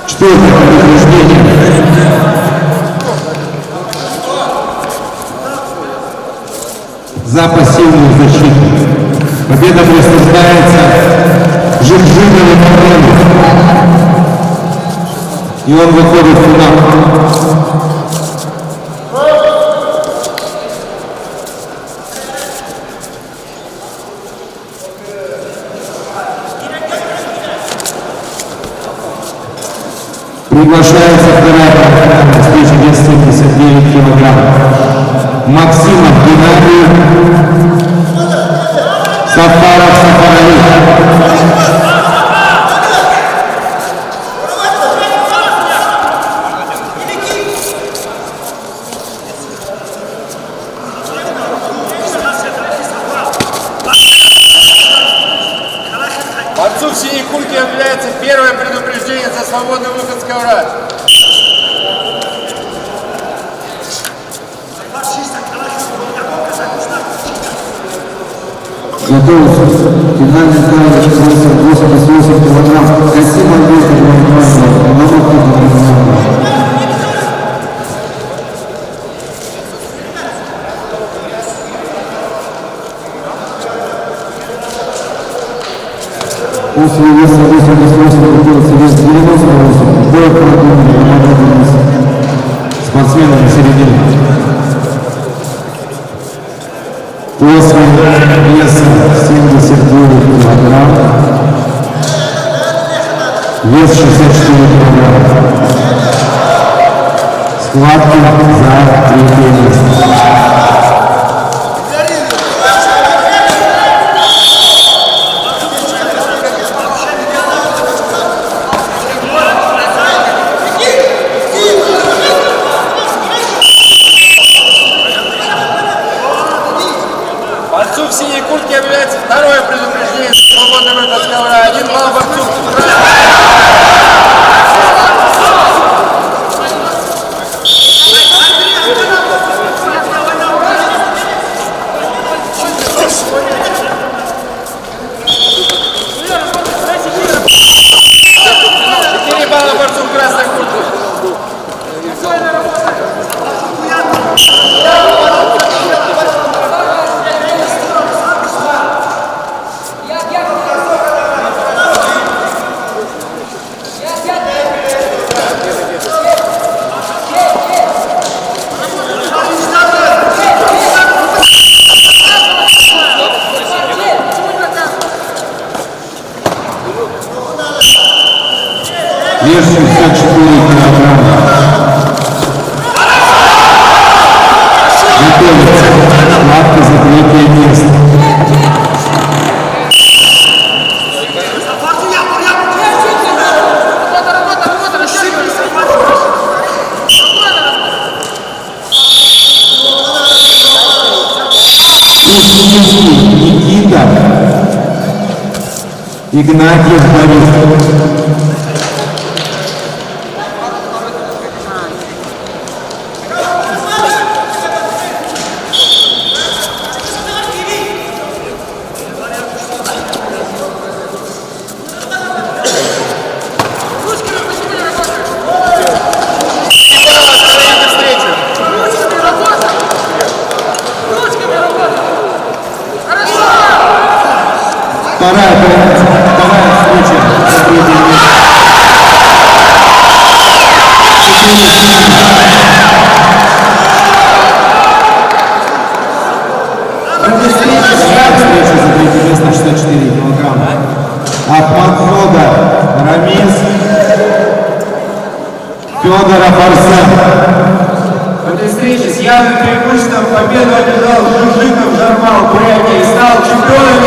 Четвертое предупреждение.
За пассивную защиту. Победа присуждается Жиржинову Мордену. И он выходит в финал. Приглашается вторая профессиональная встреча вес 79 килограмм. Максимов Геннадий, Сафаров Сафарович.
Борцу в синей куртке является первое предупреждение за свободный выход с ковра.
Готовится финальный тайм весом 88 килограмм. Касим Андрей после веса 88 готовится вес 98. Бой продуманный.
Спортсмены на середине.
После веса 79 килограмм. Вес 64 килограмма.
схватки за третье место.
Борцу в синей куртке объявляется второе предупреждение. Свободный выход с ковра. 1 балл борцу.
Вес 64 килограмма. Готовится схватка за третье место. Ушинский Никита, Игнатьев Борис. Вторая встреча за третье место. Встреча за третье место 64 килограмма. Ахмадзода Рамис, Федоров Арсен.
В этой встрече с явным преимуществом победу одержал Жужиков Жармал Бурятия и стал чемпионом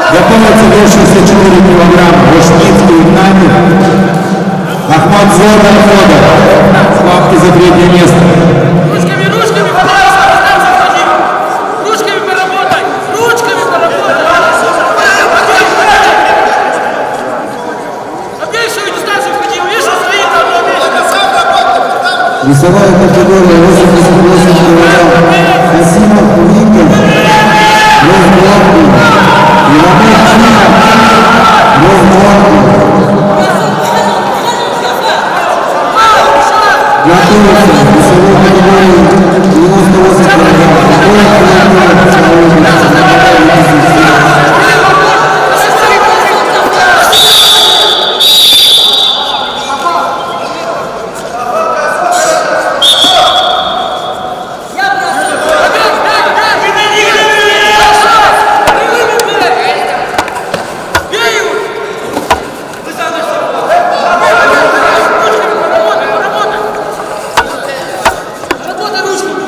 Готовится вес 64 килограмма. Рушницкий Игнатьев, Ахмадзода Федор. Схватки за третье место.
Ручками, пожалуйста, дистанцию входим. Ручками поработай. Обещаю дистанцию входим. Видишь, стоит на одном месте.
Весовая категория 88 килограмм. Касимов Виктор, Росгвардии, Иванов Чина, Росгвардии. Готовится весовой категории 98 килограмм.
Работай ручками.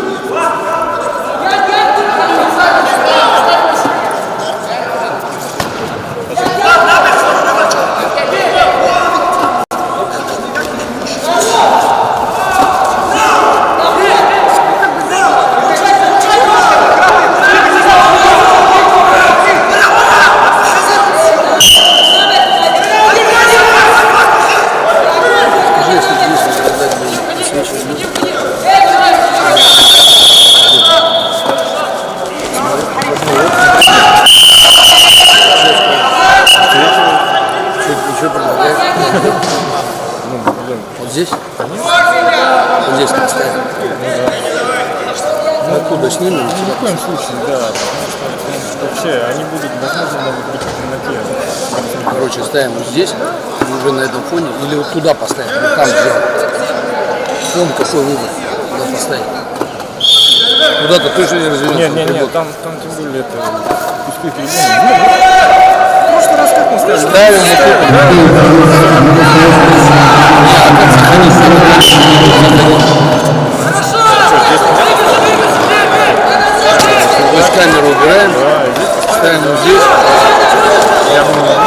Ни в коем случае, да. Потому что вообще они будут, возможно, могут быть в темноте.
Короче, ставим вот здесь, уже на этом фоне, или вот туда поставим, вот там сделаем. Фон какой выбор, куда поставить. Куда-то точно не развернется.
Нет, там тем более это пустые трибуны. В прошлый раз как мы ставили?
Ставим здесь камеру убираем, ставим вот здесь.
Я думаю,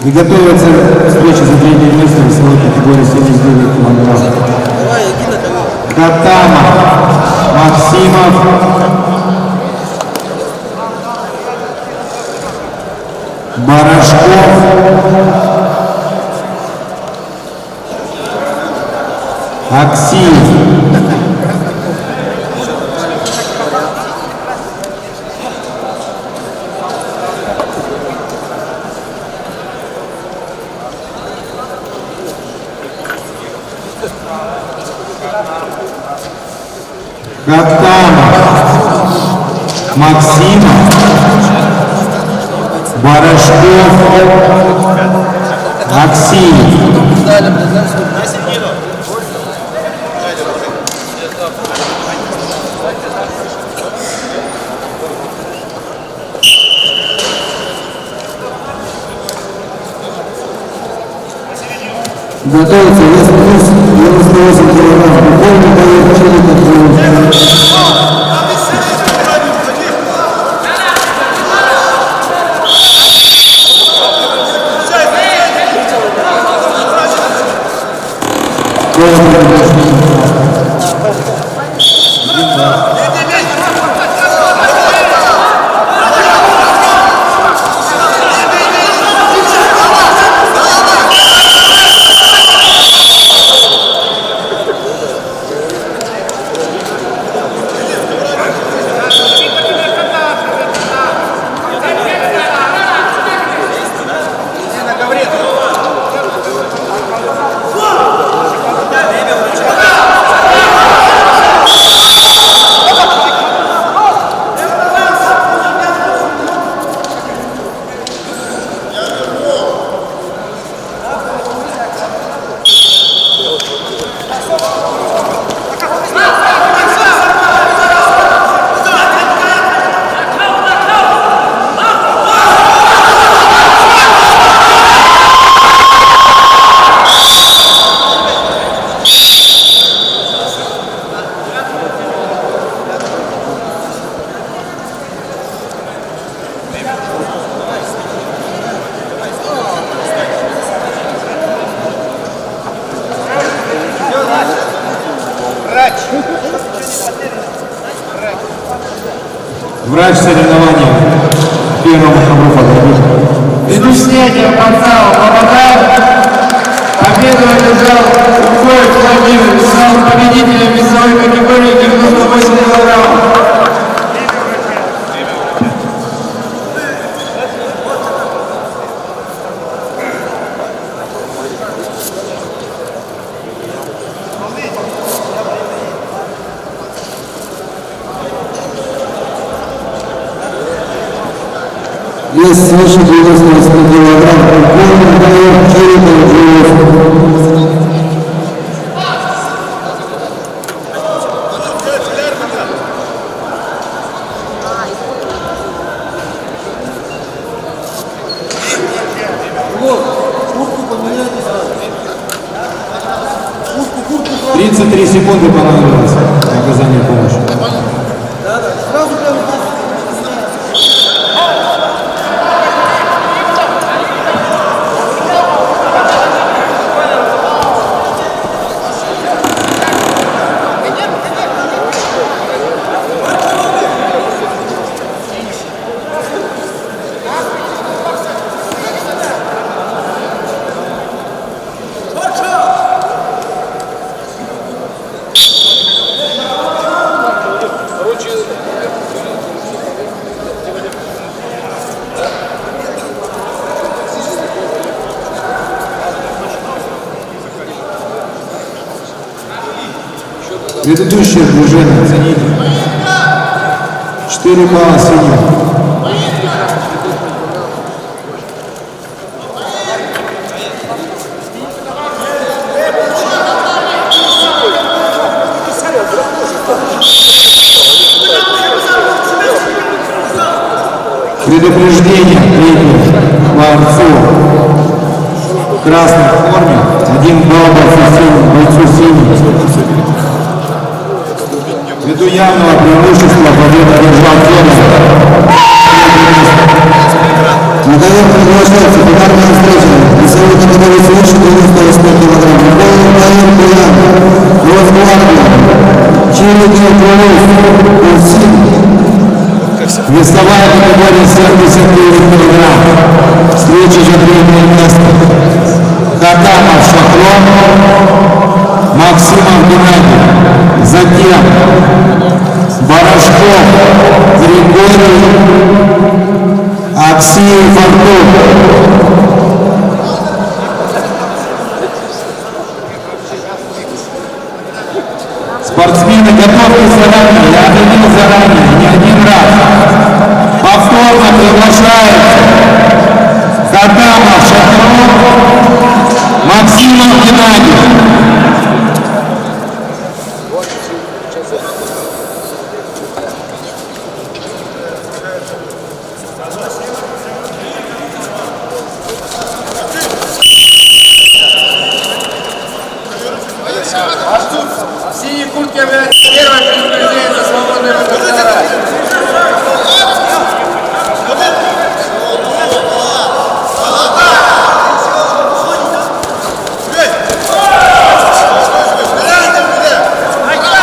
И готовится встреча за третье место в весовой категории 79 килограмм. Гатама Максимов. Барашков. Аксиев. Гатама Максимов. Барашков. Аксиев.
Готовится вес плюс 98 килограмм. Буквально дает челик.
Врач соревнования первого Хамруфа.
Ввиду снятия портала Бабака победу одержал Уфоев Владимир, стал победителем весовой категории 98 килограммов.
Вес свыше 98 килограмм. Буквально дает челик.
— 33 секунды понадобилось для оказания помощи. Предыдущее движение оцените. 4 балла синим. Предупреждение третьему борцу в красной форме. 1 балл бойцу синий. Ввиду явного преимущества победу одержал Федор.
Медалист приглашается, финальная встреча.
Весовая категория 79 кг. Встреча за третье место. Хатамов Шахром, Максимов Геннадий. Затем Барашков Григорий, Аксиев Артур. Спортсмены, готовьтесь заранее, я объявил заранее, не один раз. Повторно приглашается Хатамов Шахром, Максимов Геннадий.
В синей куртке является первое предупреждение за свободное выпускание.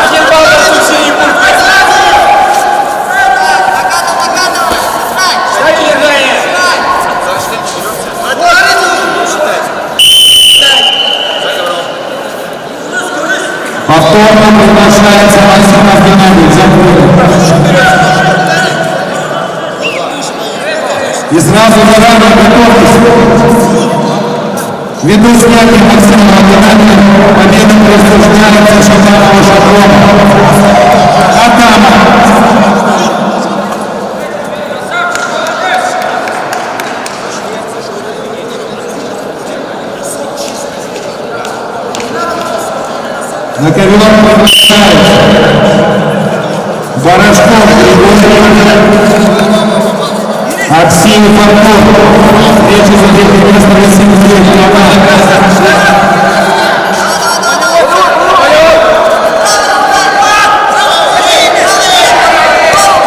Один балл в синей куртке. Ставь держание.
Повторно приглашается Максимов Геннадий. И сразу заранее готовьтесь. Ввиду снятия Максимова Геннадия победа присуждается Шахтарову Шахрому. Хатамов. На ковер приглашается Барашков Григорий, Аксиев Артур. Встреча за третье место в 79 кг.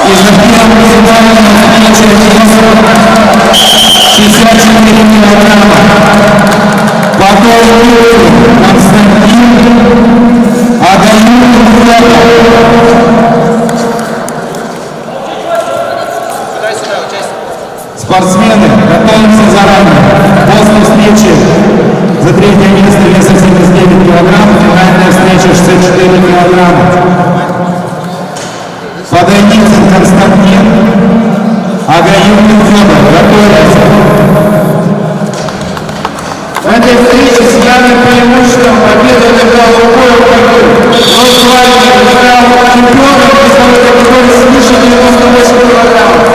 И за первую финальную встречу 64 кг. Потом Константин Спортсмены, готовимся заранее. После встречи за третье место весом 79 килограмм, финальная встреча 64 килограмма. Подойдите Константин, Агаюкин Федор, готовимся.
В этой встрече с явным преимуществом победу одержал рукой в Росвальник стал чемпионом весовой категории свыше 98 килограммов.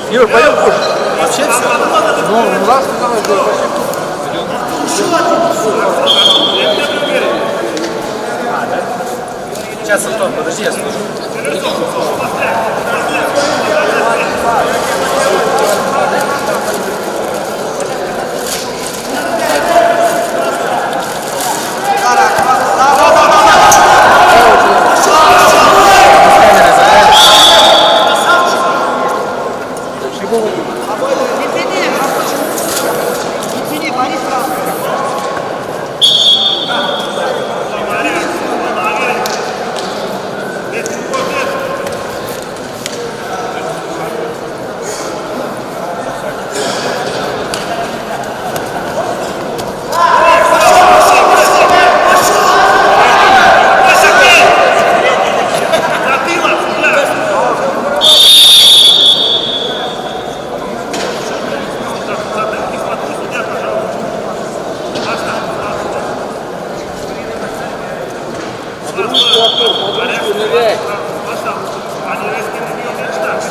Юр, пойдем кушать. Вообще все? Ну, раз, давай, сейчас, Антон, подожди, я скажу.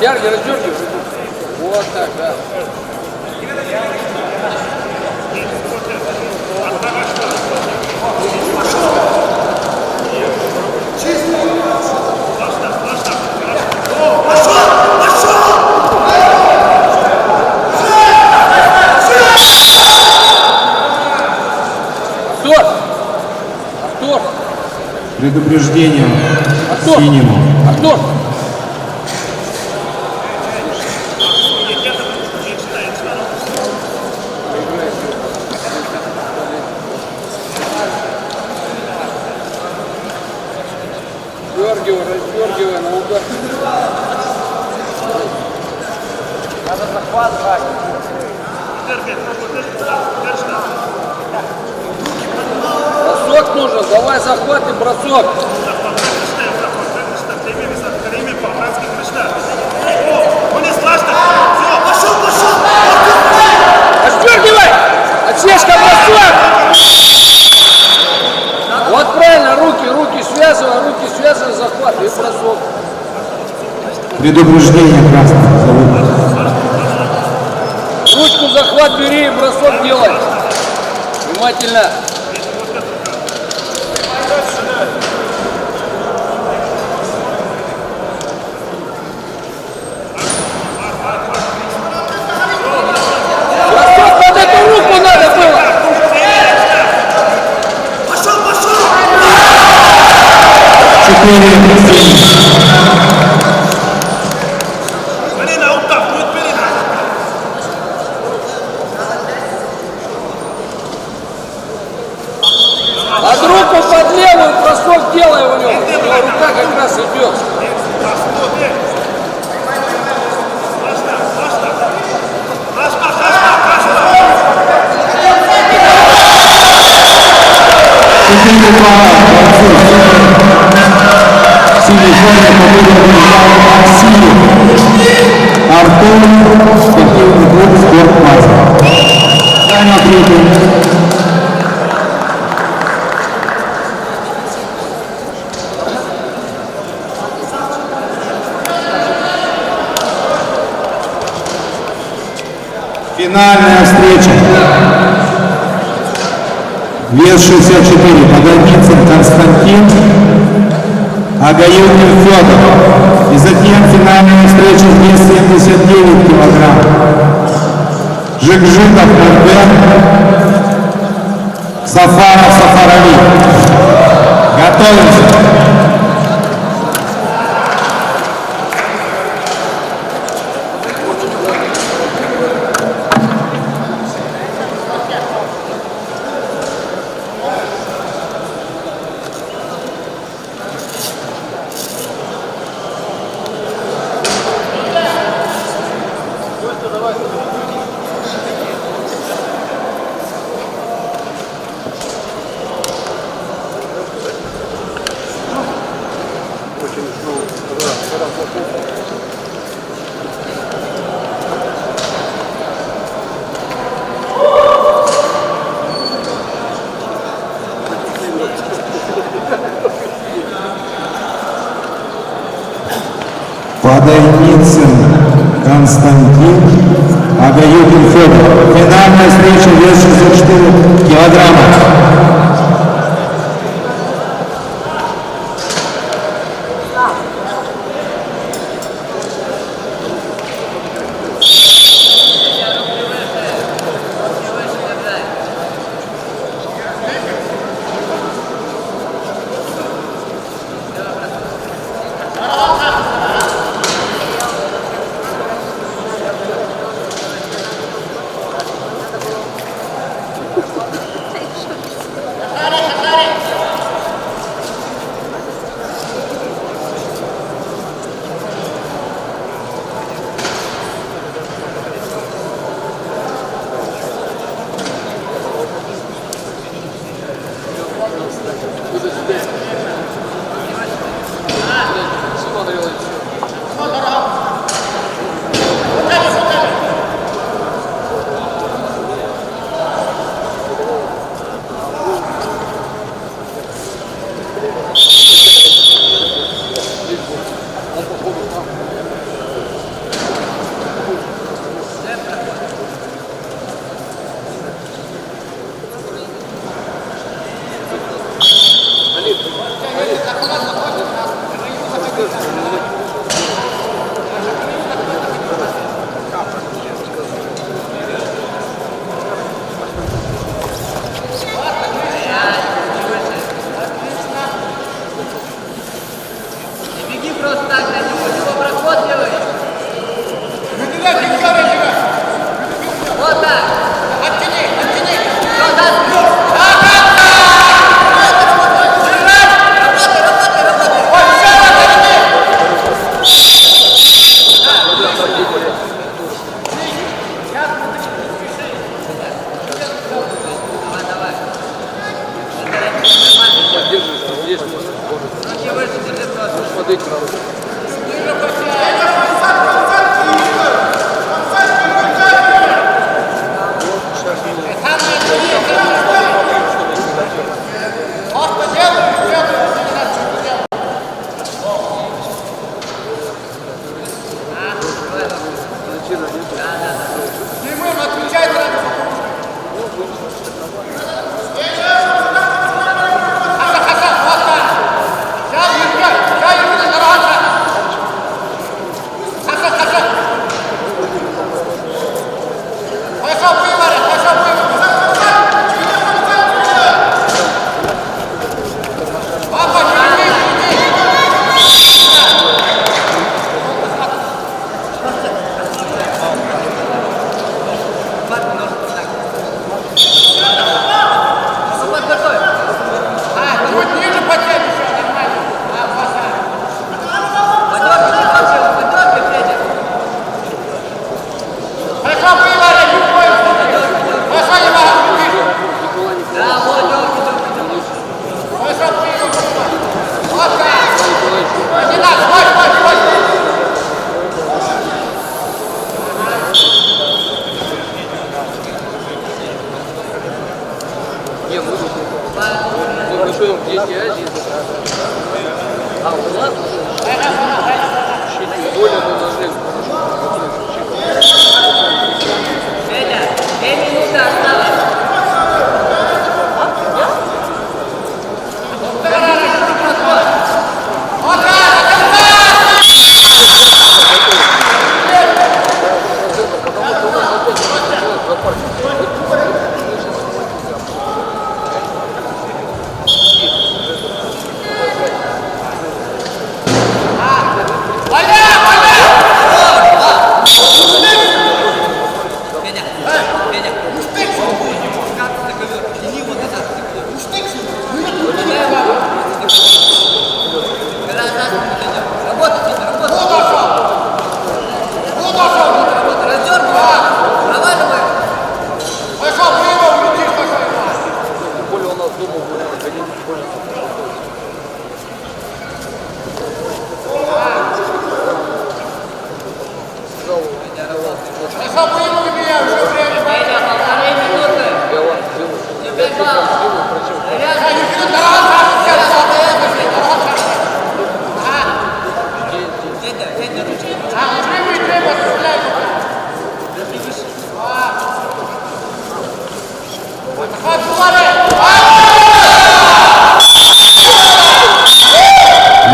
Яркий, раздергивай. Вот так, да.
Предупреждение синему.
Артур! Раздергивай на удар. Надо захват брать. Бросок нужен, давай захват и бросок. Отдергивай! Отсечка, бросок! Вот правильно, руки связывай, захват и бросок.
Предупреждение красного за выпад.
Ручку захват бери и бросок делай. Внимательно. Бросок под эту руку надо было. Под руку под левую бросок делай у него. У него рука как раз идет.
Синий форме победу одержал Артур, спортивный клуб «Спортплаза». Занял третий. Финальная встреча. Вес 64. Подойдицын Константин, Агаюкин Федор. И затем финальная встреча вес 79 килограмм. Жикжитов Нурбек, Сафаров Сафарови. Готовимся. Подойдицын Константин, Агаюкин Федор. Финальная встреча, вес 64 килограмма.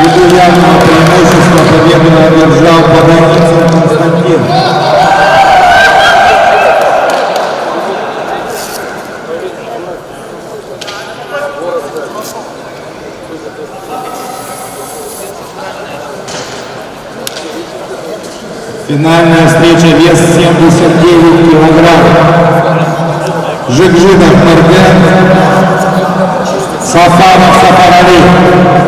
Ввиду явного преимущества победу одержал Погорельцев Константин. Финальная встреча, вес 79 килограмм. Жикжидов Морген, Сафаров Сафарали.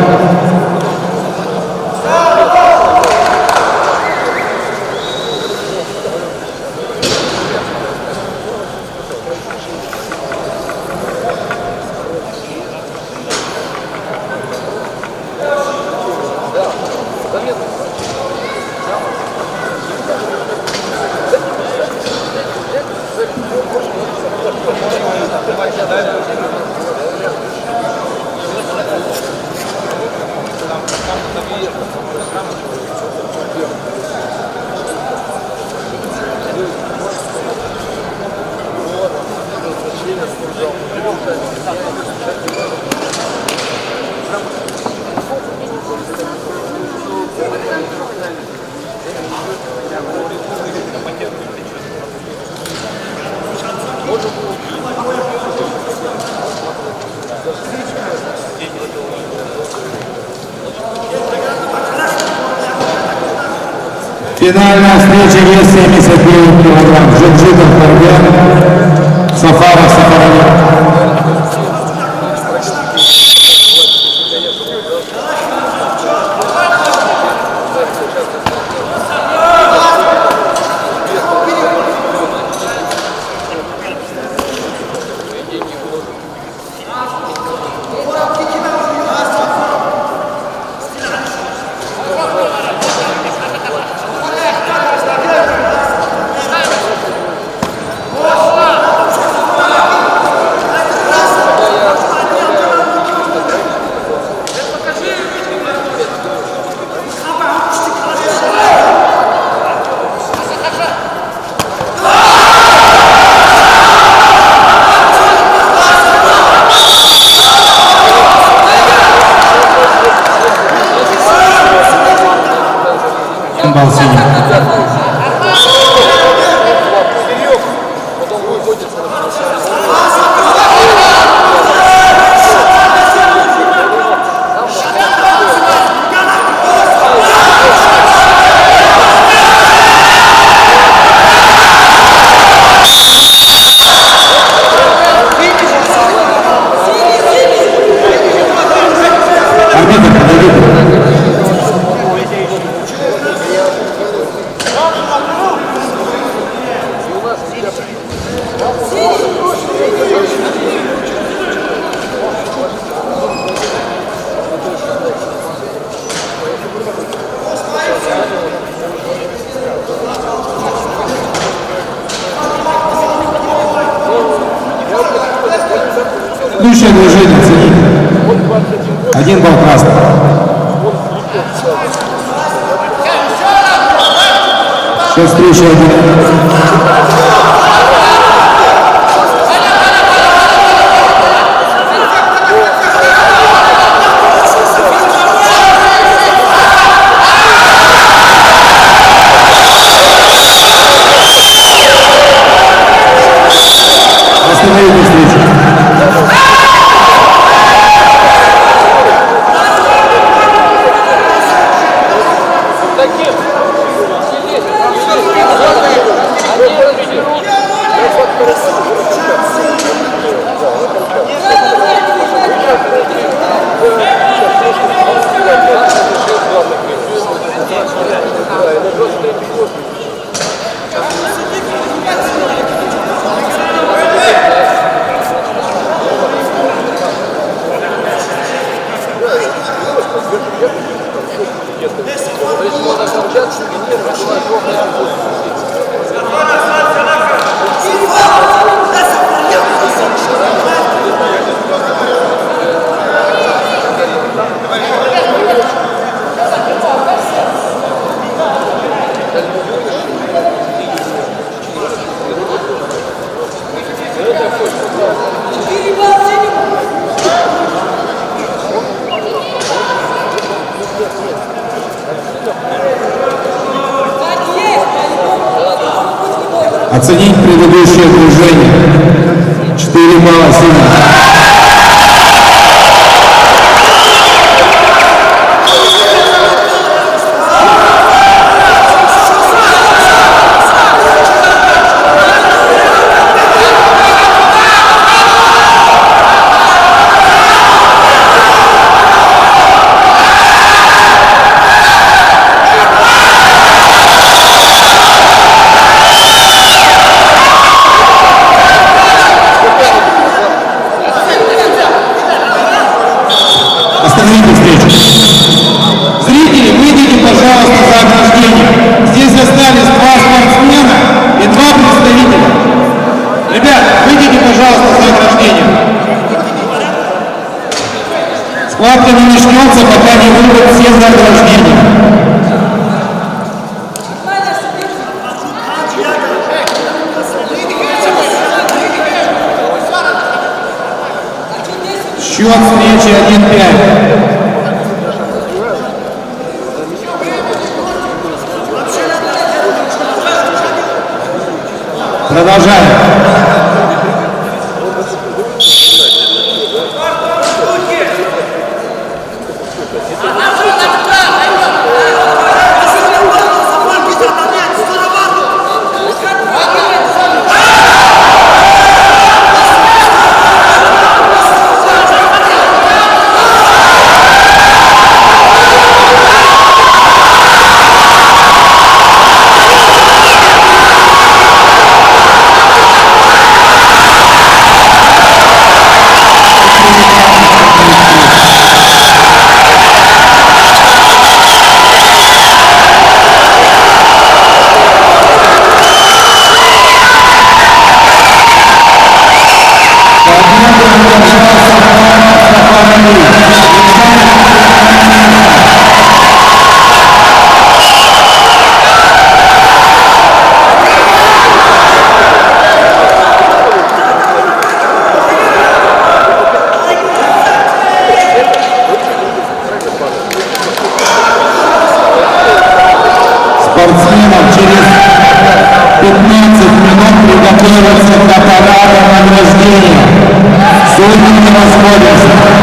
Финальная встреча, вес 79 килограмм. Жикжидов Морген, Сафаров Сафарали. балл синий. Арбитр, подойдите. Следующее движение, оцените. 1 балл красный. Сейчас встреча 1. Остановите встречу. Оценить предыдущее движение. 4 балла синий. Остановите встречу. Зрители, выйдите, пожалуйста, за ограждение. Здесь остались 2 спортсмена и 2 представителя. Ребят, выйдите, пожалуйста, за ограждение. Схватка не начнется, пока не выйдут все за ограждение. Счет встречи 1-5. Продолжаем. минут приготовиться к аппарату награждения. Судьи не расходятся.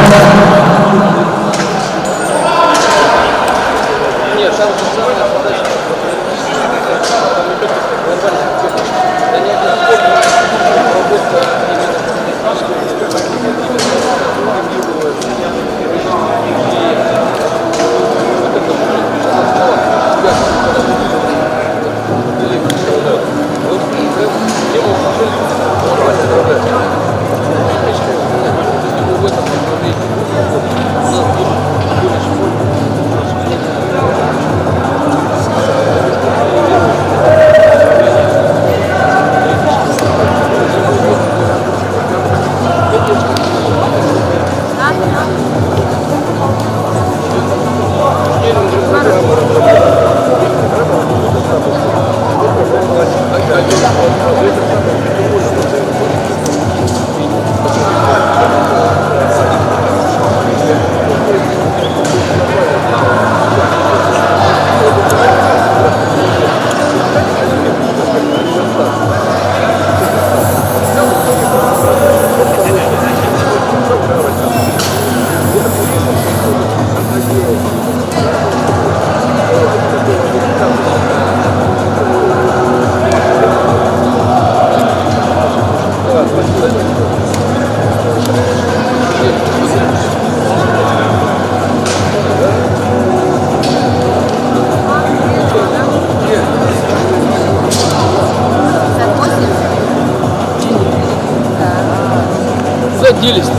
Заделись.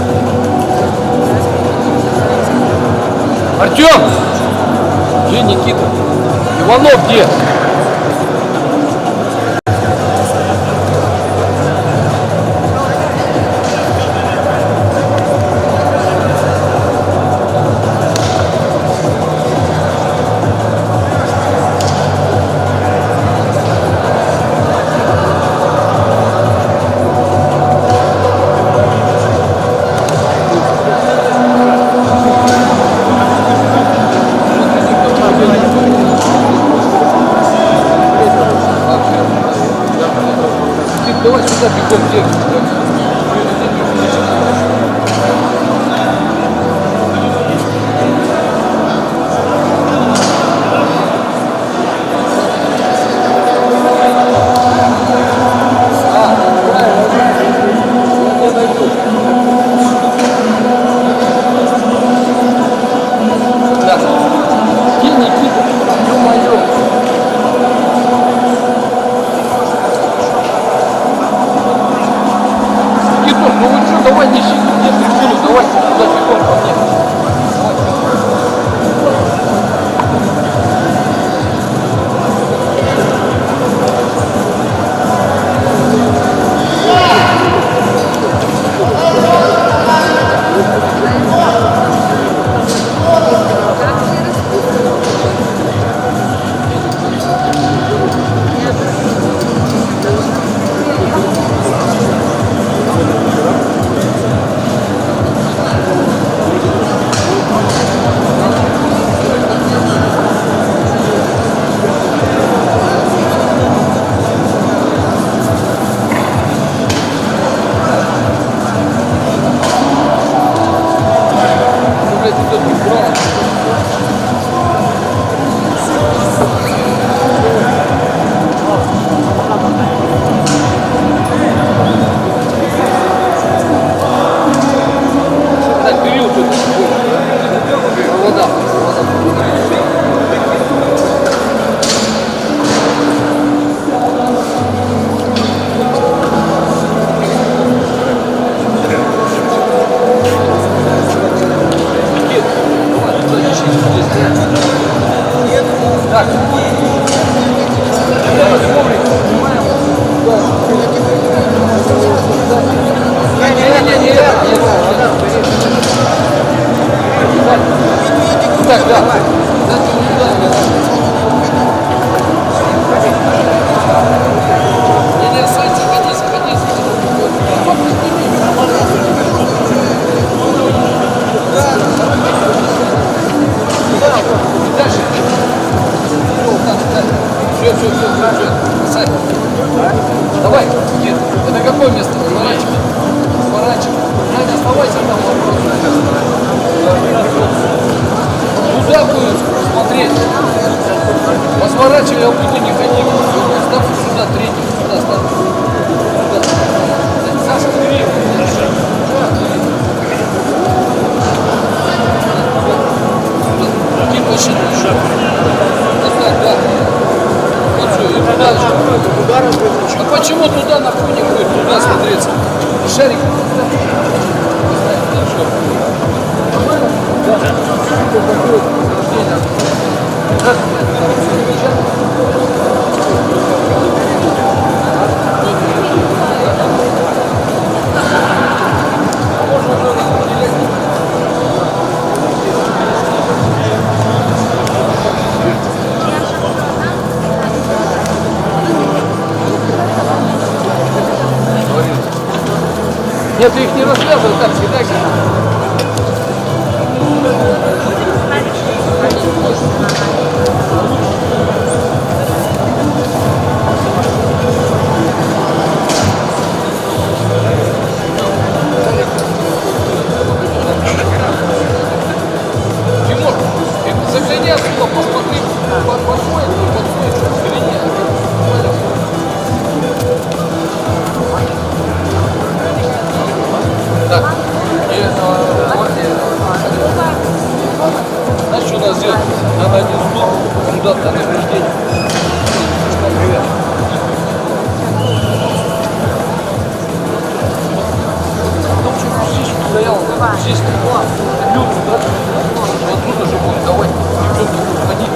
Артем! Где Никита? Иванов где? Давай сюда бегом, где? Давай неси, где прикину, давай туда бегом ко мне. Так, да. Не, Саня, заходи, заходи. Дальше. Все, Сань. Давай, Кит, это какое место? Сворачивай. Сворачивай. Надо оставайся там. Туда будет смотреть. Посворачивай, а будто не ходи. Ставь сюда, третий. Сюда ставь. Саша, бери. Кит очень еще. Вот так, да. Вот все, и туда же. А почему туда на фоне будет? Туда смотреться. Шарик. Нет, ты их не развязывай, так всегда. Тимур, загляни отсюда, посмотри, подходит или нет. Так, знаешь, что надо сделать? Надо один стол, туда на награждение. Привет. Потом что здесь стоял, здесь люди, да? Вот тут уже будет давать девчонки ходить.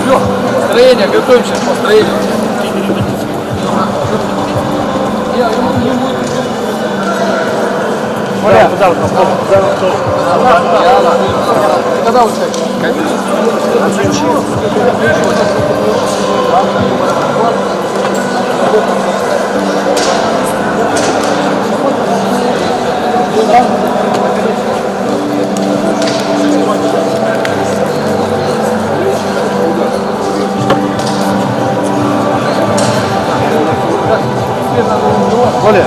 Лёх, построение, готовимся к построению. Когда участвуешь? Коля.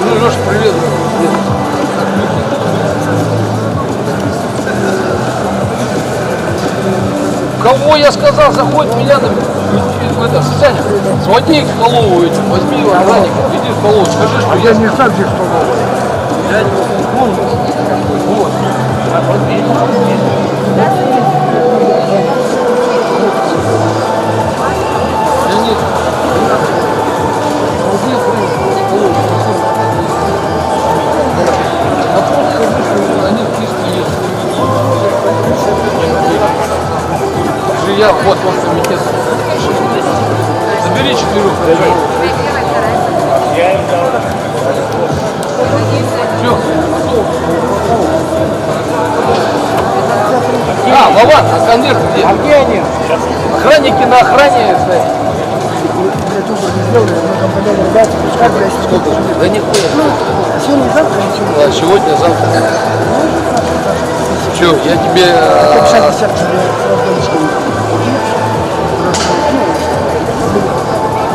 Ну, Леша, привет. Кого я сказал, заходит меня на это, Саня, звони к столовую, возьми охранника, иди в столовую, скажи, что я не сам здесь в столовую. Вот. Я нет. Я вот он комитет. Забери четверых. Я им дал. Все. А, Вован, а конверт где? А где они? Охранники на охране стоят. Да нихуя. Да, сегодня, завтра. Че, я тебе...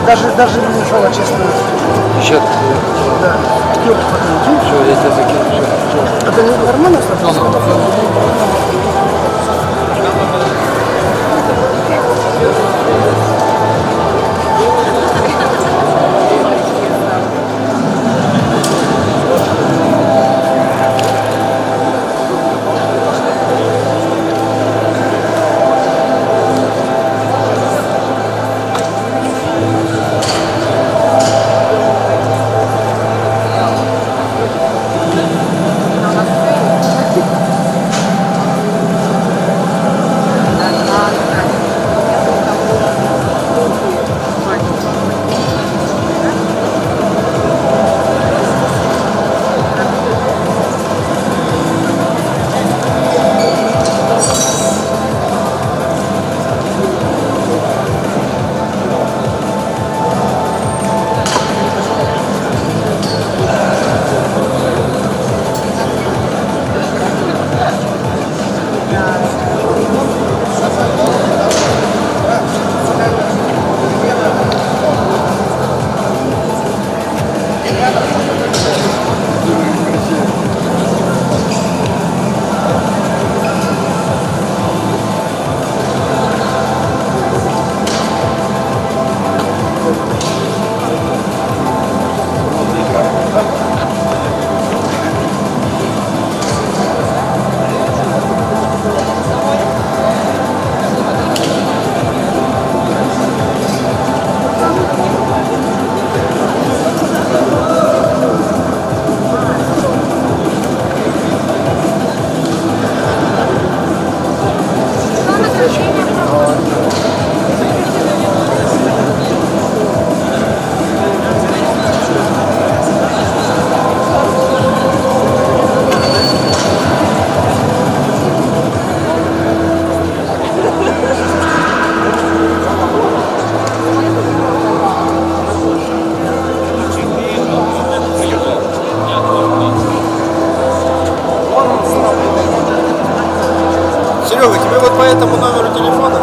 Даже не мешало, честно.
Еще.
Да. Кирку потом.
Все, я тебя закину.
Это не нормально, что
Серега, тебе вот по этому номеру телефона?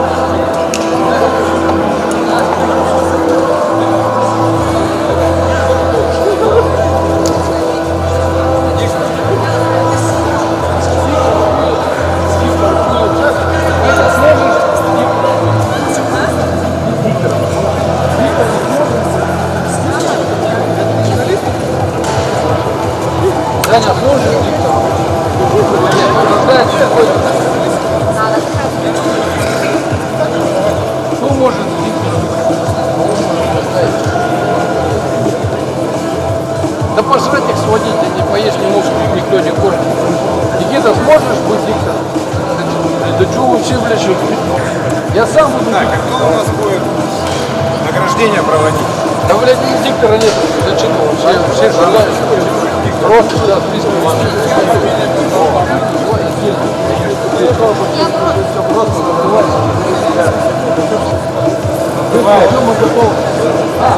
Даня, сможешь диктор? Кто может да пожрать их сводить, а не поесть не можешь, никто не кормит. Никита, сможешь быть диктором? Да что вы все, блядь, я сам буду.
Так, а кто у нас будет награждение проводить?
Да, блядь, диктора нет, зачем? Все желают. Просто сюда списки.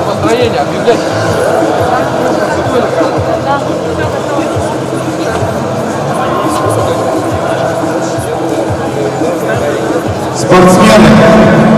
Построение, объявлять.